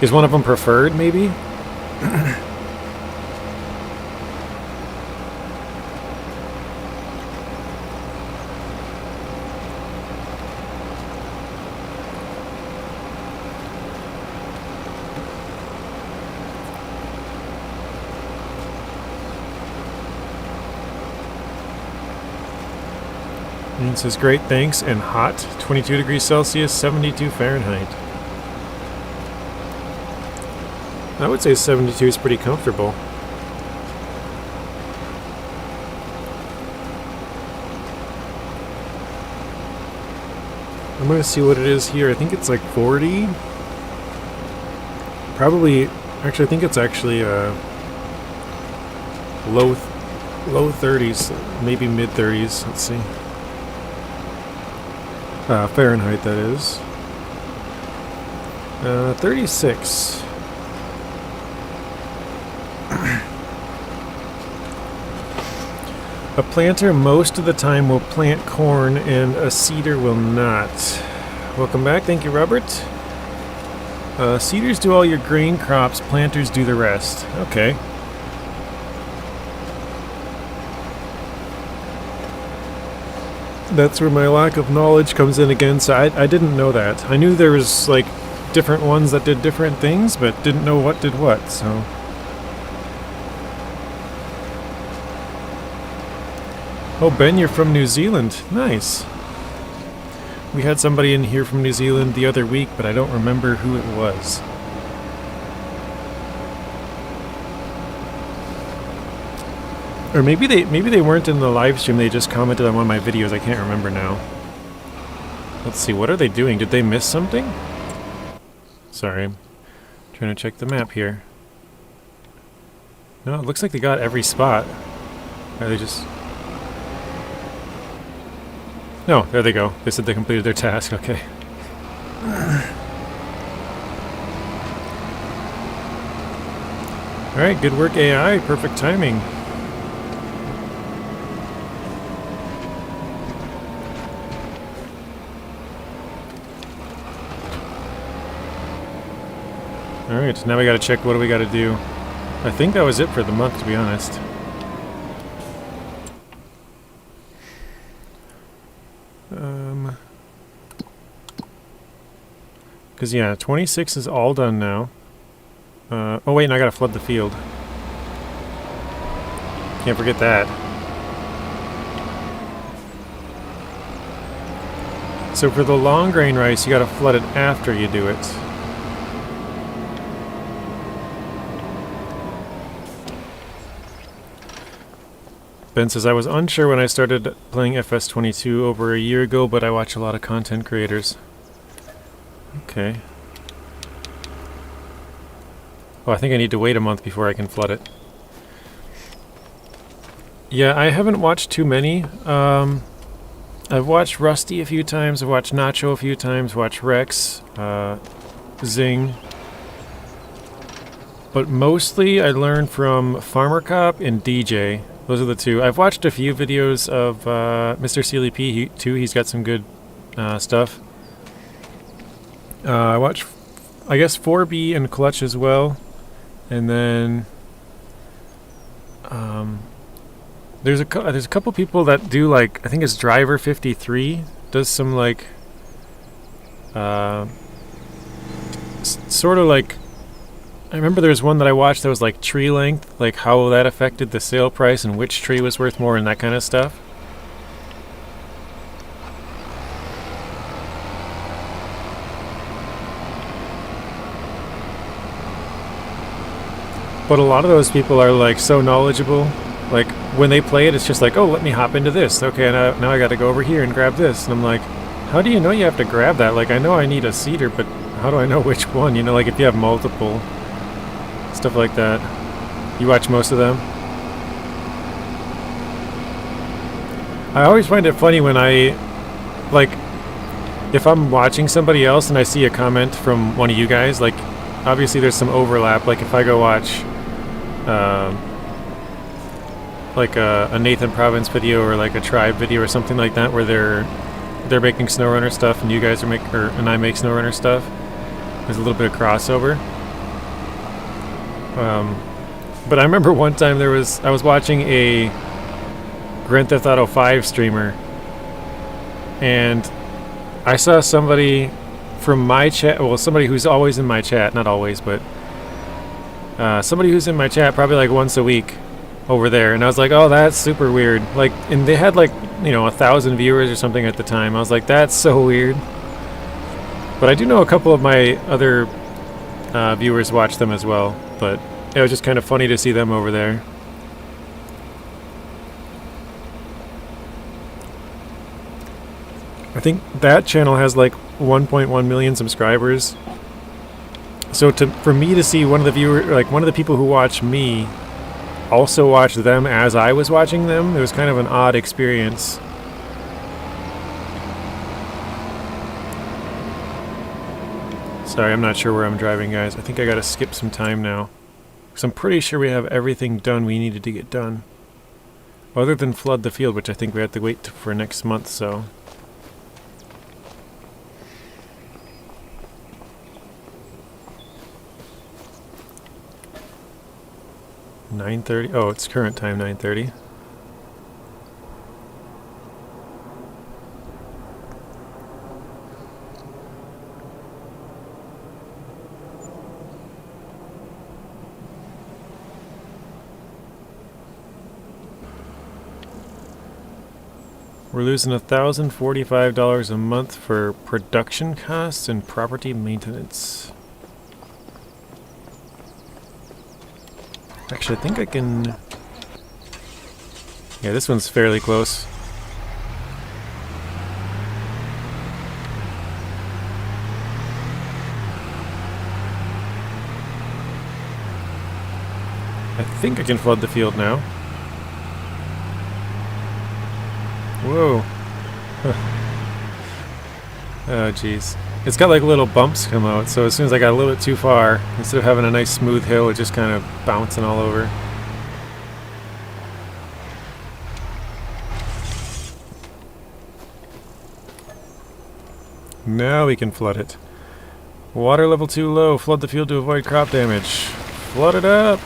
is one of them preferred, maybe? It says great, thanks, and hot, 22 degrees Celsius, 72 Fahrenheit. I would say 72 is pretty comfortable. I'm gonna see what it is here. I think it's like 40. Probably, actually, I think it's actually low 30s, maybe mid 30s. Let's see. Fahrenheit, that is. 36. A planter most of the time will plant corn and a seeder will not. Welcome back, thank you, Robert. Seeders do all your grain crops, planters do the rest. Okay. That's where my lack of knowledge comes in again, so I didn't know that. I knew there was, like, different ones that did different things, but didn't know what did what, so... Oh, Ben, you're from New Zealand. Nice. We had somebody in here from New Zealand the other week, but I don't remember who it was. Or maybe they weren't in the live stream, they just commented on one of my videos, I can't remember now. Let's see, what are they doing? Did they miss something? Sorry, I'm trying to check the map here. No, it looks like they got every spot. Are they just... No, there they go. They said they completed their task, okay. Alright, good work AI, perfect timing. Alright, now we gotta check what do we gotta do. I think that was it for the month, to be honest. Because, yeah, 26 is all done now. Oh wait, and I gotta flood the field. Can't forget that. So for the long grain rice, you gotta flood it after you do it. Ben says, I was unsure when I started playing FS25 over a year ago, but I watch a lot of content creators. Okay. Oh, I think I need to wait a month before I can flood it. Yeah, I haven't watched too many. I've watched Rusty a few times, I've watched Nacho a few times, watched Rex, Zing. But mostly I learned from Farmer Cop and DJ. Those are the two. I've watched a few videos of Mr. CLP too. He's got some good stuff. I I guess 4B and clutch as well. And then there's a couple people that do, like, I think it's Driver 53 does some like sort of like, I remember there was one that I watched that was like tree length, like how that affected the sale price and which tree was worth more and that kind of stuff. But a lot of those people are like so knowledgeable. Like when they play it, it's just like, oh, let me hop into this. Okay, now I got to go over here and grab this. And I'm like, how do you know you have to grab that? Like, I know I need a cedar, but how do I know which one? You know, like if you have multiple, stuff like that. You watch most of them? I always find it funny when I, like, if I'm watching somebody else and I see a comment from one of you guys, like, obviously there's some overlap. Like if I go watch like a Nathan Province video or like a Tribe video or something like that, where they're making SnowRunner stuff and you guys are and I make SnowRunner stuff, there's a little bit of crossover. But I remember one time I was watching a Grand Theft Auto 5 streamer, and I saw somebody from my chat, well, somebody who's always in my chat, not always, but somebody who's in my chat probably like once a week over there, and I was like, oh, that's super weird. Like, and they had like, 1,000 viewers or something at the time. I was like, that's so weird. But I do know a couple of my other viewers watch them as well, but it was just kind of funny to see them over there. I think that channel has like 1.1 million subscribers. So for me to see one of the people who watch me also watch them as I was watching them, it was kind of an odd experience. Sorry, I'm not sure where I'm driving, guys. I think I gotta skip some time now, because I'm pretty sure we have everything done we needed to get done. Other than flood the field, which I think we have to wait for next month, so... $9:30. Oh, it's current time, 9:30. We're losing $1,045 a month for production costs and property maintenance. Actually, I think I can... Yeah, this one's fairly close. I think I can flood the field now. Whoa. Oh, jeez. It's got like little bumps come out, so as soon as I got a little bit too far, instead of having a nice smooth hill, it just kind of bouncing all over. Now we can flood it. Water level too low. Flood the field to avoid crop damage. Flood it up!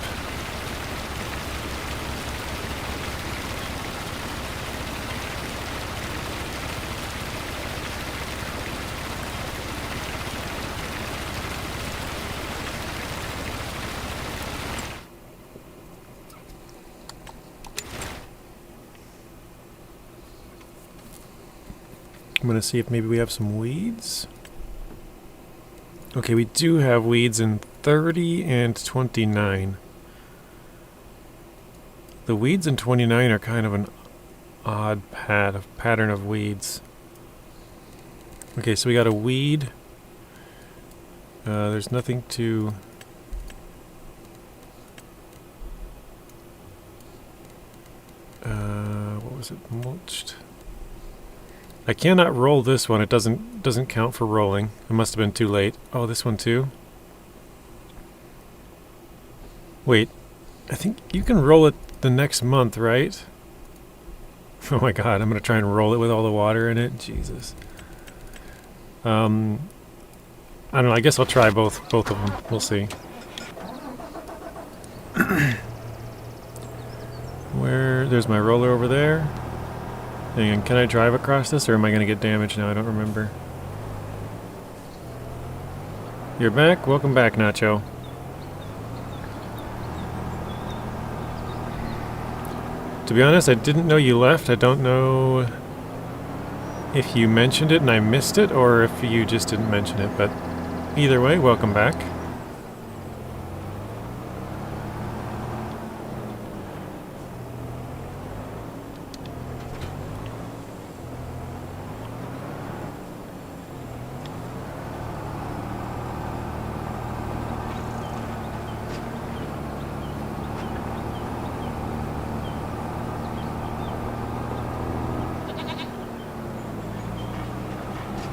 I'm going to see if maybe we have some weeds. Okay, we do have weeds in 30 and 29. The weeds in 29 are kind of an odd pattern of weeds. Okay, so we got a weed. There's nothing to... what was it? Mulched. I cannot roll this one. It doesn't count for rolling. It must have been too late. Oh, this one too? Wait. I think you can roll it the next month, right? Oh my god, I'm going to try and roll it with all the water in it. Jesus. I don't know, I guess I'll try both of them. We'll see. There's my roller over there. Hang on, can I drive across this or am I going to get damaged now? I don't remember. You're back? Welcome back, Nacho. To be honest, I didn't know you left. I don't know if you mentioned it and I missed it or if you just didn't mention it, but either way, welcome back.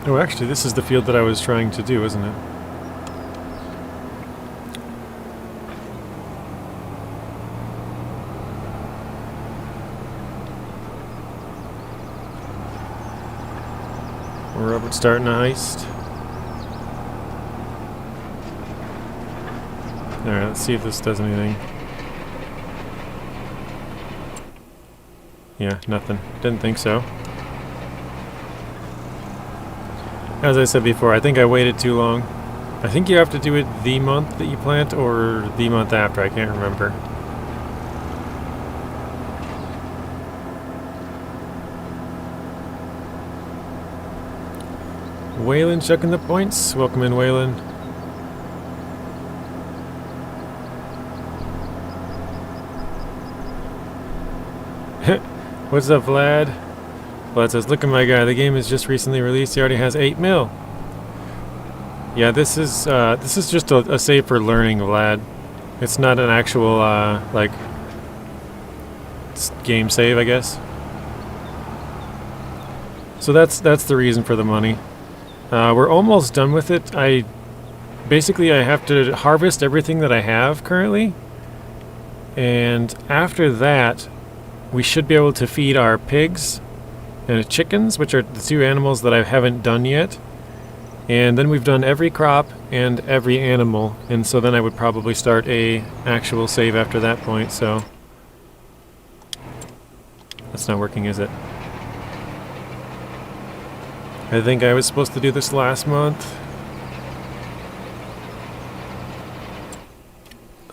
Oh, actually, this is the field that I was trying to do, isn't it? We're up at starting a heist. Alright, let's see if this does anything. Yeah, nothing. Didn't think so. As I said before, I think I waited too long. I think you have to do it the month that you plant or the month after, I can't remember. Waylon chucking the points. Welcome in, Waylon. What's up, Vlad? Vlad says, look at my guy, the game is just recently released, he already has 8 mil. Yeah, this is just a save for learning, Vlad. It's not an actual, like, game save, I guess. So that's the reason for the money. We're almost done with it. Basically I have to harvest everything that I have currently. And after that, we should be able to feed our pigs and chickens, which are the 2 animals that I haven't done yet. And then we've done every crop and every animal, and so then I would probably start a actual save after that point, so... That's not working, is it? I think I was supposed to do this last month.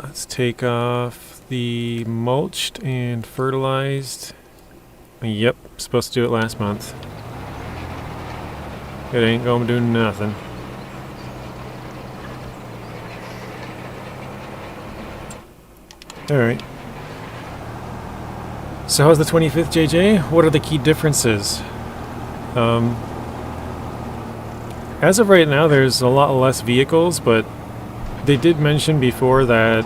Let's take off the mulched and fertilized. Yep, supposed to do it last month. It ain't gonna do nothing. Alright. So how's the 25th, JJ? What are the key differences? As of right now, there's a lot less vehicles, but they did mention before that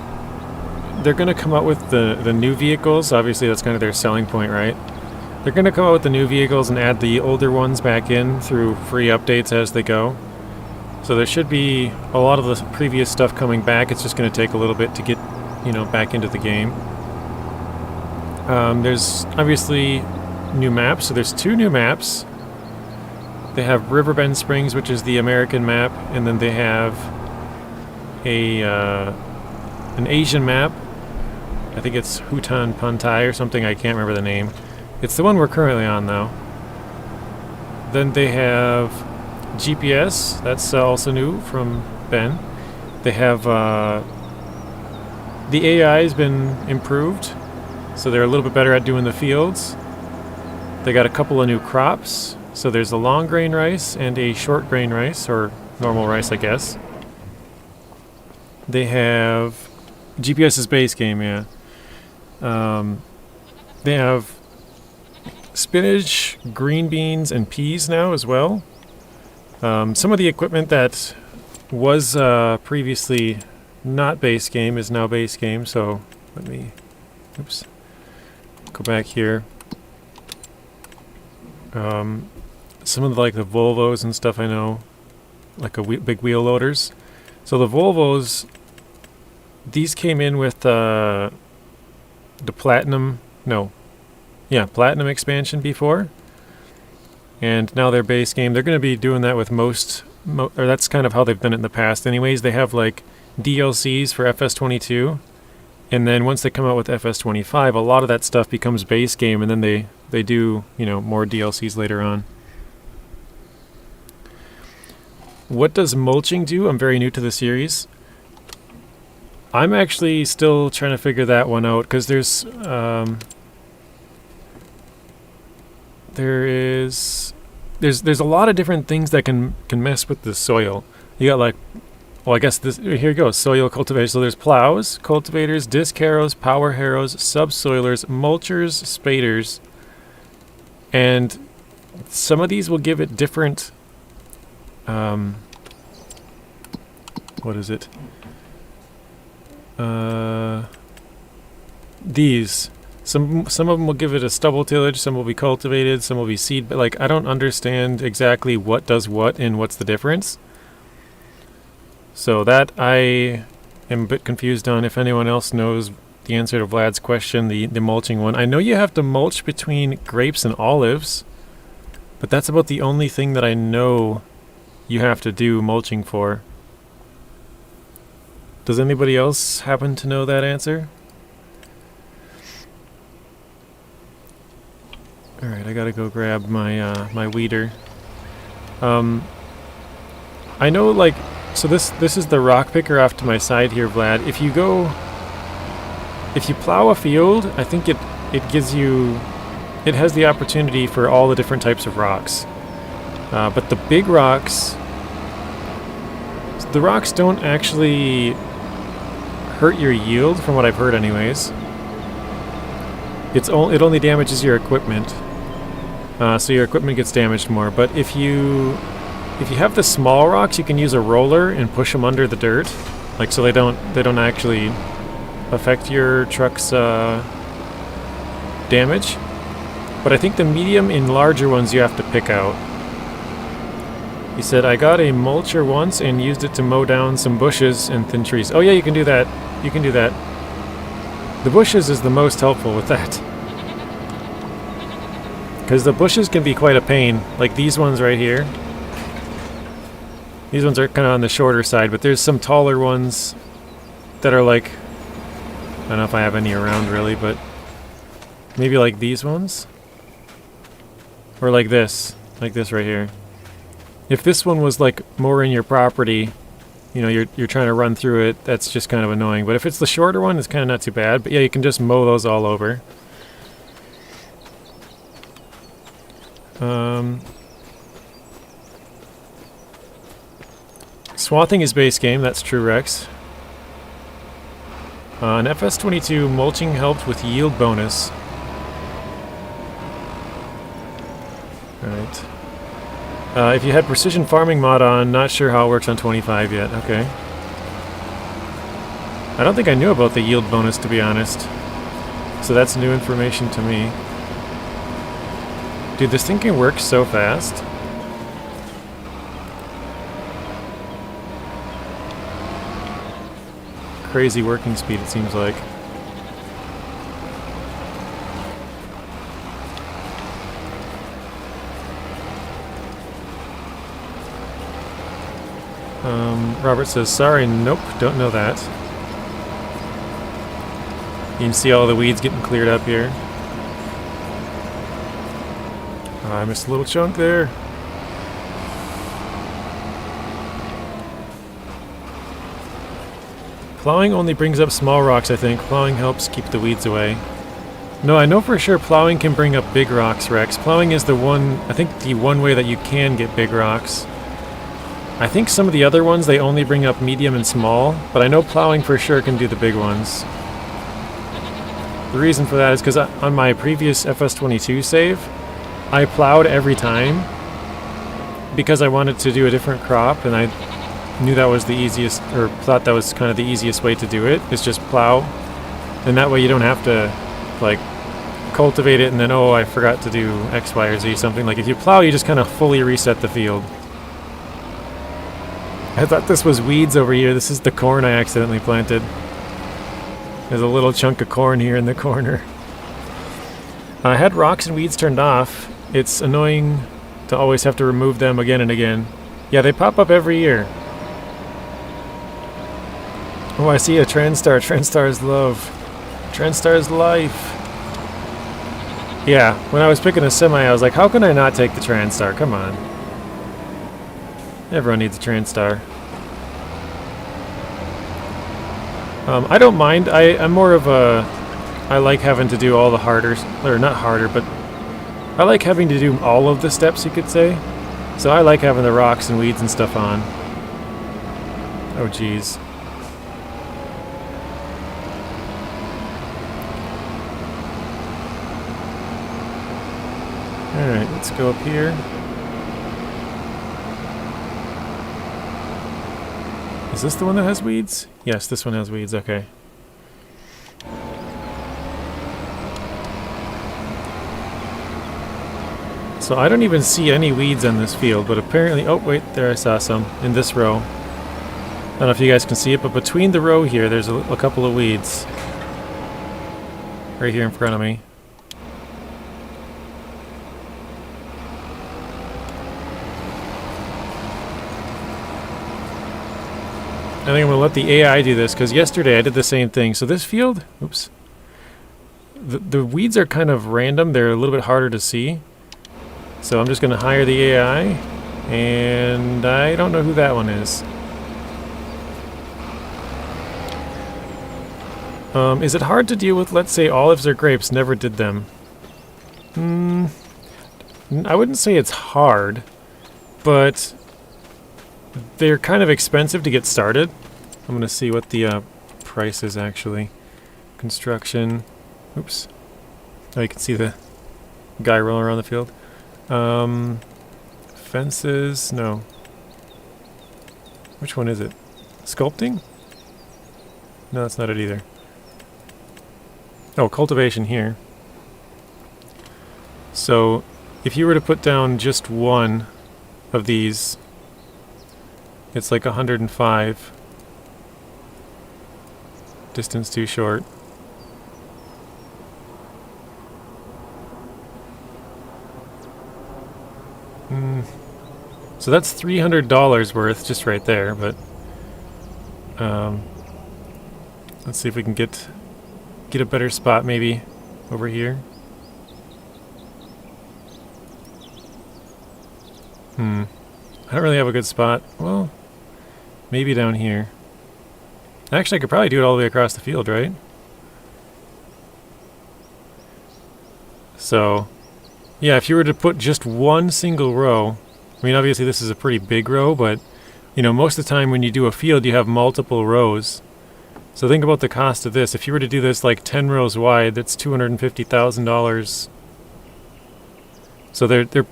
they're gonna come out with the new vehicles. Obviously, that's kind of their selling point, right? They're going to come out with the new vehicles and add the older ones back in through free updates as they go. So there should be a lot of the previous stuff coming back. It's just going to take a little bit to get, back into the game. There's obviously new maps. So there's 2 new maps. They have Riverbend Springs, which is the American map, and then they have an Asian map. I think it's Hutan Pantai or something. I can't remember the name. It's the one we're currently on, though. Then they have GPS. That's also new from Ben. They have... the AI has been improved, so they're a little bit better at doing the fields. They got a couple of new crops. So there's a long grain rice and a short grain rice, or normal rice, I guess. They have... GPS's base game, yeah. They have... spinach, green beans, and peas now as well. Some of the equipment that was previously not base game is now base game, so let me go back here. Some of the Volvos and stuff I know, like big wheel loaders. So the Volvos, these came in with the Platinum, Platinum expansion before, and now they're base game. They're going to be doing that with most or that's kind of how they've done it in the past anyways. They have like DLCs for FS22, and then once they come out with FS25, a lot of that stuff becomes base game, and then they do, you know, more DLCs later on. What does mulching do? I'm very new to the series. I'm actually still trying to figure that one out, because there's a lot of different things that can mess with the soil. You got like, well, I guess this, here you go, soil cultivators. So there's plows, cultivators, disc harrows, power harrows, subsoilers, mulchers, spaders, and some of these will give it different, what is it? These. Some of them will give it a stubble tillage, some will be cultivated, some will be seed, but like I don't understand exactly what does what and what's the difference. So that I am a bit confused on. If anyone else knows the answer to Vlad's question, the mulching one. I know you have to mulch between grapes and olives, but that's about the only thing that I know you have to do mulching for. Does anybody else happen to know that answer? Alright, I gotta go grab my my weeder. I know, like, so this is the rock picker off to my side here, Vlad. If you plow a field, I think it gives you, it has the opportunity for all the different types of rocks. But the big rocks, the rocks don't actually hurt your yield, from what I've heard anyways. It only damages your equipment, so your equipment gets damaged more. But if you have the small rocks, you can use a roller and push them under the dirt, like so they don't actually affect your truck's damage. But I think the medium and larger ones you have to pick out. He said, I got a mulcher once and used it to mow down some bushes and thin trees. Oh yeah, you can do that. You can do that. The bushes is the most helpful with that. Because the bushes can be quite a pain. Like these ones right here. These ones are kind of on the shorter side, but there's some taller ones that are like, I don't know if I have any around really, but maybe like these ones? Or like this right here. If this one was like more in your property, you know, you're trying to run through it, that's just kind of annoying. But if it's the shorter one, it's kind of not too bad. But yeah, you can just mow those all over. Swathing is base game, that's true, Rex. On FS22, mulching helped with yield bonus. Alright. If you had precision farming mod on, not sure how it works on 25 yet. Okay. I don't think I knew about the yield bonus, to be honest. So that's new information to me. Dude, this thing can work so fast. Crazy working speed, it seems like. Robert says, sorry, nope, don't know that. You can see all the weeds getting cleared up here. I missed a little chunk there. Plowing only brings up small rocks, I think. Plowing helps keep the weeds away. No, I know for sure plowing can bring up big rocks, Rex. Plowing is the one, I think the one way that you can get big rocks. I think some of the other ones, they only bring up medium and small, but I know plowing for sure can do the big ones. The reason for that is because on my previous FS22 save, I plowed every time because I wanted to do a different crop, and I knew that was the easiest, or thought that was kind of the easiest way to do it, is just plow. And that way you don't have to, like, cultivate it and then, oh, I forgot to do X, Y, or Z, something. Like, if you plow, you just kind of fully reset the field. I thought this was weeds over here. This is the corn I accidentally planted. There's a little chunk of corn here in the corner. I had rocks and weeds turned off. It's annoying to always have to remove them again and again. Yeah, they pop up every year. Oh, I see a Transstar. Transstar's love. Transstar's life. Yeah, when I was picking a semi, I was like, how can I not take the Transstar? Come on. Everyone needs a Transstar. I don't mind. I'm more of a... I like having to do all the harder... Or not harder, but... I like having to do all of the steps, you could say. So I like having the rocks and weeds and stuff on. Oh, jeez. Alright, let's go up here. Is this the one that has weeds? Yes, this one has weeds, okay. So I don't even see any weeds on this field, but apparently... Oh, wait, there I saw some in this row. I don't know if you guys can see it, but between the row here, there's a couple of weeds. Right here in front of me. I think I'm going to let the AI do this, because yesterday I did the same thing. So this field, oops, the weeds are kind of random. They're a little bit harder to see. So I'm just going to hire the AI, and I don't know who that one is. Is it hard to deal with, let's say, olives or grapes? Never did them. I wouldn't say it's hard, but... they're kind of expensive to get started. I'm going to see what the price is actually. Construction. Oops. Oh, you can see the guy rolling around the field. Fences. No. Which one is it? Sculpting? No, that's not it either. Oh, cultivation here. So, if you were to put down just one of these... it's like 105. Distance too short. So that's $300 worth just right there, but let's see if we can get a better spot maybe over here. I don't really have a good spot. Well, maybe down here. Actually, I could probably do it all the way across the field, right? So, yeah, if you were to put just one single row, I mean, obviously this is a pretty big row, but, you know, most of the time when you do a field, you have multiple rows. So think about the cost of this. If you were to do this like 10 rows wide, that's $250,000. So they're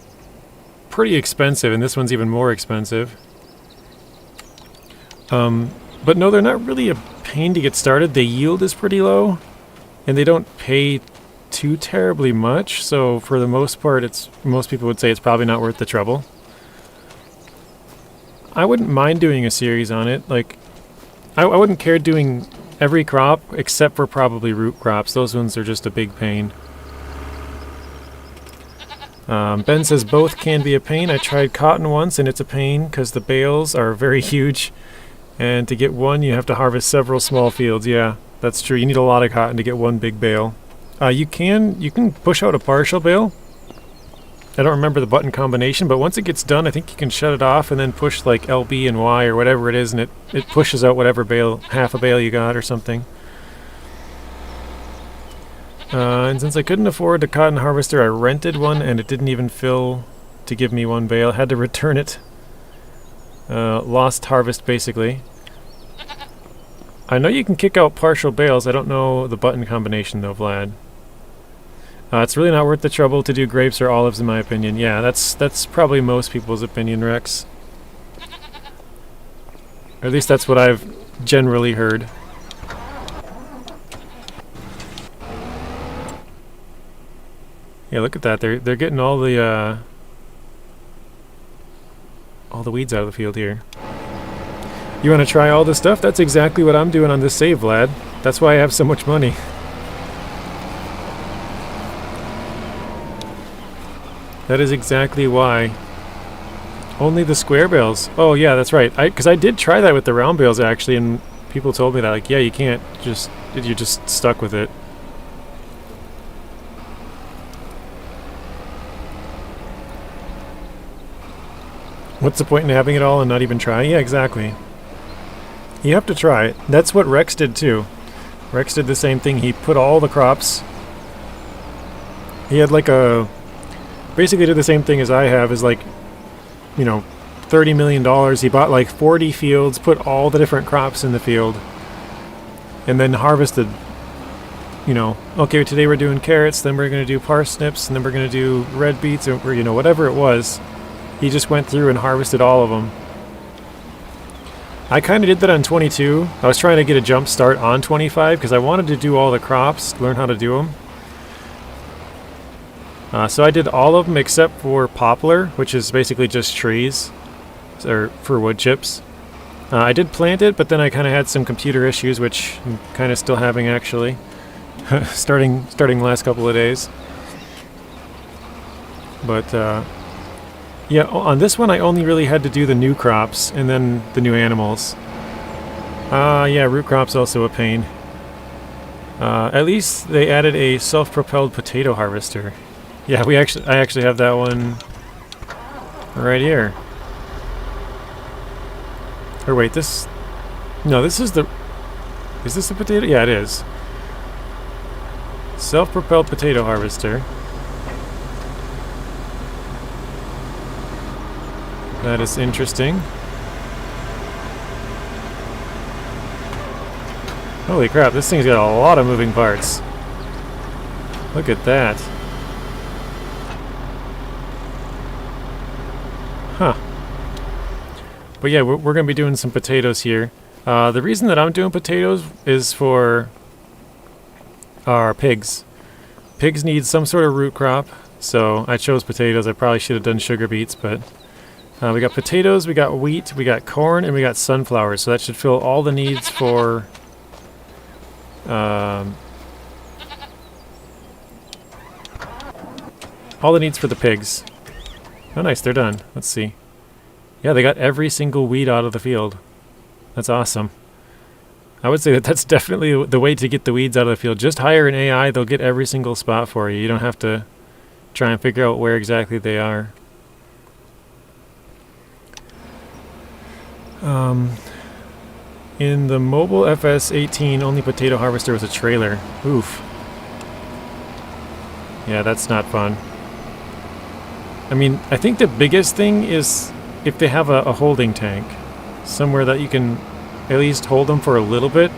pretty expensive, and this one's even more expensive. But no, they're not really a pain to get started. The yield is pretty low, and they don't pay too terribly much. So for the most part, most people would say it's probably not worth the trouble. I wouldn't mind doing a series on it. Like, I wouldn't care doing every crop except for probably root crops. Those ones are just a big pain. Ben says both can be a pain. I tried cotton once and it's a pain because the bales are very huge, and to get one you have to harvest several small fields. Yeah, that's true. You need a lot of cotton to get one big bale. You can push out a partial bale. I don't remember the button combination, but once it gets done, I think you can shut it off and then push like LB and Y or whatever it is, and it pushes out whatever bale, half a bale you got or something. And since I couldn't afford a cotton harvester, I rented one, and it didn't even fill to give me one bale. I had to return it. Lost harvest, basically. I know you can kick out partial bales. I don't know the button combination, though, Vlad. It's really not worth the trouble to do grapes or olives, in my opinion. Yeah, that's probably most people's opinion, Rex. Or at least that's what I've generally heard. Yeah, look at that. They're getting all the weeds out of the field here. You want to try all this stuff? That's exactly what I'm doing on this save, Vlad. That's why I have so much money. That is exactly why. Only the square bales. Oh yeah, that's right. Because I did try that with the round bales actually, and people told me that, like, yeah, you can't just, you're just stuck with it. What's the point in having it all and not even try? Yeah, exactly. You have to try it. That's what Rex did too. Rex did the same thing. He put all the crops. He had like a... Basically did the same thing as I have, is like, you know, $30 million. He bought like 40 fields, put all the different crops in the field, and then harvested, you know, okay, today we're doing carrots, then we're going to do parsnips, and then we're going to do red beets, or, you know, whatever it was. He just went through and harvested all of them. I kind of did that on 22. I was trying to get a jump start on 25 because I wanted to do all the crops, learn how to do them. So I did all of them except for poplar, which is basically just trees, or for wood chips. I did plant it, but then I kind of had some computer issues, which I'm kind of still having actually, starting the last couple of days. But yeah, on this one I only really had to do the new crops and then the new animals. Yeah, root crops also a pain. At least they added a self-propelled potato harvester. Yeah, I actually have that one right here. Or wait, this... No, this is the... Is this the potato? Yeah, it is. Self-propelled potato harvester. That is interesting. Holy crap, this thing's got a lot of moving parts. Look at that. Huh. But yeah, we're going to be doing some potatoes here. The reason that I'm doing potatoes is for our pigs. Pigs need some sort of root crop, so I chose potatoes. I probably should have done sugar beets, but we got potatoes, we got wheat, we got corn, and we got sunflowers. So that should fill all the needs for all the needs for the pigs. Oh nice, they're done. Let's see. Yeah, they got every single weed out of the field. That's awesome. I would say that that's definitely the way to get the weeds out of the field. Just hire an AI, they'll get every single spot for you. You don't have to try and figure out where exactly they are. In the mobile FS18, only potato harvester was a trailer. Oof. Yeah, that's not fun. I mean, I think the biggest thing is if they have a holding tank. Somewhere that you can at least hold them for a little bit.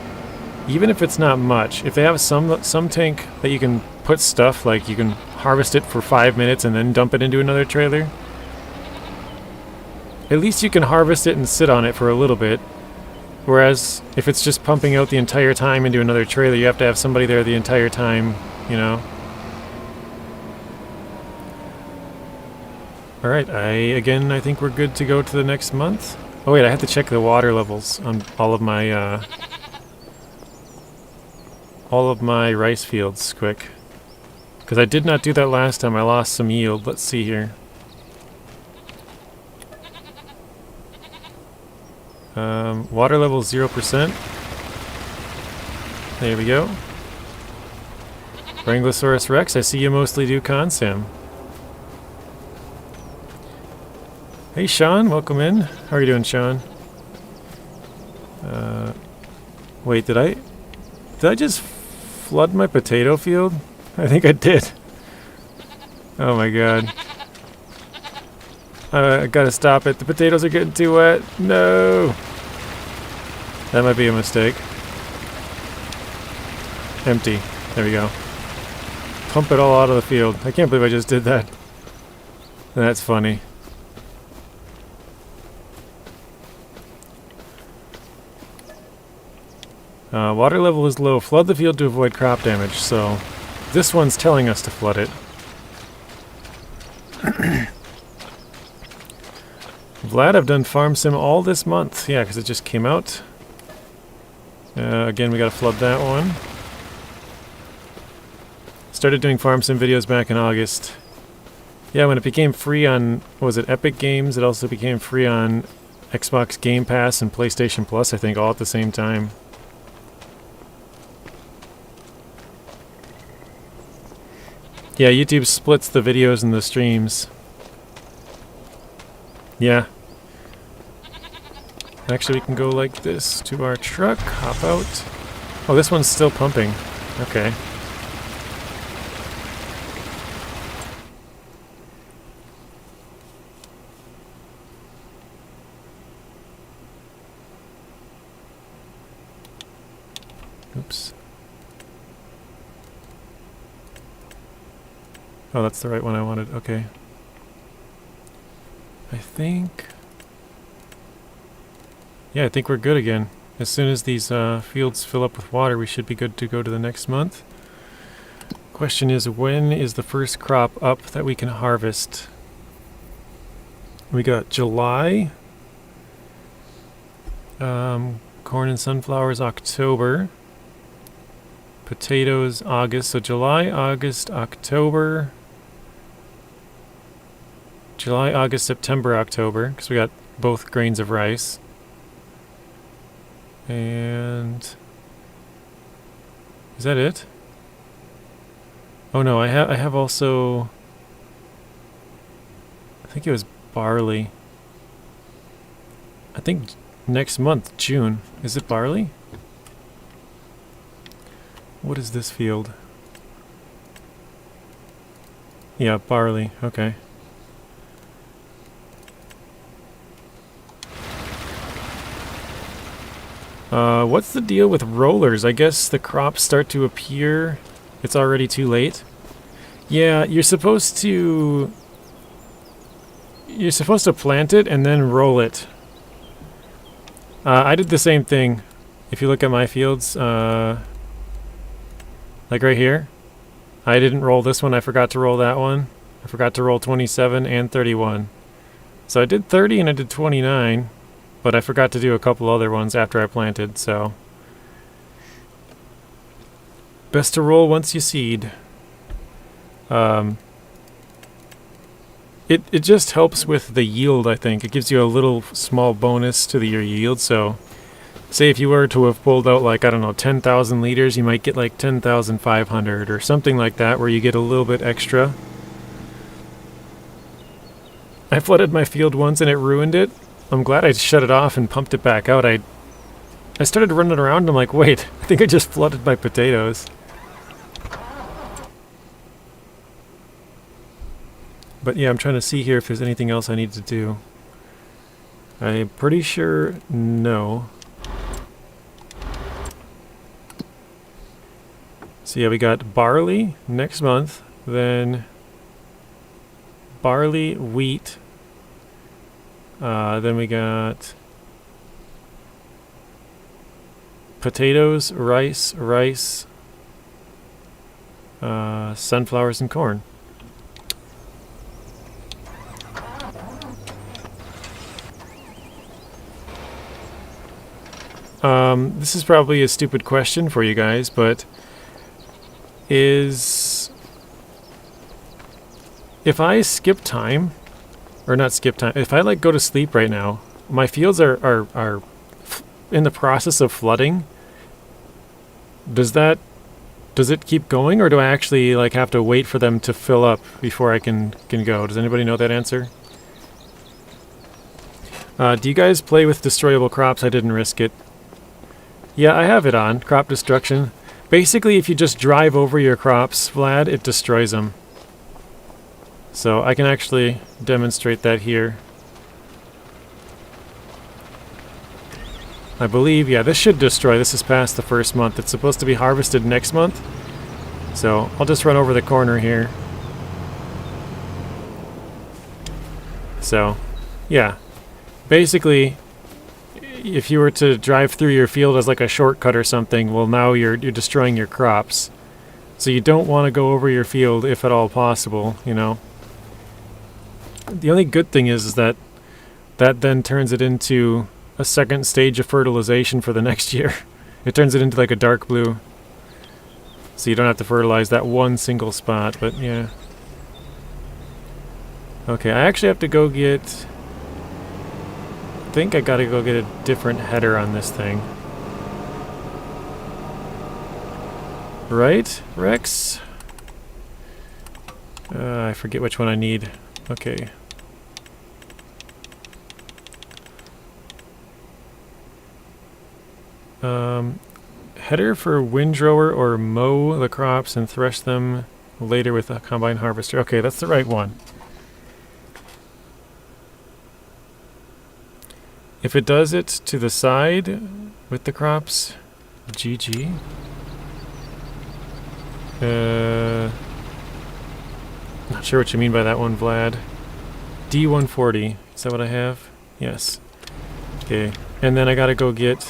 Even if it's not much. If they have some tank that you can put stuff, like you can harvest it for 5 minutes and then dump it into another trailer. At least you can harvest it and sit on it for a little bit. Whereas if it's just pumping out the entire time into another trailer, you have to have somebody there the entire time, you know. Alright, I think we're good to go to the next month. Oh wait, I have to check the water levels on all of my rice fields quick. Because I did not do that last time, I lost some yield. Let's see here. Water level 0%. There we go. Wranglosaurus Rex, I see you mostly do Consim. Hey Sean, welcome in. How are you doing, Sean? Wait, did I just flood my potato field? I think I did. Oh my god. I gotta stop it. The potatoes are getting too wet. No! That might be a mistake. Empty. There we go. Pump it all out of the field. I can't believe I just did that. That's funny. Water level is low. Flood the field to avoid crop damage. So this one's telling us to flood it. Vlad, I've done Farm Sim all this month. Yeah, because it just came out. Again, we gotta flood that one. Started doing Farm Sim videos back in August. Yeah, when it became free on, what was it, Epic Games, it also became free on Xbox Game Pass and PlayStation Plus, I think, all at the same time. Yeah, YouTube splits the videos and the streams. Yeah. Actually, we can go like this to our truck, hop out. Oh, this one's still pumping. Okay. Oops. Oh, that's the right one I wanted. Okay. I think... Yeah, I think we're good again. As soon as these fields fill up with water, we should be good to go to the next month. Question is, when is the first crop up that we can harvest? We got July. Corn and sunflowers, October. Potatoes, August. So July, August, October. July, August, September, October. Because we got both grains of rice. And... is that it? Oh no, I have also... I think it was barley. I think next month, June. Is it barley? What is this field? Yeah, barley. Okay. What's the deal with rollers? I guess the crops start to appear. It's already too late. Yeah, you're supposed to plant it and then roll it. I did the same thing. If you look at my fields, like right here, I didn't roll this one. I forgot to roll that one. I forgot to roll 27 and 31. So I did 30 and I did 29. But I forgot to do a couple other ones after I planted, so... best to roll once you seed. It just helps with the yield, I think. It gives you a little small bonus to your yield, so... say if you were to have pulled out, like, I don't know, 10,000 liters, you might get like 10,500 or something like that, where you get a little bit extra. I flooded my field once and it ruined it. I'm glad I shut it off and pumped it back out. I started running around and I'm like, wait, I think I just flooded my potatoes. But yeah, I'm trying to see here if there's anything else I need to do. I'm pretty sure no. So yeah, we got barley next month, then barley, wheat. Then we got potatoes, rice, sunflowers, and corn. This is probably a stupid question for you guys, but if I skip time, or not skip time, if I like go to sleep right now, my fields are in the process of flooding. Does it keep going, or do I actually like have to wait for them to fill up before I can go? Does anybody know that answer? Do you guys play with destroyable crops? I didn't risk it. Yeah, I have it on, crop destruction. Basically, if you just drive over your crops, Vlad, it destroys them. So I can actually demonstrate that here. I believe, yeah, this should destroy. This is past the first month. It's supposed to be harvested next month. So I'll just run over the corner here. So, yeah. Basically, if you were to drive through your field as like a shortcut or something, well, now you're destroying your crops. So you don't want to go over your field if at all possible, you know. The only good thing is that then turns it into a second stage of fertilization for the next year. It turns it into like a dark blue. So you don't have to fertilize that one single spot, but yeah. Okay, I actually have to go get... I think I gotta go get a different header on this thing. Right, Rex? I forget which one I need. Okay. Header for windrower or mow the crops and thresh them later with a combine harvester. Okay, that's the right one. If it does it to the side with the crops, GG. Not sure what you mean by that one, Vlad. D140, is that what I have? Yes. Okay, and then I gotta go get...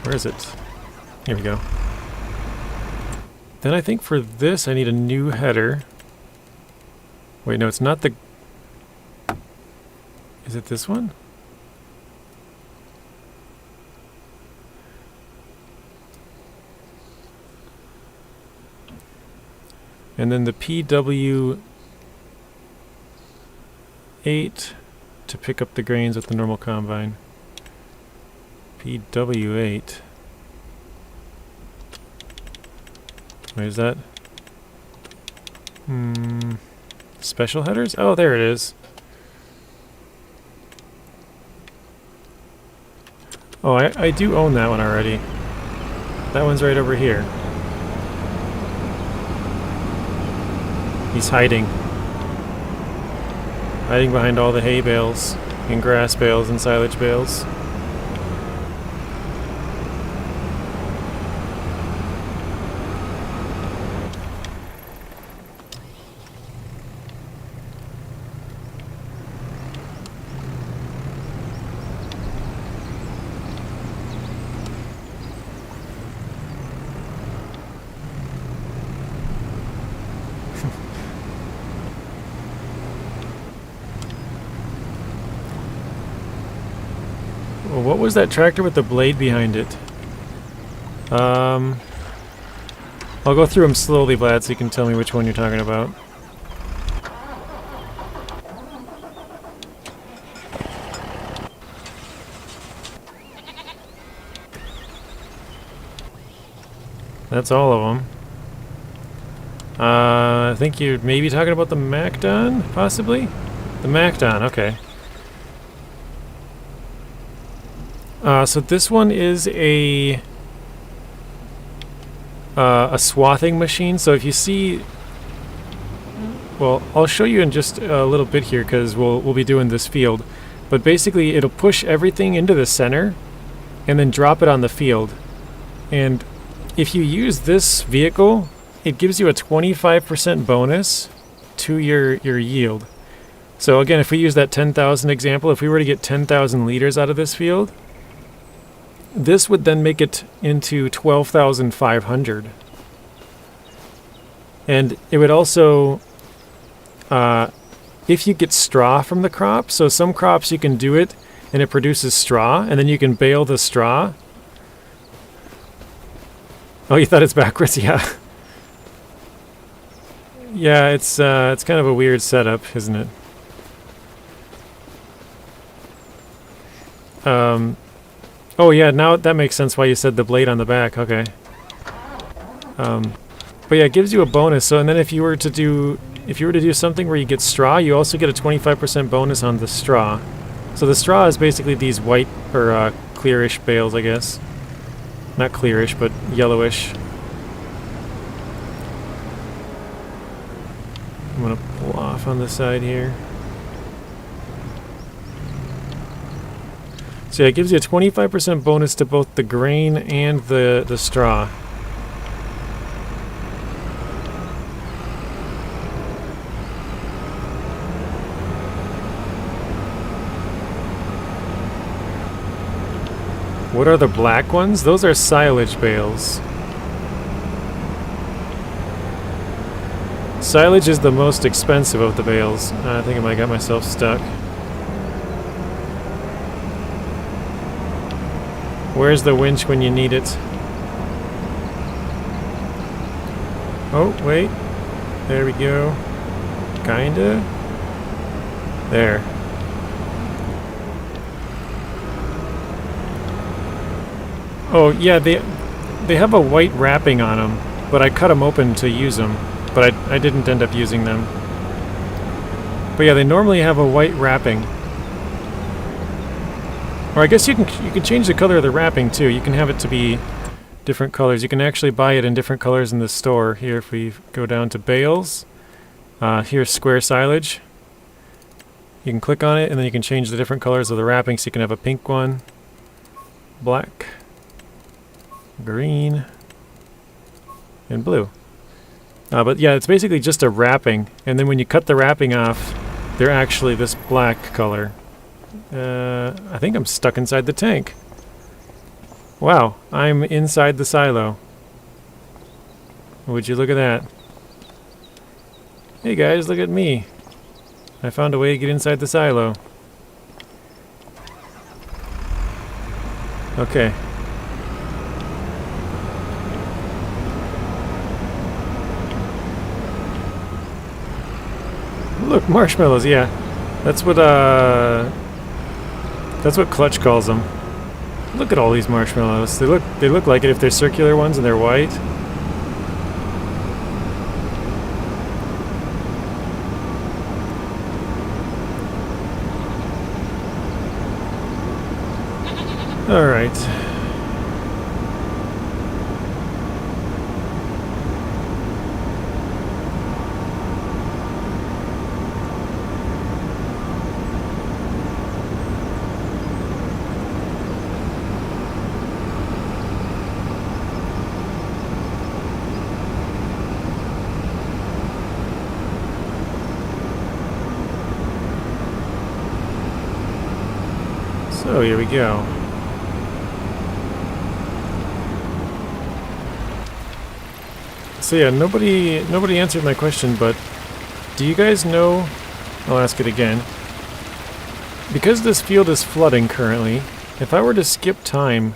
Where is it? Here we go. Then I think for this I need a new header. Wait, no, it's not the... Is it this one? And then the PW8 to pick up the grains with the normal combine. PW8. Wait, is that? Special headers? Oh, there it is. Oh, I do own that one already. That one's right over here. He's hiding. Hiding behind all the hay bales, and grass bales, and silage bales. What was that tractor with the blade behind it? I'll go through them slowly, Vlad, so you can tell me which one you're talking about. That's all of them. I think you're maybe talking about the Macdon, possibly? The Macdon, okay. So this one is a swathing machine. So if you see, well, I'll show you in just a little bit here because we'll be doing this field. But basically, it'll push everything into the center and then drop it on the field. And if you use this vehicle, it gives you a 25% bonus to your yield. So again, if we use that 10,000 example, if we were to get 10,000 liters out of this field, this would then make it into 12,500. And it would also, if you get straw from the crop, so some crops you can do it and it produces straw, and then you can bale the straw. Oh, you thought it's backwards? Yeah. Yeah, it's kind of a weird setup, isn't it? Oh yeah, now that makes sense why you said the blade on the back. Okay. But yeah, it gives you a bonus. So, and then if you were to do something where you get straw, you also get a 25% bonus on the straw. So the straw is basically these white or clearish bales, I guess. Not clearish, but yellowish. I'm gonna pull off on the side here. So yeah, it gives you a 25% bonus to both the grain and the straw. What are the black ones? Those are silage bales. Silage is the most expensive of the bales. I think I might got myself stuck. Where's the winch when you need it? Oh, wait. There we go. Kinda. There. Oh, yeah, they have a white wrapping on them, but I cut them open to use them, but I didn't end up using them. But yeah, they normally have a white wrapping. Or I guess you can change the color of the wrapping too. You can have it to be different colors. You can actually buy it in different colors in the store. Here, if we go down to bales, here's square silage. You can click on it, and then you can change the different colors of the wrapping. So you can have a pink one, black, green, and blue. But yeah, it's basically just a wrapping, and then when you cut the wrapping off, they're actually this black color. I think I'm stuck inside the tank. Wow, I'm inside the silo. Would you look at that? Hey guys, look at me. I found a way to get inside the silo. Okay. Look, marshmallows, yeah. That's what Clutch calls them. Look at all these marshmallows. They look like it if they're circular ones and they're white. All right. So here we go. So yeah, nobody answered my question, but do you guys know, I'll ask it again. Because this field is flooding currently, if I were to skip time,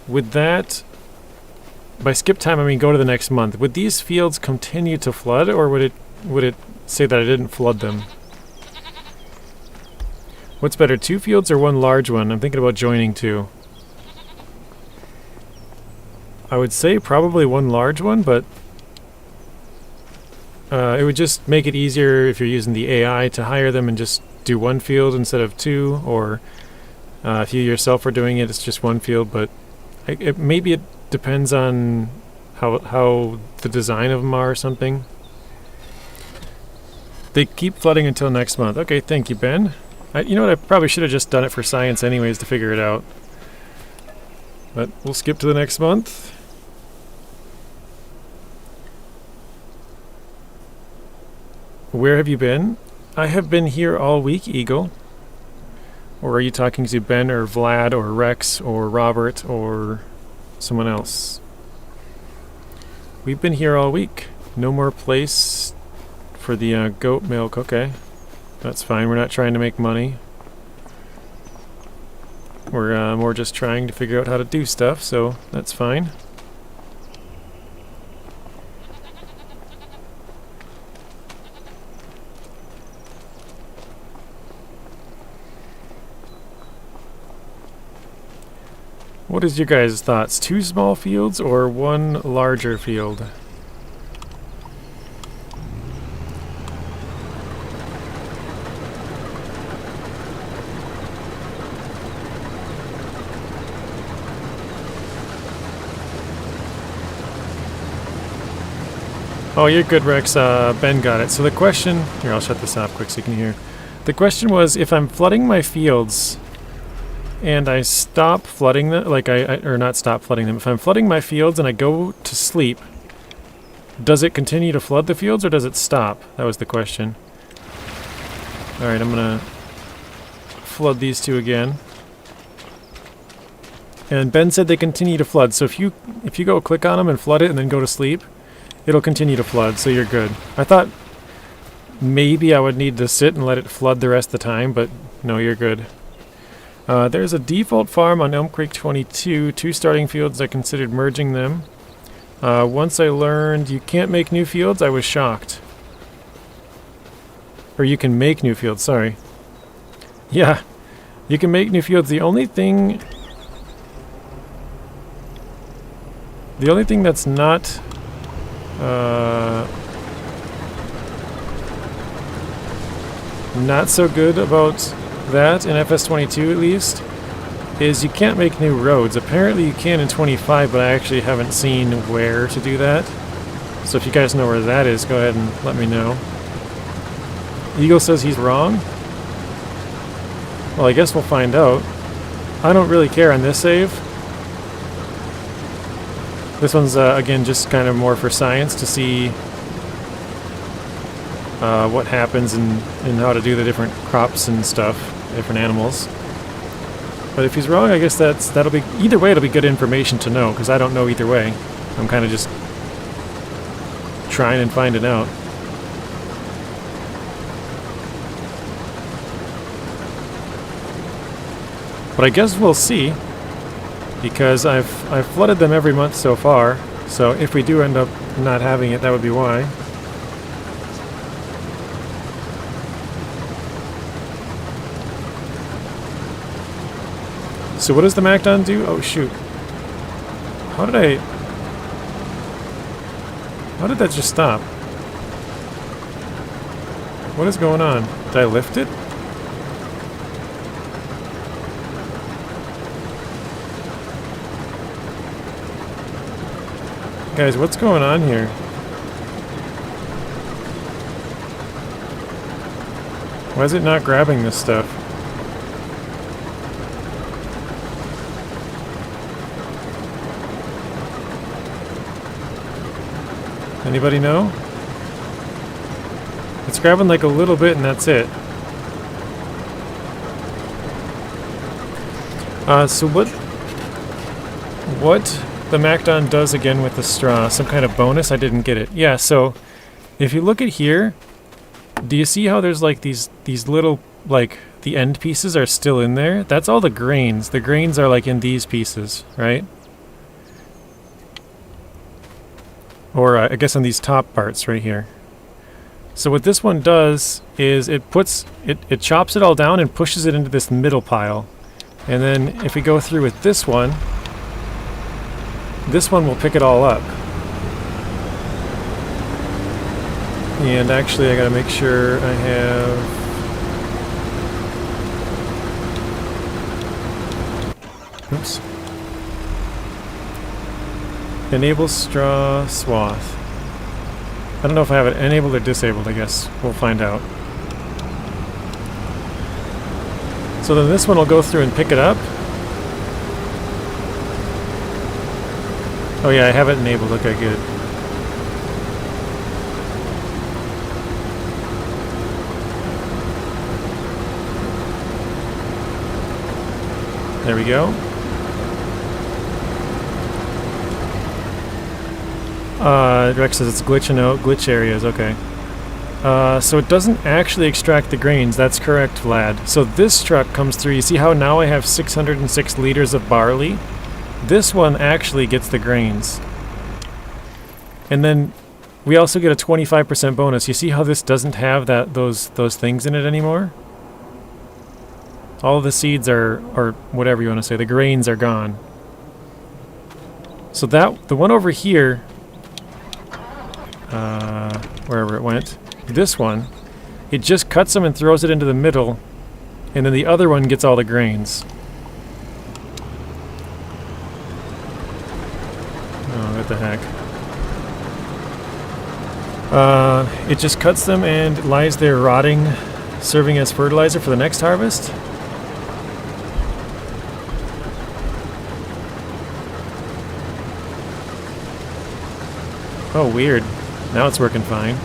would that, by skip time I mean go to the next month, would these fields continue to flood, or would it say that I didn't flood them? What's better, 2 fields or 1 large one? I'm thinking about joining 2. I would say probably 1 large one, but it would just make it easier if you're using the AI to hire them and just do 1 field instead of 2, or if you yourself are doing it, it's just 1 field, but maybe it depends on how the design of them are or something. They keep flooding until next month. Okay, thank you, Ben. You know what, I probably should have just done it for science anyways to figure it out. But we'll skip to the next month. Where have you been? I have been here all week, Eagle. Or are you talking to Ben or Vlad or Rex or Robert or someone else? We've been here all week. No more place for the goat milk. Okay. That's fine. We're not trying to make money. We're more just trying to figure out how to do stuff, so that's fine. What is your guys' thoughts? 2 small fields or 1 larger field? Oh, you're good, Rex. Ben got it. So the question... Here, I'll shut this off quick so you can hear. The question was, if I'm flooding my fields and I stop flooding them, or not stop flooding them, if I'm flooding my fields and I go to sleep, does it continue to flood the fields or does it stop? That was the question. Alright, I'm gonna flood these 2 again. And Ben said they continue to flood, so if you go click on them and flood it and then go to sleep, it'll continue to flood, so you're good. I thought maybe I would need to sit and let it flood the rest of the time, but no, you're good. There's a default farm on Elm Creek 22. 2 starting fields. I considered merging them. Once I learned you can't make new fields, I was shocked. Or you can make new fields, sorry. Yeah, you can make new fields. The only thing that's not not so good about that, in FS22 at least, is you can't make new roads. Apparently you can in 25, but I actually haven't seen where to do that. So if you guys know where that is, go ahead and let me know. Eagle says he's wrong. Well, I guess we'll find out. I don't really care on this save. This one's, again, just kind of more for science to see what happens and how to do the different crops and stuff, different animals. But if he's wrong, I guess that'll be... Either way, it'll be good information to know, because I don't know either way. I'm kind of just trying and finding out. But I guess we'll see, because I've flooded them every month so far, so if we do end up not having it, that would be why. So what does the MacDon do? Oh shoot. How did that just stop? What is going on? Did I lift it? Guys, what's going on here? Why is it not grabbing this stuff? Anybody know? It's grabbing like a little bit and that's it. So what the MacDon does again with the straw? Some kind of bonus? I didn't get it. Yeah, so if you look at here, do you see how there's like these little, like, the end pieces are still in there? That's all the grains. The grains are like in these pieces, right? Or I guess on these top parts right here. So what this one does is it chops it all down and pushes it into this middle pile. And then if we go through with this one will pick it all up. And actually I gotta make sure I have... Oops. Enable straw swath. I don't know if I have it enabled or disabled, I guess. We'll find out. So then this one will go through and pick it up. Oh yeah, I have it enabled. Okay, good. There we go. Rex says it's glitching out. Glitch areas, okay. So it doesn't actually extract the grains. That's correct, Vlad. So this truck comes through. You see how now I have 606 liters of barley? This one actually gets the grains. And then we also get a 25% bonus. You see how this doesn't have those things in it anymore? All the seeds or whatever you want to say, the grains are gone. So the one over here, wherever it went, this one, it just cuts them and throws it into the middle, and then the other one gets all the grains. Oh, what the heck. It just cuts them and lies there rotting, serving as fertilizer for the next harvest. Oh, weird. Now it's working fine.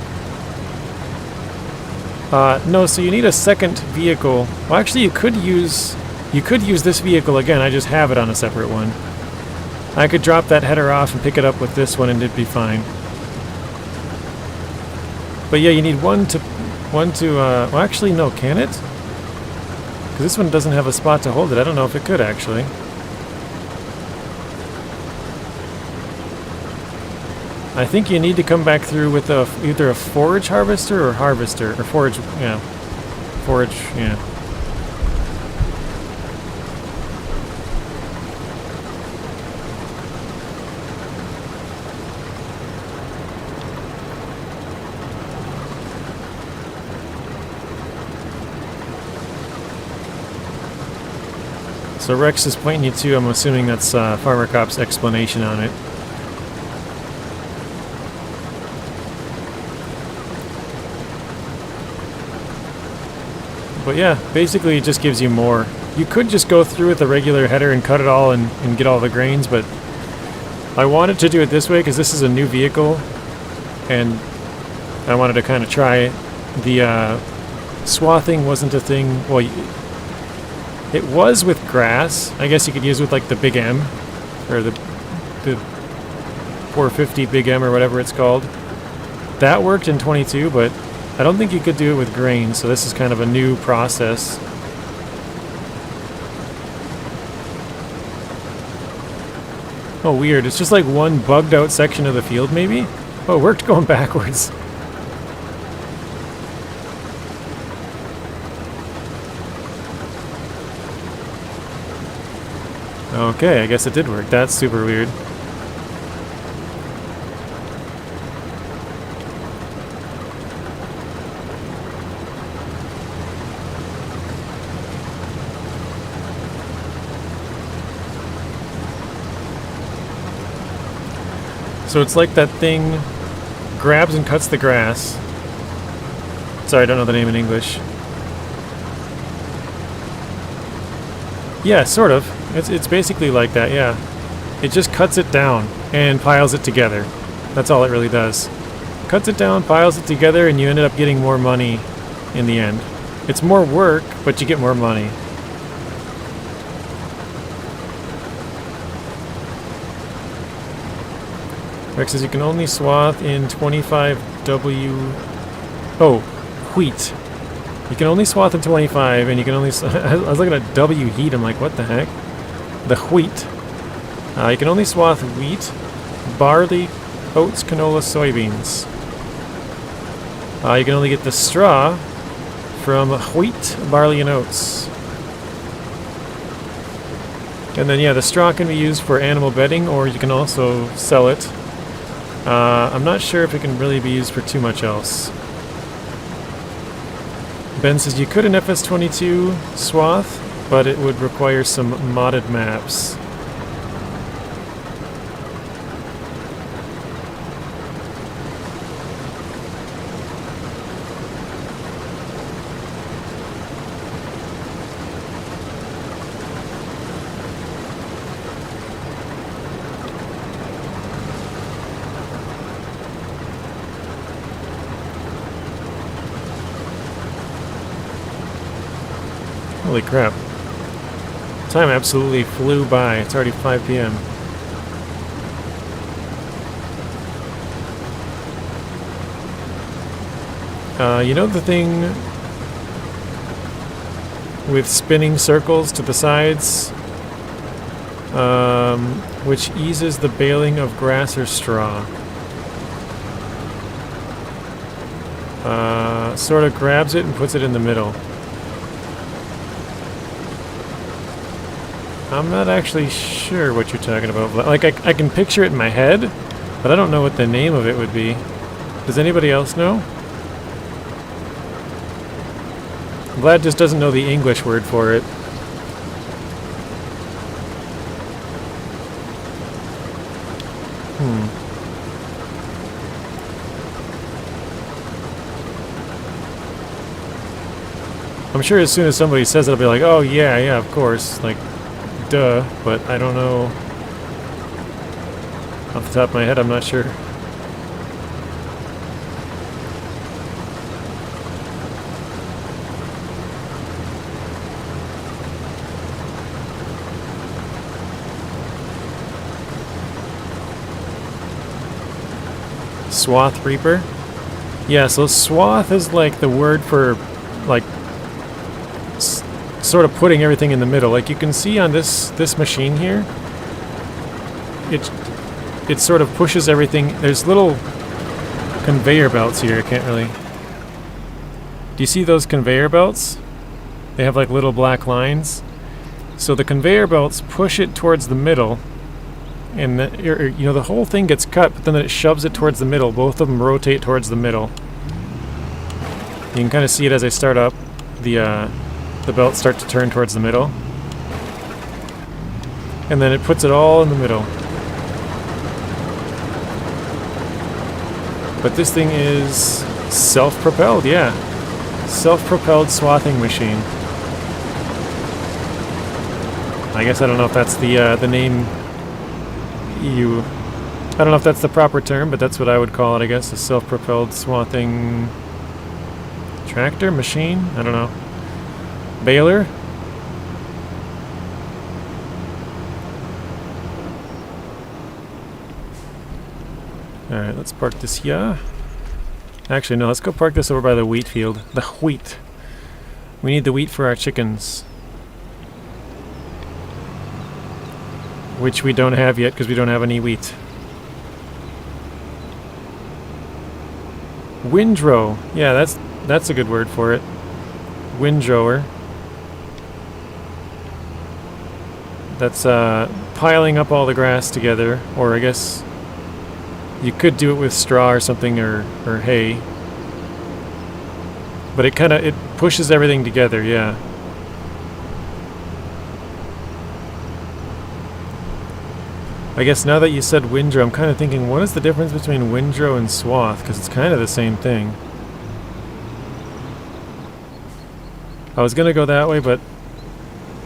No, so you need a second vehicle. Well, actually, you could use this vehicle again. I just have it on a separate one. I could drop that header off and pick it up with this one, and it'd be fine. But yeah, you need one to. Well, actually, no. Can it? Because this one doesn't have a spot to hold it. I don't know if it could actually. I think you need to come back through with either a forage harvester or forage, yeah. Forage, yeah. So Rex is pointing you to, I'm assuming that's Farmer Cop's explanation on it. But yeah, basically it just gives you more. You could just go through with the regular header and cut it all and get all the grains, but I wanted to do it this way because this is a new vehicle and I wanted to kind of try it. The swathing wasn't a thing. Well, it was with grass. I guess you could use it with like the Big M or the 450 Big M or whatever it's called. That worked in 22, but I don't think you could do it with grain, so this is kind of a new process. Oh, weird. It's just like one bugged out section of the field, maybe? Oh, it worked going backwards. Okay, I guess it did work. That's super weird. So it's like that thing grabs and cuts the grass. Sorry, I don't know the name in English. Yeah, sort of. It's basically like that, yeah. It just cuts it down and piles it together. That's all it really does. Cuts it down, piles it together, and you ended up getting more money in the end. It's more work, but you get more money. Rex says you can only swath in 25W... Oh, wheat. You can only swath in 25, and you can only... I was looking at W heat, I'm like, what the heck? The wheat. You can only swath wheat, barley, oats, canola, soybeans. You can only get the straw from wheat, barley, and oats. And then, yeah, the straw can be used for animal bedding, or you can also sell it. I'm not sure if it can really be used for too much else. Ben says you could in FS22 swath, but it would require some modded maps. Holy crap. Time absolutely flew by. It's already 5 p.m. You know the thing with spinning circles to the sides, which eases the baling of grass or straw? Sort of grabs it and puts it in the middle. I'm not actually sure what you're talking about. Like, I can picture it in my head, but I don't know what the name of it would be. Does anybody else know? Vlad just doesn't know the English word for it. I'm sure as soon as somebody says it, I'll be like, oh yeah, yeah, of course. Like, duh, but I don't know. Off the top of my head, I'm not sure. Swath Reaper? Yeah, so swath is like the word for, like, sort of putting everything in the middle. Like you can see on this machine here, it sort of pushes everything. There's little conveyor belts here. I can't really... Do you see those conveyor belts? They have like little black lines. So the conveyor belts push it towards the middle, and the whole thing gets cut, but then it shoves it towards the middle. Both of them rotate towards the middle. You can kind of see it as I start up. The belts start to turn towards the middle, and then it puts it all in the middle. But this thing is self-propelled, yeah. Self-propelled swathing machine. I guess I don't know if that's the name I don't know if that's the proper term, but that's what I would call it, I guess. A self-propelled swathing tractor, machine? I don't know. Baler? Alright, let's park this here. Actually, no, let's go park this over by the wheat field. The wheat. We need the wheat for our chickens. Which we don't have yet because we don't have any wheat. Windrow. Yeah, that's a good word for it. Windrower. That's piling up all the grass together, or I guess you could do it with straw or something, or hay. But it pushes everything together, yeah. I guess now that you said windrow, I'm kind of thinking, what is the difference between windrow and swath? Because it's kind of the same thing. I was going to go that way, but...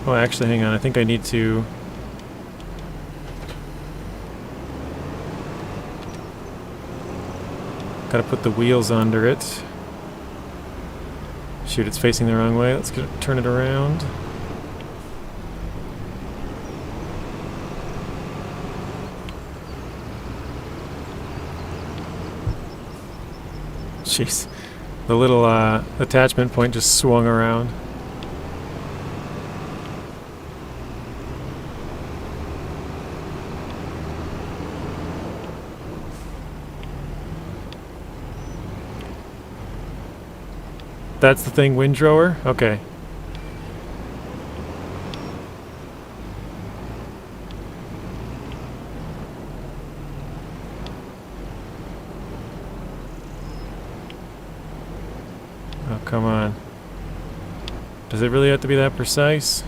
Oh, actually, hang on. I think I need to... Gotta put the wheels under it. Shoot, it's facing the wrong way. Let's turn it around. Jeez. The little attachment point just swung around. That's the thing, windrower? Okay. Oh, come on. Does it really have to be that precise?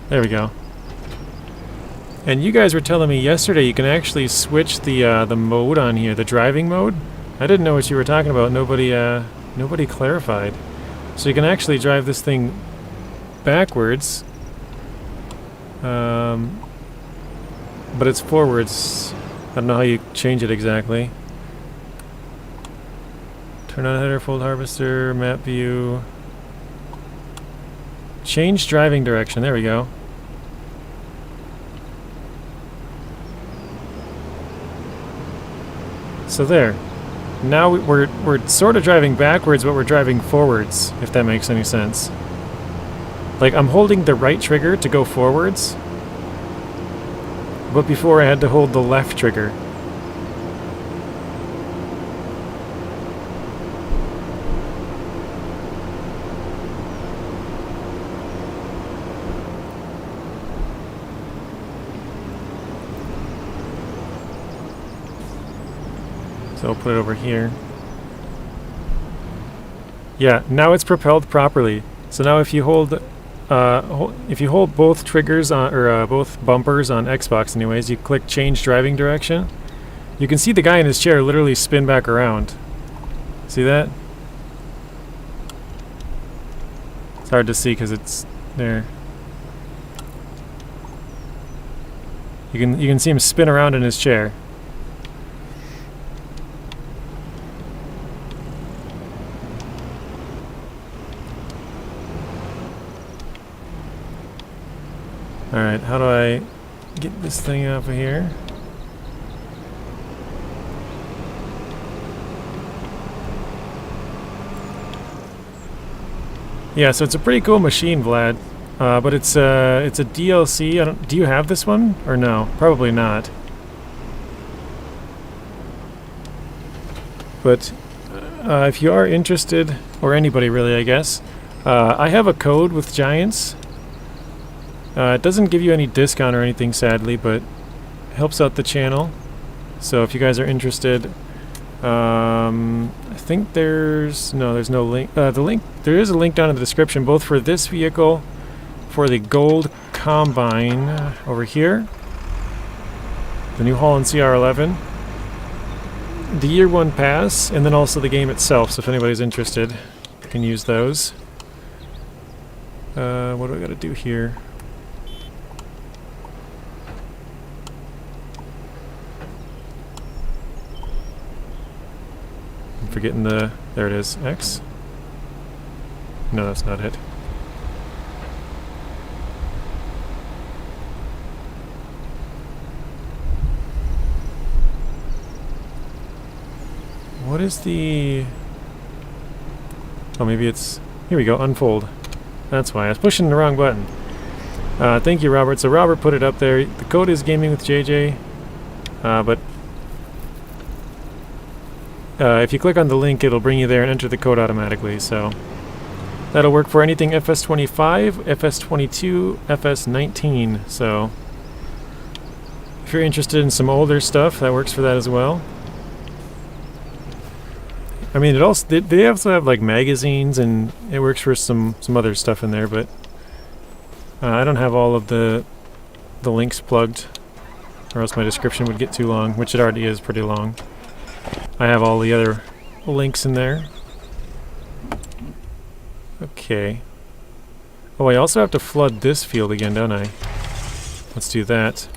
There we go. And you guys were telling me yesterday you can actually switch the mode on here, the driving mode. I didn't know what you were talking about. Nobody clarified. So you can actually drive this thing backwards, but it's forwards. I don't know how you change it exactly. Turn on header, fold harvester, map view. Change driving direction. There we go. So there. Now we're sort of driving backwards, but we're driving forwards, if that makes any sense. Like, I'm holding the right trigger to go forwards, but before I had to hold the left trigger. So I'll put it over here. Yeah, now it's propelled properly. So now if you hold both triggers on, or both bumpers on Xbox anyways, you click change driving direction, you can see the guy in his chair literally spin back around. See that? It's hard to see because it's there. You can see him spin around in his chair. Alright, how do I get this thing off of here? Yeah, so it's a pretty cool machine, Vlad. But it's a DLC. Do you have this one or no? Probably not. But if you are interested, or anybody really, I guess, I have a code with Giants. It doesn't give you any discount or anything, sadly, but helps out the channel. So if you guys are interested, I think there's no link. There is a link down in the description, both for this vehicle, for the gold combine over here, the New Holland CR11, the year 1 pass, and then also the game itself. So if anybody's interested, you can use those. What do I got to do here? I'm forgetting the... There it is. X? No, that's not it. What is the... Oh, maybe it's... Here we go, unfold. That's why. I was pushing the wrong button. Thank you, Robert. So Robert put it up there. The code is Gaming with JJ. But if you click on the link, it'll bring you there and enter the code automatically. So that'll work for anything FS25, FS22, FS19. So if you're interested in some older stuff, that works for that as well. I mean, they also have like magazines, and it works for some other stuff in there, but I don't have all of the links plugged, or else my description would get too long, which it already is pretty long. I have all the other links in there. Okay. Oh, I also have to flood this field again, don't I? Let's do that.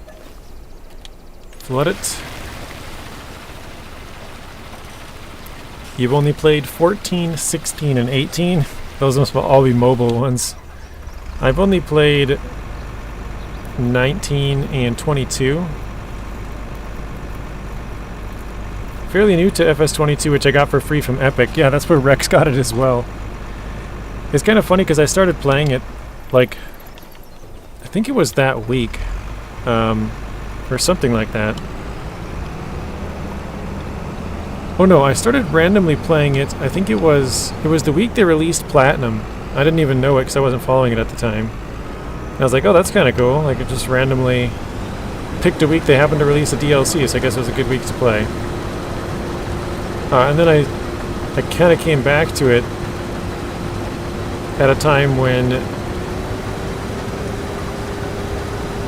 Flood it. You've only played 14, 16, and 18. Those must all be mobile ones. I've only played 19 and 22. Fairly new to FS22, which I got for free from Epic. Yeah, that's where Rex got it as well. It's kind of funny because I started playing it, like, I think it was that week, or something like that. Oh no, I started randomly playing it. I think it was the week they released Platinum. I didn't even know it because I wasn't following it at the time. And I was like, oh, that's kind of cool. Like, it just randomly picked a week they happened to release a DLC, so I guess it was a good week to play. And then I kind of came back to it at a time when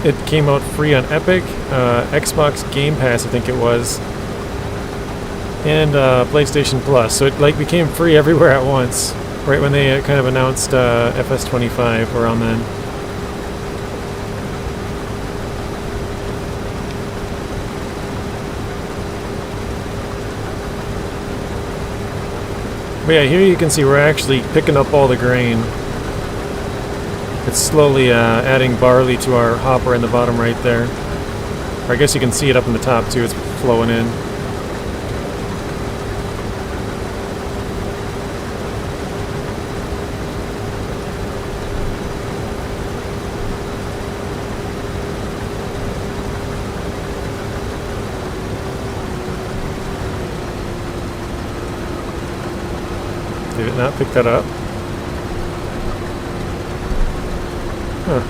it came out free on Epic, Xbox Game Pass, I think it was, and PlayStation Plus. So it like became free everywhere at once, right when they kind of announced FS25 around then. But yeah, here you can see we're actually picking up all the grain. It's slowly adding barley to our hopper in the bottom right there. Or I guess you can see it up in the top too, it's flowing in. Did it not pick that up? Huh.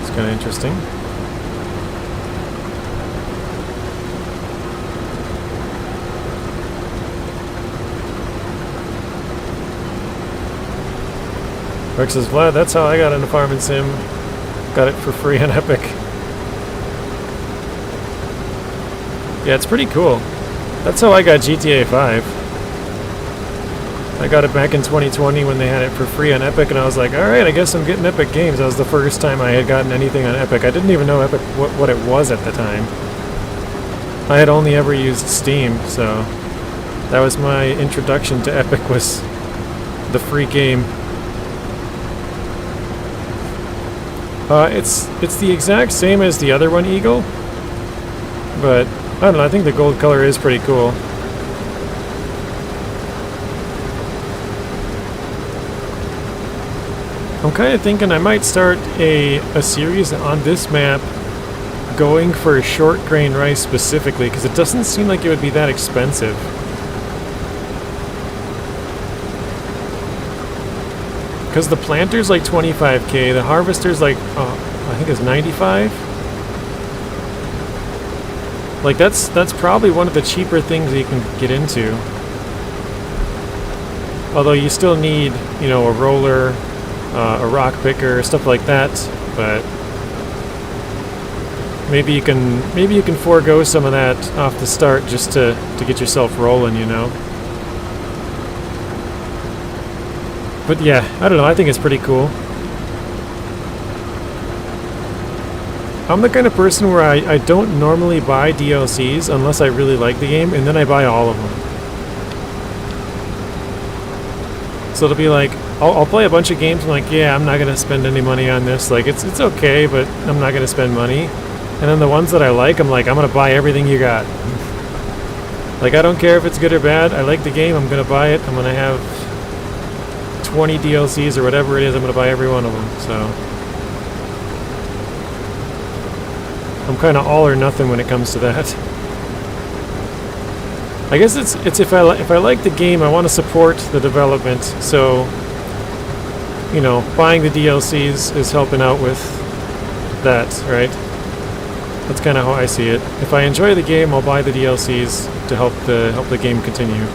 It's kind of interesting. Rex says, Vlad, that's how I got into Farming Sim. Got it for free on Epic. Yeah, it's pretty cool. That's how I got GTA 5. I got it back in 2020 when they had it for free on Epic, and I was like, alright, I guess I'm getting Epic Games. That was the first time I had gotten anything on Epic. I didn't even know Epic what it was at the time. I had only ever used Steam, so that was my introduction to Epic, was the free game. It's the exact same as the other one, Eagle, but I don't know, I think the gold color is pretty cool. I'm kind of thinking I might start a series on this map going for short grain rice specifically, because it doesn't seem like it would be that expensive. Because the planter's like 25k, the harvester's like, I think it's 95. Like that's probably one of the cheaper things that you can get into. Although you still need, you know, a roller, a rock picker, stuff like that. But maybe you can forego some of that off the start just to get yourself rolling, you know. But yeah, I don't know, I think it's pretty cool. I'm the kind of person where I don't normally buy DLCs unless I really like the game, and then I buy all of them. So it'll be like, I'll play a bunch of games and like, yeah, I'm not going to spend any money on this. Like, it's okay, but I'm not going to spend money. And then the ones that I like, I'm like, I'm going to buy everything you got. Like, I don't care if it's good or bad. I like the game, I'm going to buy it. I'm going to have 20 DLCs or whatever it is, I'm going to buy every one of them, so. I'm kind of all or nothing when it comes to that. I guess it's if I like the game, I want to support the development, so, you know, buying the DLCs is helping out with that, right? That's kind of how I see it. If I enjoy the game, I'll buy the DLCs to help the game continue.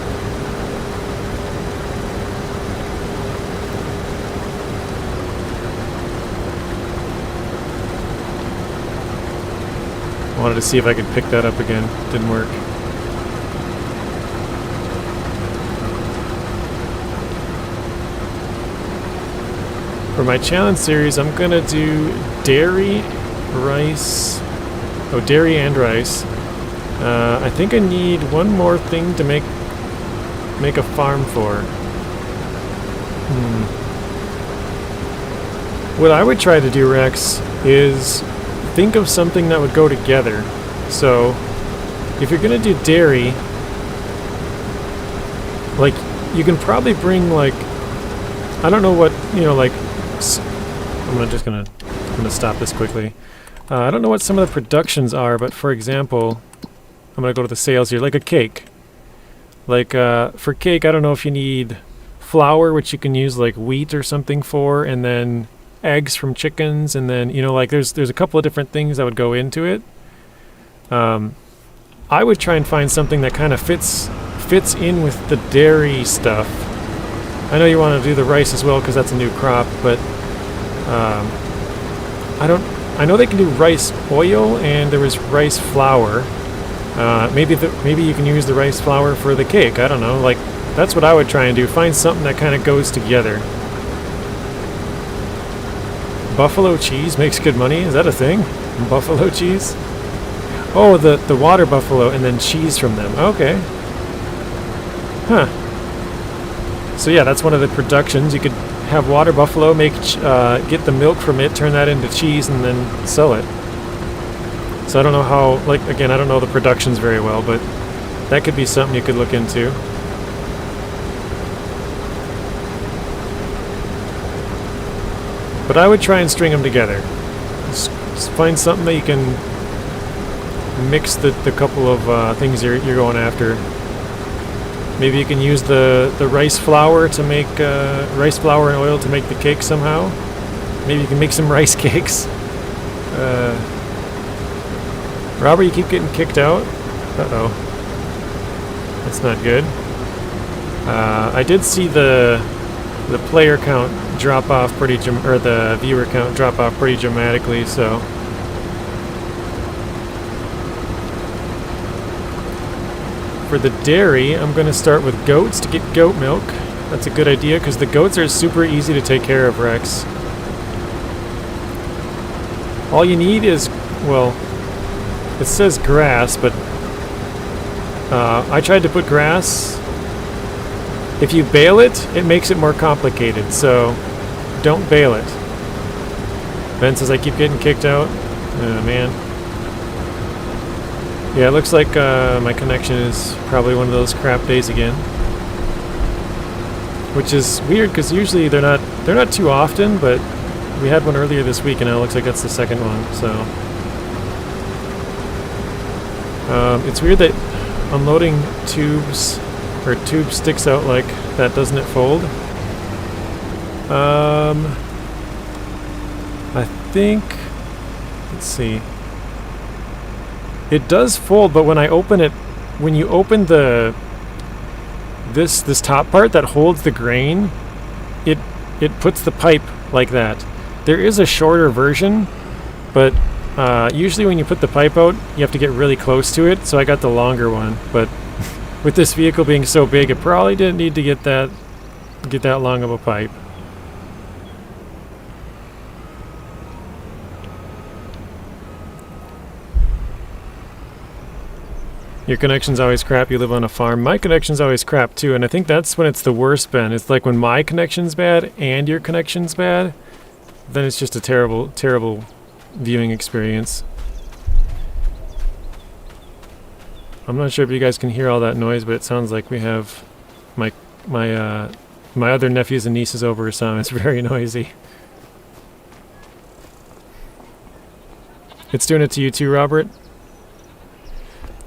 I wanted to see if I could pick that up again. Didn't work. For my challenge series, I'm gonna do dairy, rice. Oh, dairy and rice. I think I need one more thing to make a farm for. What I would try to do, Rex, is think of something that would go together. So, if you're gonna do dairy, like, you can probably bring, like, I don't know what, you know, like, I'm just gonna stop this quickly. I don't know what some of the productions are, but for example, I'm gonna go to the sales here, like a cake. Like, for cake, I don't know if you need flour, which you can use like wheat or something for, and then eggs from chickens, and then, you know, like there's a couple of different things that would go into it. I would try and find something that kind of fits in with the dairy stuff. I know you want to do the rice as well because that's a new crop, but I know they can do rice oil, and there was rice flour. Maybe you can use the rice flour for the cake. I don't know. Like, that's what I would try and do. Find something that kind of goes together. Buffalo cheese makes good money. Is that a thing? Buffalo cheese? Oh, the water buffalo and then cheese from them. Okay. Huh. So yeah, that's one of the productions. You could have water buffalo, get the milk from it, turn that into cheese, and then sell it. So I don't know how, like, again, I don't know the productions very well, but that could be something you could look into. But I would try and string them together. Just find something that you can mix the couple of things you're going after. Maybe you can use the rice flour to make rice flour and oil to make the cake somehow. Maybe you can make some rice cakes. Robert, you keep getting kicked out. Uh-oh. That's not good. I did see the player count drop off pretty or the viewer count drop off pretty dramatically, so for the dairy, I'm going to start with goats to get goat milk. That's a good idea because the goats are super easy to take care of, Rex. All you need is, well, it says grass, but I tried to put grass. If you bale it, it makes it more complicated, so don't bale it. Ben says I keep getting kicked out. Oh, man. Yeah, it looks like my connection is probably one of those crap days again. which is weird because usually they're not too often, but we had one earlier this week, and now it looks like that's the second one. So it's weird that unloading tubes or tube sticks out like that, doesn't it fold? I think, let's see. It does fold, but when I open it, when you open this top part that holds the grain, it puts the pipe like that. There is a shorter version, but usually when you put the pipe out, you have to get really close to it, so I got the longer one. But with this vehicle being so big, it probably didn't need to get that long of a pipe. Your connection's always crap, you live on a farm. My connection's always crap too, and I think that's when it's the worst, Ben. It's like when my connection's bad and your connection's bad, then it's just a terrible, terrible viewing experience. I'm not sure if you guys can hear all that noise, but it sounds like we have my other nephews and nieces over or something. It's very noisy. It's doing it to you too, Robert?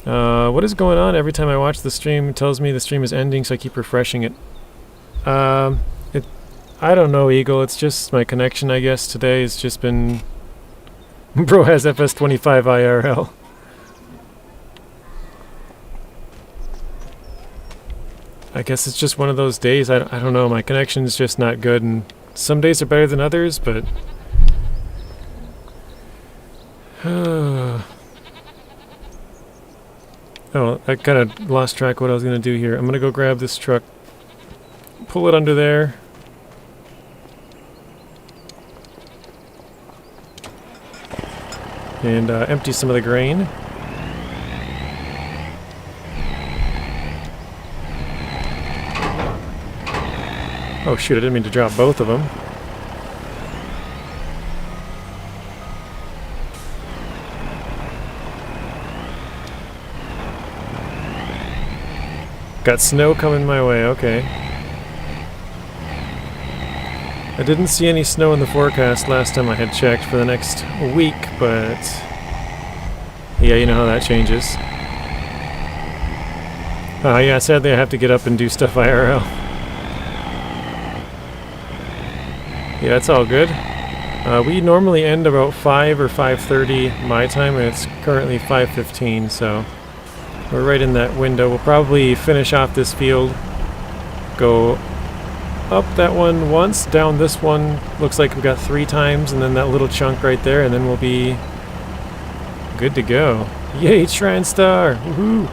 What is going on? Every time I watch the stream, it tells me the stream is ending, so I keep refreshing it. I don't know, Eagle. It's just my connection, I guess, today. It's just been... Bro has FS25 IRL. I guess it's just one of those days. I don't know. My connection's just not good, and some days are better than others, but... Oh, I kind of lost track of what I was going to do here. I'm going to go grab this truck, pull it under there. And empty some of the grain. Oh shoot, I didn't mean to drop both of them. Got snow coming my way, okay. I didn't see any snow in the forecast last time I had checked for the next week, but... yeah, you know how that changes. Yeah, sadly I have to get up and do stuff IRL. Yeah, it's all good. We normally end about 5 or 5:30 my time, and it's currently 5:15, so... we're right in that window. We'll probably finish off this field, go up that one once, down this one, looks like we got 3 times, and then that little chunk right there, and then we'll be good to go. Yay, Shrine Star! Woohoo!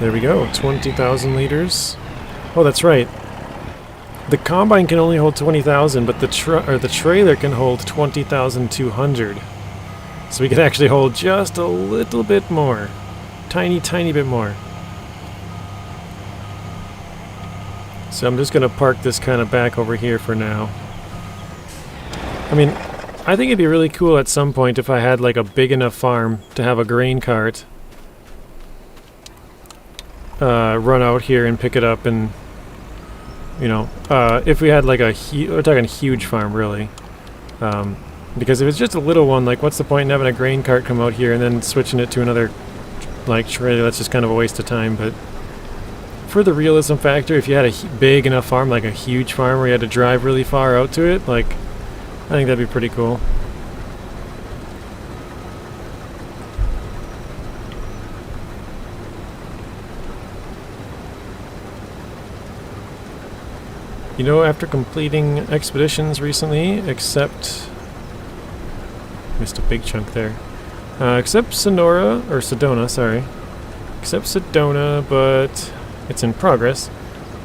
There we go, 20,000 liters. Oh, that's right. The combine can only hold 20,000, but the trailer can hold 20,200. So we can actually hold just a little bit more. Tiny, tiny bit more. So I'm just going to park this kind of back over here for now. I mean, I think it'd be really cool at some point if I had like a big enough farm to have a grain cart. Run out here and pick it up, and you know, if we had like we're talking a huge farm really, because if it's just a little one, like what's the point in having a grain cart come out here and then switching it to another like trailer? That's just kind of a waste of time. But for the realism factor, if you had a big enough farm, like a huge farm where you had to drive really far out to it, like I think that'd be pretty cool. You know, after completing expeditions recently, except... missed a big chunk there. Except Sedona, sorry. Except Sedona, but it's in progress.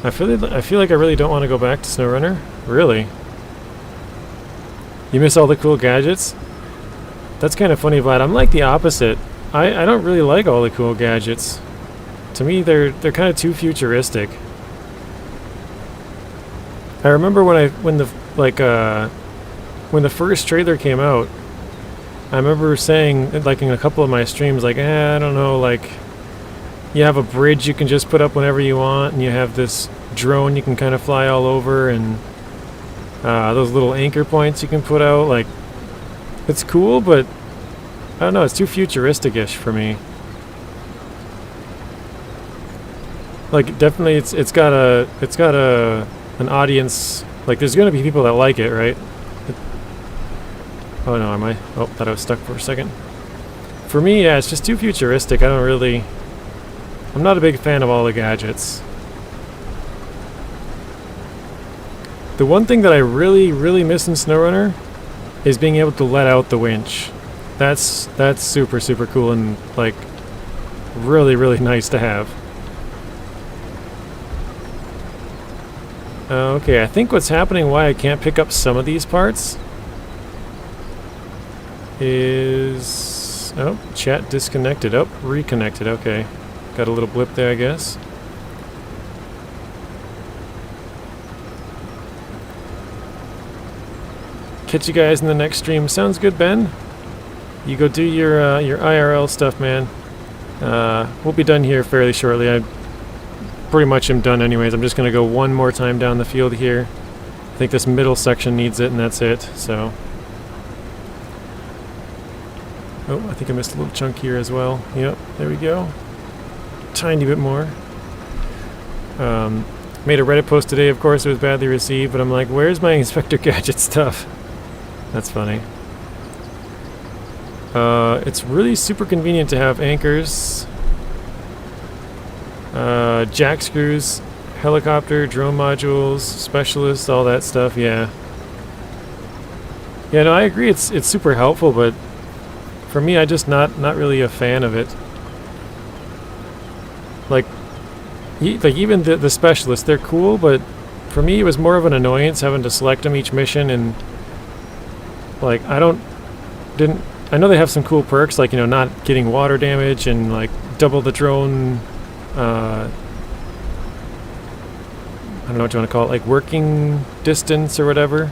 I feel like I really don't want to go back to SnowRunner. Really? You miss all the cool gadgets? That's kind of funny, Vlad. I'm like the opposite. I don't really like all the cool gadgets. To me, they're kind of too futuristic. I remember when the first trailer came out, I remember saying, like in a couple of my streams, like, I don't know, like, you have a bridge you can just put up whenever you want, and you have this drone you can kind of fly all over, and those little anchor points you can put out, like, it's cool, but I don't know, it's too futuristic-ish for me. Like, definitely it's got an audience, like, there's gonna be people that like it, right? Oh no, am I? Oh, thought I was stuck for a second. For me, yeah, it's just too futuristic. I'm not a big fan of all the gadgets. The one thing that I really, really miss in SnowRunner is being able to let out the winch. That's super, super cool and, like, really, really nice to have. Okay, I think what's happening, why I can't pick up some of these parts, is... oh, chat disconnected. Oh, reconnected. Okay. Got a little blip there, I guess. Catch you guys in the next stream. Sounds good, Ben. You go do your IRL stuff, man. We'll be done here fairly shortly. I pretty much am done anyways. I'm just going to go one more time down the field here. I think this middle section needs it, and that's it, so... oh, I think I missed a little chunk here as well. Yep, there we go. Tiny bit more. Made a Reddit post today, of course it was badly received, but I'm like, where's my Inspector Gadget stuff? That's funny. It's really super convenient to have anchors, jack screws, helicopter, drone modules, specialists, all that stuff, yeah. Yeah, no, I agree, it's super helpful, but for me, I'm just not really a fan of it. Like even the specialists, they're cool, but for me it was more of an annoyance having to select them each mission, and like I know they have some cool perks, like, you know, not getting water damage and like double the drone, I don't know what you want to call it, like working distance or whatever.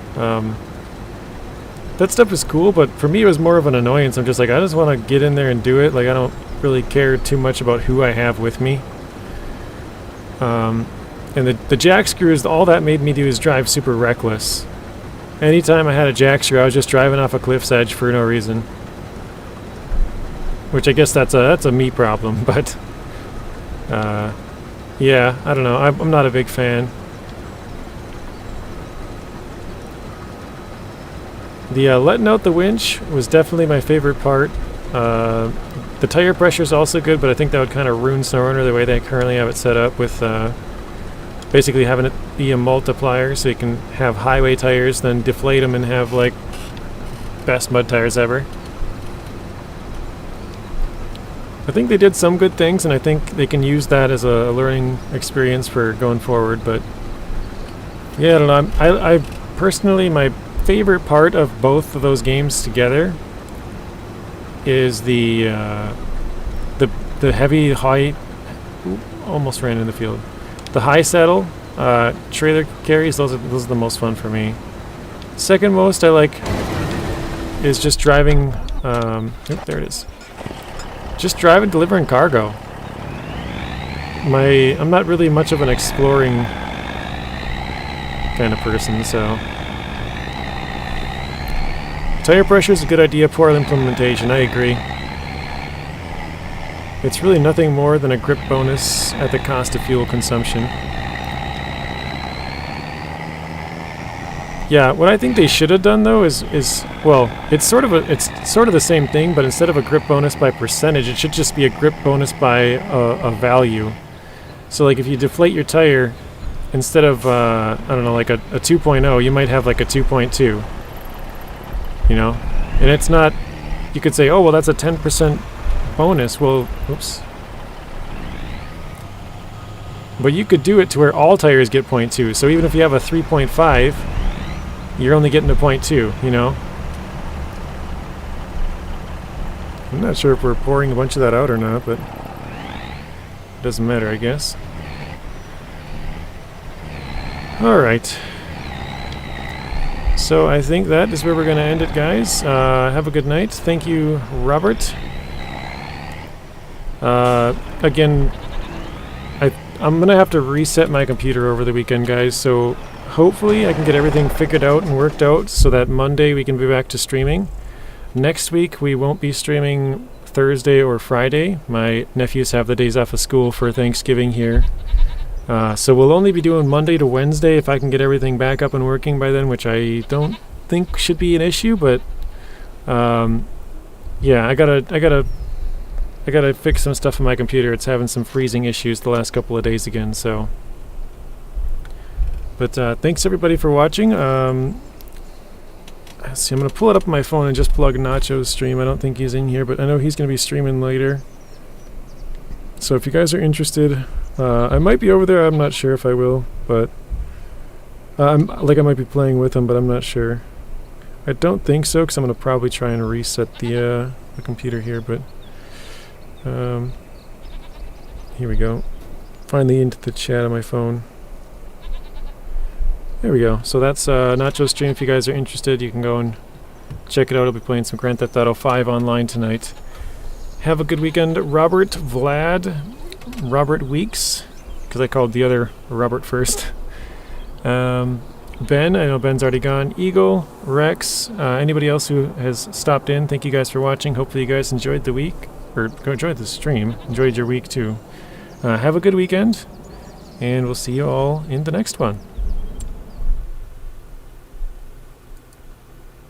That stuff is cool, but for me it was more of an annoyance. I'm just like, I just want to get in there and do it. Like, I don't really care too much about who I have with me. And the jack screws, all that made me do is drive super reckless. Anytime I had a jack screw, I was just driving off a cliff's edge for no reason. Which I guess that's a me problem, but yeah, I don't know. I'm not a big fan. The letting out the winch was definitely my favorite part. The tire pressure is also good, but I think that would kind of ruin SnowRunner the way they currently have it set up, with basically having it be a multiplier, so you can have highway tires, then deflate them and have like best mud tires ever. I think they did some good things, and I think they can use that as a learning experience for going forward, but yeah, I don't know. I personally, my favorite part of both of those games together is the heavy high... Ooh, almost ran in the field. The high saddle trailer carries, those are the most fun for me. Second most I like is just driving... oop, there it is. Just driving, delivering cargo. I'm not really much of an exploring kind of person, so... Tire pressure is a good idea, poor implementation, I agree. It's really nothing more than a grip bonus at the cost of fuel consumption. Yeah, what I think they should have done though is well, it's sort of the same thing, but instead of a grip bonus by percentage, it should just be a grip bonus by a value. So like if you deflate your tire, instead of I don't know, like a 2.0, you might have like a 2.2. You know, and it's not, you could say, oh well, that's a 10% bonus. Well, oops. But you could do it to where all tires get 0.2. So even if you have a 3.5, you're only getting a 0.2, you know? I'm not sure if we're pouring a bunch of that out or not, but it doesn't matter, I guess. Alright. So I think that is where we're going to end it, guys. Have a good night. Thank you, Robert. Again, I'm going to have to reset my computer over the weekend, guys, so hopefully I can get everything figured out and worked out so that Monday we can be back to streaming. Next week we won't be streaming Thursday or Friday. My nephews have the days off of school for Thanksgiving here. So we'll only be doing Monday to Wednesday if I can get everything back up and working by then, which I don't think should be an issue, but yeah, I gotta fix some stuff on my computer. It's having some freezing issues the last couple of days again, so. But thanks everybody for watching. Let's see, I'm gonna pull it up on my phone and just plug Nacho's stream. I don't think he's in here, but I know he's gonna be streaming later. So if you guys are interested, I might be over there. I'm not sure if I will, but I might be playing with him, but I'm not sure. I don't think so, because I'm going to probably try and reset the computer here, but here we go. Finally into the chat on my phone. There we go. So that's Nacho's stream. If you guys are interested, you can go and check it out. I'll be playing some Grand Theft Auto 5 online tonight. Have a good weekend, Robert, Robert Weeks, because I called the other Robert first. Ben, I know Ben's already gone. Eagle, Rex, anybody else who has stopped in, thank you guys for watching. Hopefully you guys enjoyed the week, or enjoyed the stream, enjoyed your week too. Have a good weekend, and we'll see you all in the next one.